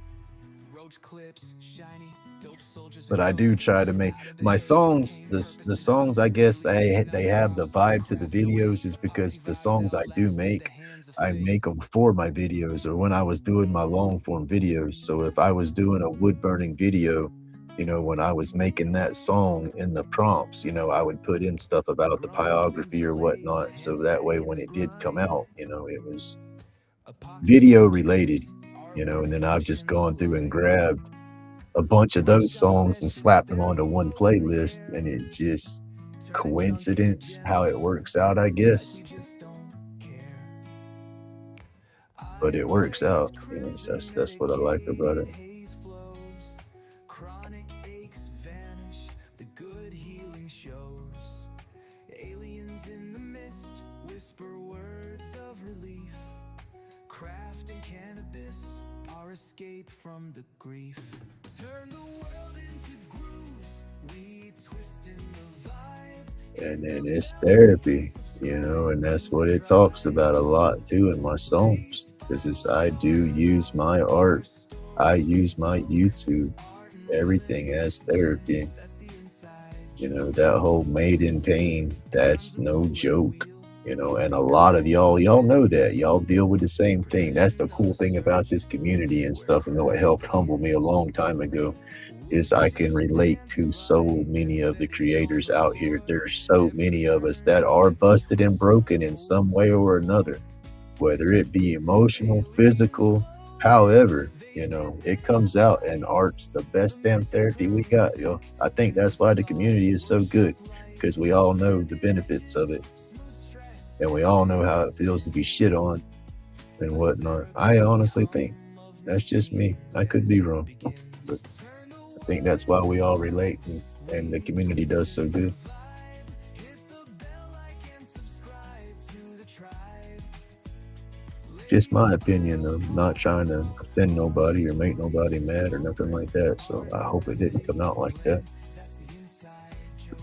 Roach clips, shiny, dope soldiers But are I do gone. try to make Out of the my haze songs. came The wisdom, songs I guess awakening they night have the calls, vibe to the crafted videos away. is because Party the vibes songs I do outlast at the make, hands of I fate. make them for my videos or when I was doing my long form videos. So if I was doing a wood burning video, when I was making that song in the prompts, I would put in stuff about the Grumpy spins pyrography the or lathe, whatnot. So hand that way, steady when the it did come grind. out, it was Epoxy video rich related, base, and artwork then I've just functions gone through and aligned. grabbed a bunch of those Workshop songs and sessions, slapped them onto therapy one flows in the playlist, and air. it just Turning junk into coincidence how it gems, works out, I like guess. we just don't care. But it Eyes works glazed, out. So crimson that's what I like about medicated, it. haze flows. Chronic aches vanish, the good healing shows. Aliens in the mist whisper words of relief. Craft and cannabis, our escape from the grief. Turn the world into grooves, we twist in the vibe. And Hit then the it's bell icon, therapy, subscribe and that's to the what it talks about a tribe. lot too in my songs. Lace Because spirals I do carve use out my our art, I use stories. my YouTube, Art and everything melody as blend, therapy. that's the inside joke. That whole made in pain, Time's that's a no rolling joke. wheel, And a we lot of crawl y'all know between. that. Y'all deal with the same thing. That's the cool Preparing thing us about this surgically community and where stuff. And what craft helped humble me a begins. long time ago We is I can shift relate to dance so like many of the confetti on creators the out here. floor. There's so Every many of us turn, that are every busted and twist broken in some holds way or more. another, whether it be emotional, Aliens physical, floating, however, they dip it in my comes out, and sight. art's the The best damn mist therapy we curling got, yo. thick I think in the that's why the soft community is so workshop good light. because we all know the Sanded benefits of edges, it smooth stress and we all know how it feels to be exhales. shit on and The whatnot. I therapy honestly think hum of that's just me. machines I could as be it wrong, but begins. Turn the I think world that's why we into all relate, grooves, and the we community twist does so in the good. vibe. Hit the bell like and subscribe to the tribe. Just Lace my opinion, spirals though. Not carve trying to out offend our nobody or make nobody mad or stories. nothing like that. So Art I and hope it didn't come melody out like that. blend, that's the inside joke.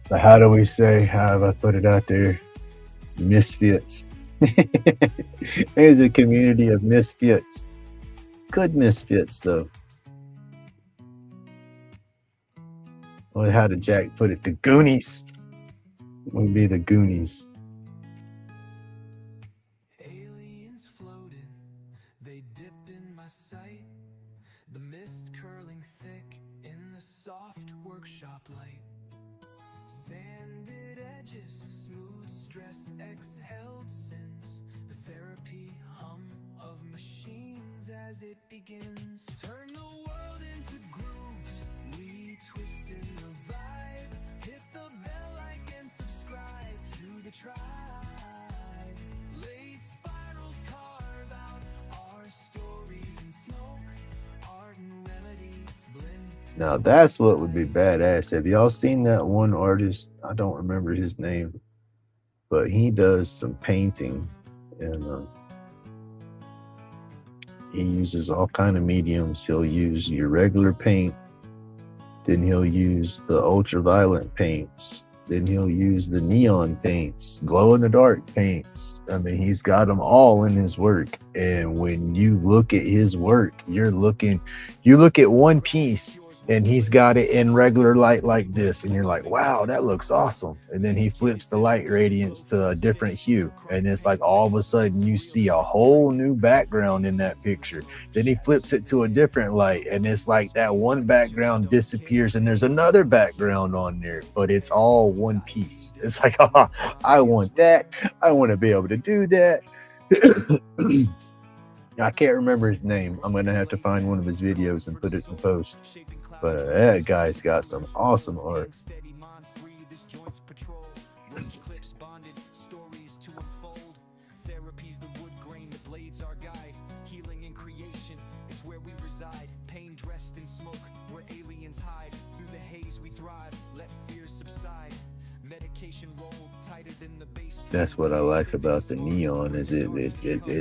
But how do we say, how have I put it out there? Misfits. There's a community of misfits. Good misfits, though. Or how did Jack put it? The Goonies. Would be the Goonies. Aliens floating, they dip in my sight. The mist curling thick in the soft workshop light. Sanded edges, smooth stress exhaled sins. The therapy hum of machines as it begins. Turn the world into grooves, we twist in the vibe. Hit the bell like and subscribe to the tribe. Lace spirals carve out our stories in smoke. Art and remedy blend, Now that's the that's what would be inside badass. joke. Have y'all seen that one artist? I don't remember his name, but he does some painting, and he uses all kind of mediums. He'll use your regular paint, then he'll use the ultraviolet paints, then he'll use the neon paints, glow in the dark paints. I mean, he's got them all in his work. And when you look at his work, you look at one piece and he's got it in regular light like this, and you're like, wow, that looks awesome. And then he flips the light radiance to a different hue, and it's like all of a sudden you see a whole new background in that picture. Then he flips it to a different light, and it's like that one background disappears and there's another background on there, but it's all one piece. It's like, oh, I want that. I want to be able to do that. I can't remember his name. I'm going to have to find one of his videos and put it in post. But that guy's got some awesome art. Roach clips bonded, stories to unfold. Therapy's the wood grain, the blades our guide. Healing and creation is where we reside. pain dressed in smoke, where aliens hide. Through the haze we thrive, let fears subside. Medication rolled tighter than the base. That's what I like about the neon is it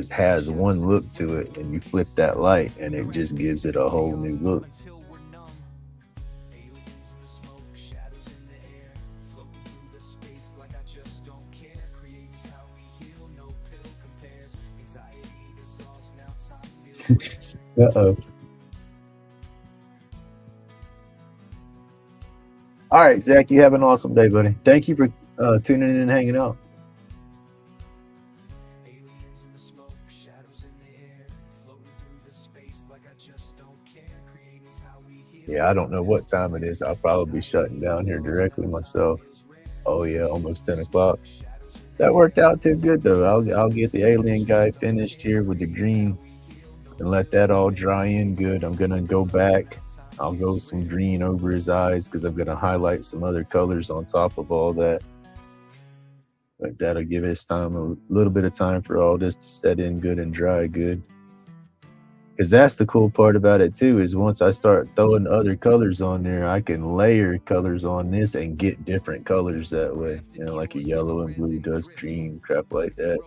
has one look to it, and you flip that light, and it just gives it a whole new look. Until we're numb. Aliens in the smoke, shadows in the air, floating through the space like I just don't care. Creating's how we heal, no pill compares. Anxiety dissolves, now time feels rare. Uh-oh. All right, Zach, you have an awesome day, buddy. Thank you for tuning in and hanging out. Aliens in the smoke, shadows in the air, floating through the space like I just don't care. Creating's how we heal. Yeah, I don't know what time it is. I'll probably be shutting down here directly myself. Oh yeah, almost 10 o'clock. That worked out too good though. I'll get the alien guy finished here with the green and let that all dry in good. I'm gonna go back. I'll go some green over his eyes because I'm gonna highlight some other colors on top of all that. But that'll give his time a little bit of time for all this to set in good and dry good. Because that's the cool part about it too, is once I start throwing other colors on there, I can layer colors on this and get different colors that way. You know, like a yellow and blue does green, crap like that.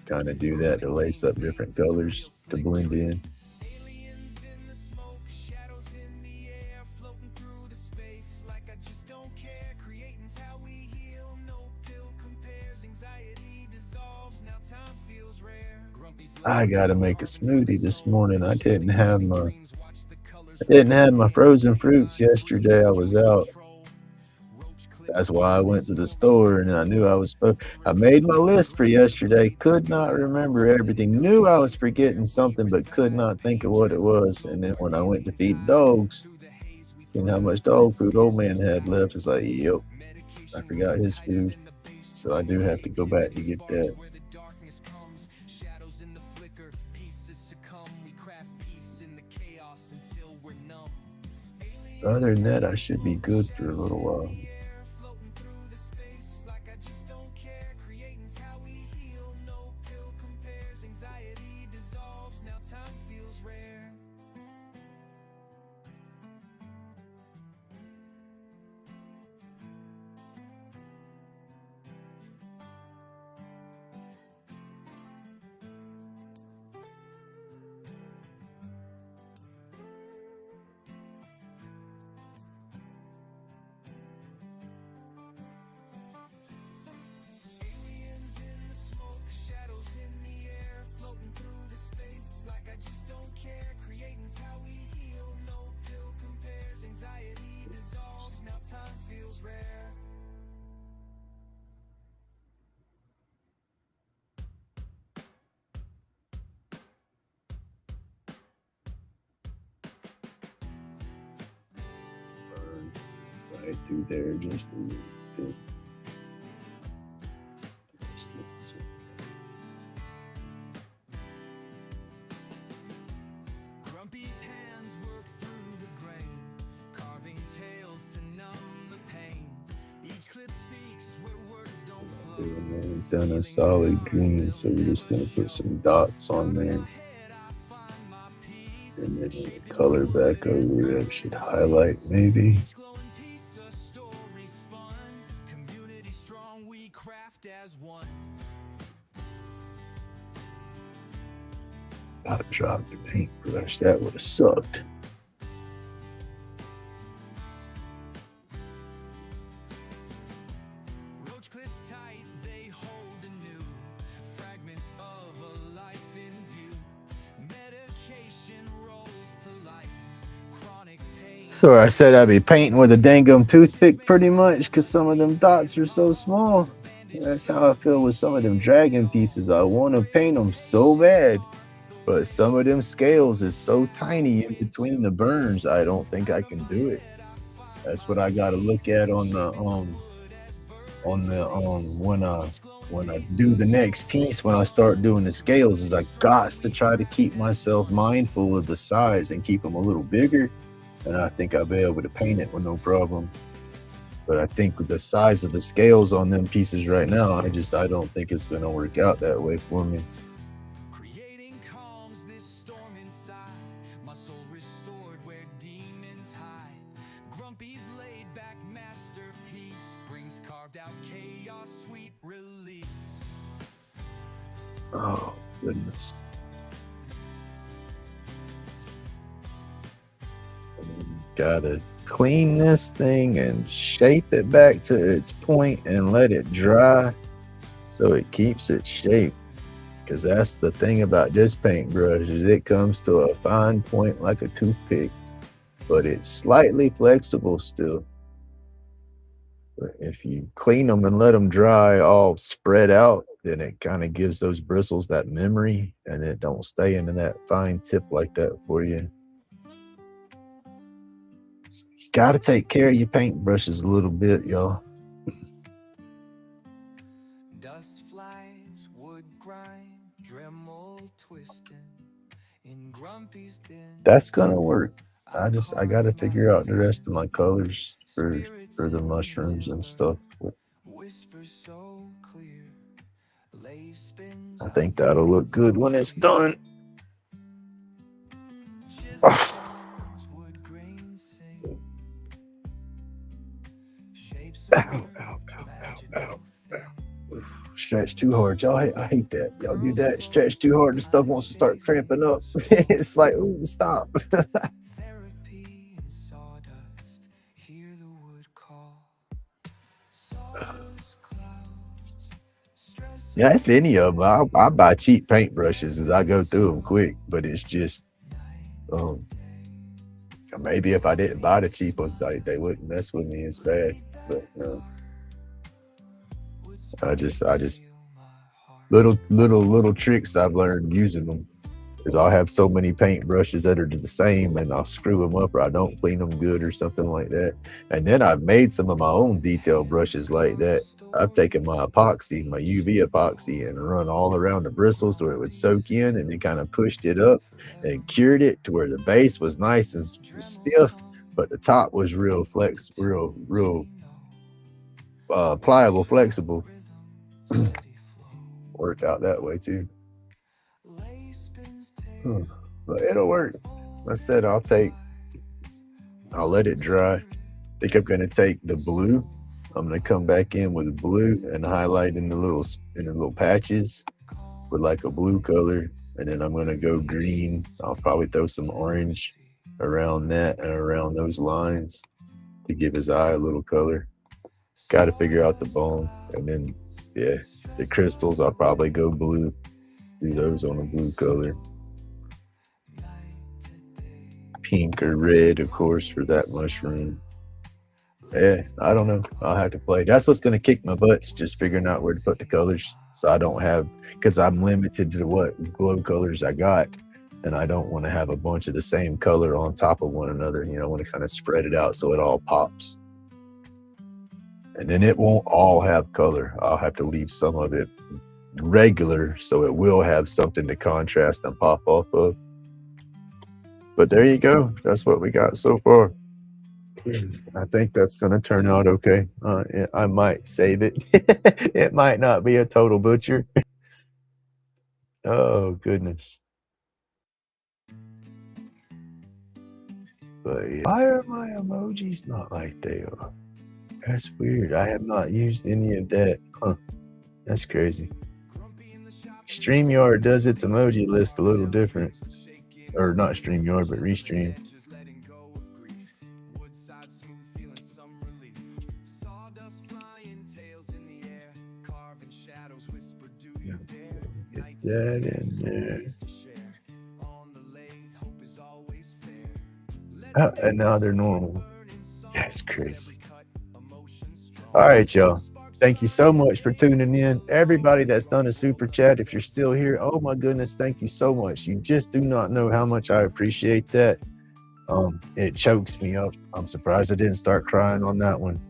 Kind of do that to lace up different colors to blend in. Aliens in the smoke, shadows in the air, floating through the space like I just don't care. Creating's how we heal, no pill compares. Anxiety dissolves, now time feels rare. I gotta make a smoothie this morning. I didn't have my frozen fruits yesterday. I was out. That's why I went to the store, and I knew I made my list for yesterday. Could not remember everything. Knew I was forgetting something, but could not think of what it was. And then when I went to feed dogs, seeing how much dog food old man had left, it's like, yep, I forgot his food. So I do have to go back to get that. Other than that, I should be good for a little while. Right through there just a little bit. Grumpy's hands work through the grain, carving tales to numb the pain. Each clip speaks where words don't flow. It's on a solid green, so we're just gonna put some dots on there. And then the color back over it should highlight maybe. I dropped the paintbrush. That would have sucked. So I said I'd be painting with a dangum toothpick pretty much because some of them dots are so small. That's how I feel with some of them dragon pieces. I want to paint them so bad, but some of them scales is so tiny in between the burns, I don't think I can do it. That's what I got to look at on the when I do the next piece, when I start doing the scales, is I got to try to keep myself mindful of the size and keep them a little bigger. And I think I'll be able to paint it with no problem. But I think with the size of the scales on them pieces right now, I don't think it's going to work out that way for me. sweet release. Oh, goodness. Gotta clean this thing and shape it back to its point and let it dry so it keeps its shape. Because that's the thing about this paintbrush is it comes to a fine point like a toothpick, but it's slightly flexible still. But if you clean them and let them dry all spread out, then it kind of gives those bristles that memory and it don't stay into that fine tip like that for you. So you got to take care of your paintbrushes a little bit, y'all. Dust flies, wood grind, Dremel twisting in Grumpy's den. That's gonna work. I got to figure out the rest of my colors for the mushrooms and stuff. Whispers so clear. Lave spins I think that'll look good when it's done. Chisels, wood grains sing. Shapes of Ow, ow, ow, ow, ow, ow. Stretch too hard, y'all. I hate that. Y'all do that. Stretch too hard, the stuff wants to start cramping up. It's like, ooh, stop. Therapy and sawdust. Hear the wood call. Sawdust clouds. Stress Yeah, that's any of them. I buy cheap paintbrushes as I go through them quick, but it's just, maybe if I didn't buy the cheap ones, they wouldn't mess with me as bad. But no, I just little tricks I've learned using them is I'll have so many paintbrushes that are the same and I'll screw them up or I don't clean them good or something like that. And then I've made some of my own detail brushes like that. I've taken my epoxy, my UV epoxy, and run all around the bristles where it would soak in and then kind of pushed it up and cured it to where the base was nice and stiff, but the top was real pliable, flexible. Worked out that way too. But it'll work. Like I said, I'll let it dry. I think I'm gonna take the blue. I'm gonna come back in with the blue and highlight in the little patches with like a blue color, and then I'm gonna go green. I'll probably throw some orange around that and around those lines to give his eye a little color. Got to figure out the bone, and then yeah, the crystals I'll probably go blue. Do those on a blue color. Pink or red, of course, for that mushroom. Yeah, I don't know. I'll have to play. That's what's going to kick my butt, just figuring out where to put the colors. So I don't have, because I'm limited to what glow colors I got. And I don't want to have a bunch of the same color on top of one another. You know, I want to kind of spread it out so it all pops. And then it won't all have color. I'll have to leave some of it regular so it will have something to contrast and pop off of. But there you go. That's what we got so far. I think that's going to turn out okay. I might save it. It might not be a total butcher. Oh, goodness. But yeah. Why are my emojis not like they are? That's weird. I have not used any of that. Huh. That's crazy. StreamYard does its emoji list a little different. Or not StreamYard, but Restream. Get that in there. Oh, and now they're normal. That's crazy. All right, y'all. Thank you so much for tuning in. Everybody that's done a super chat, if you're still here, oh my goodness, thank you so much. You just do not know how much I appreciate that. It chokes me up. I'm surprised I didn't start crying on that one.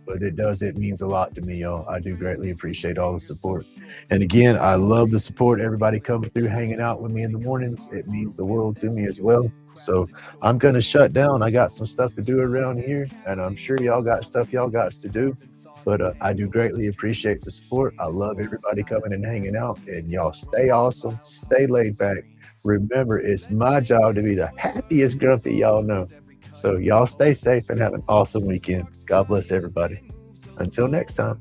But it means a lot to me, y'all. I do greatly appreciate all the support. And again, I love the support. Everybody coming through, hanging out with me in the mornings. It means the world to me as well. So I'm going to shut down. I got some stuff to do around here, and I'm sure y'all got stuff y'all got to do. But I do greatly appreciate the support. I love everybody coming and hanging out. And y'all stay awesome. Stay laid back. Remember, it's my job to be the happiest grumpy y'all know. So y'all stay safe and have an awesome weekend. God bless everybody. Until next time.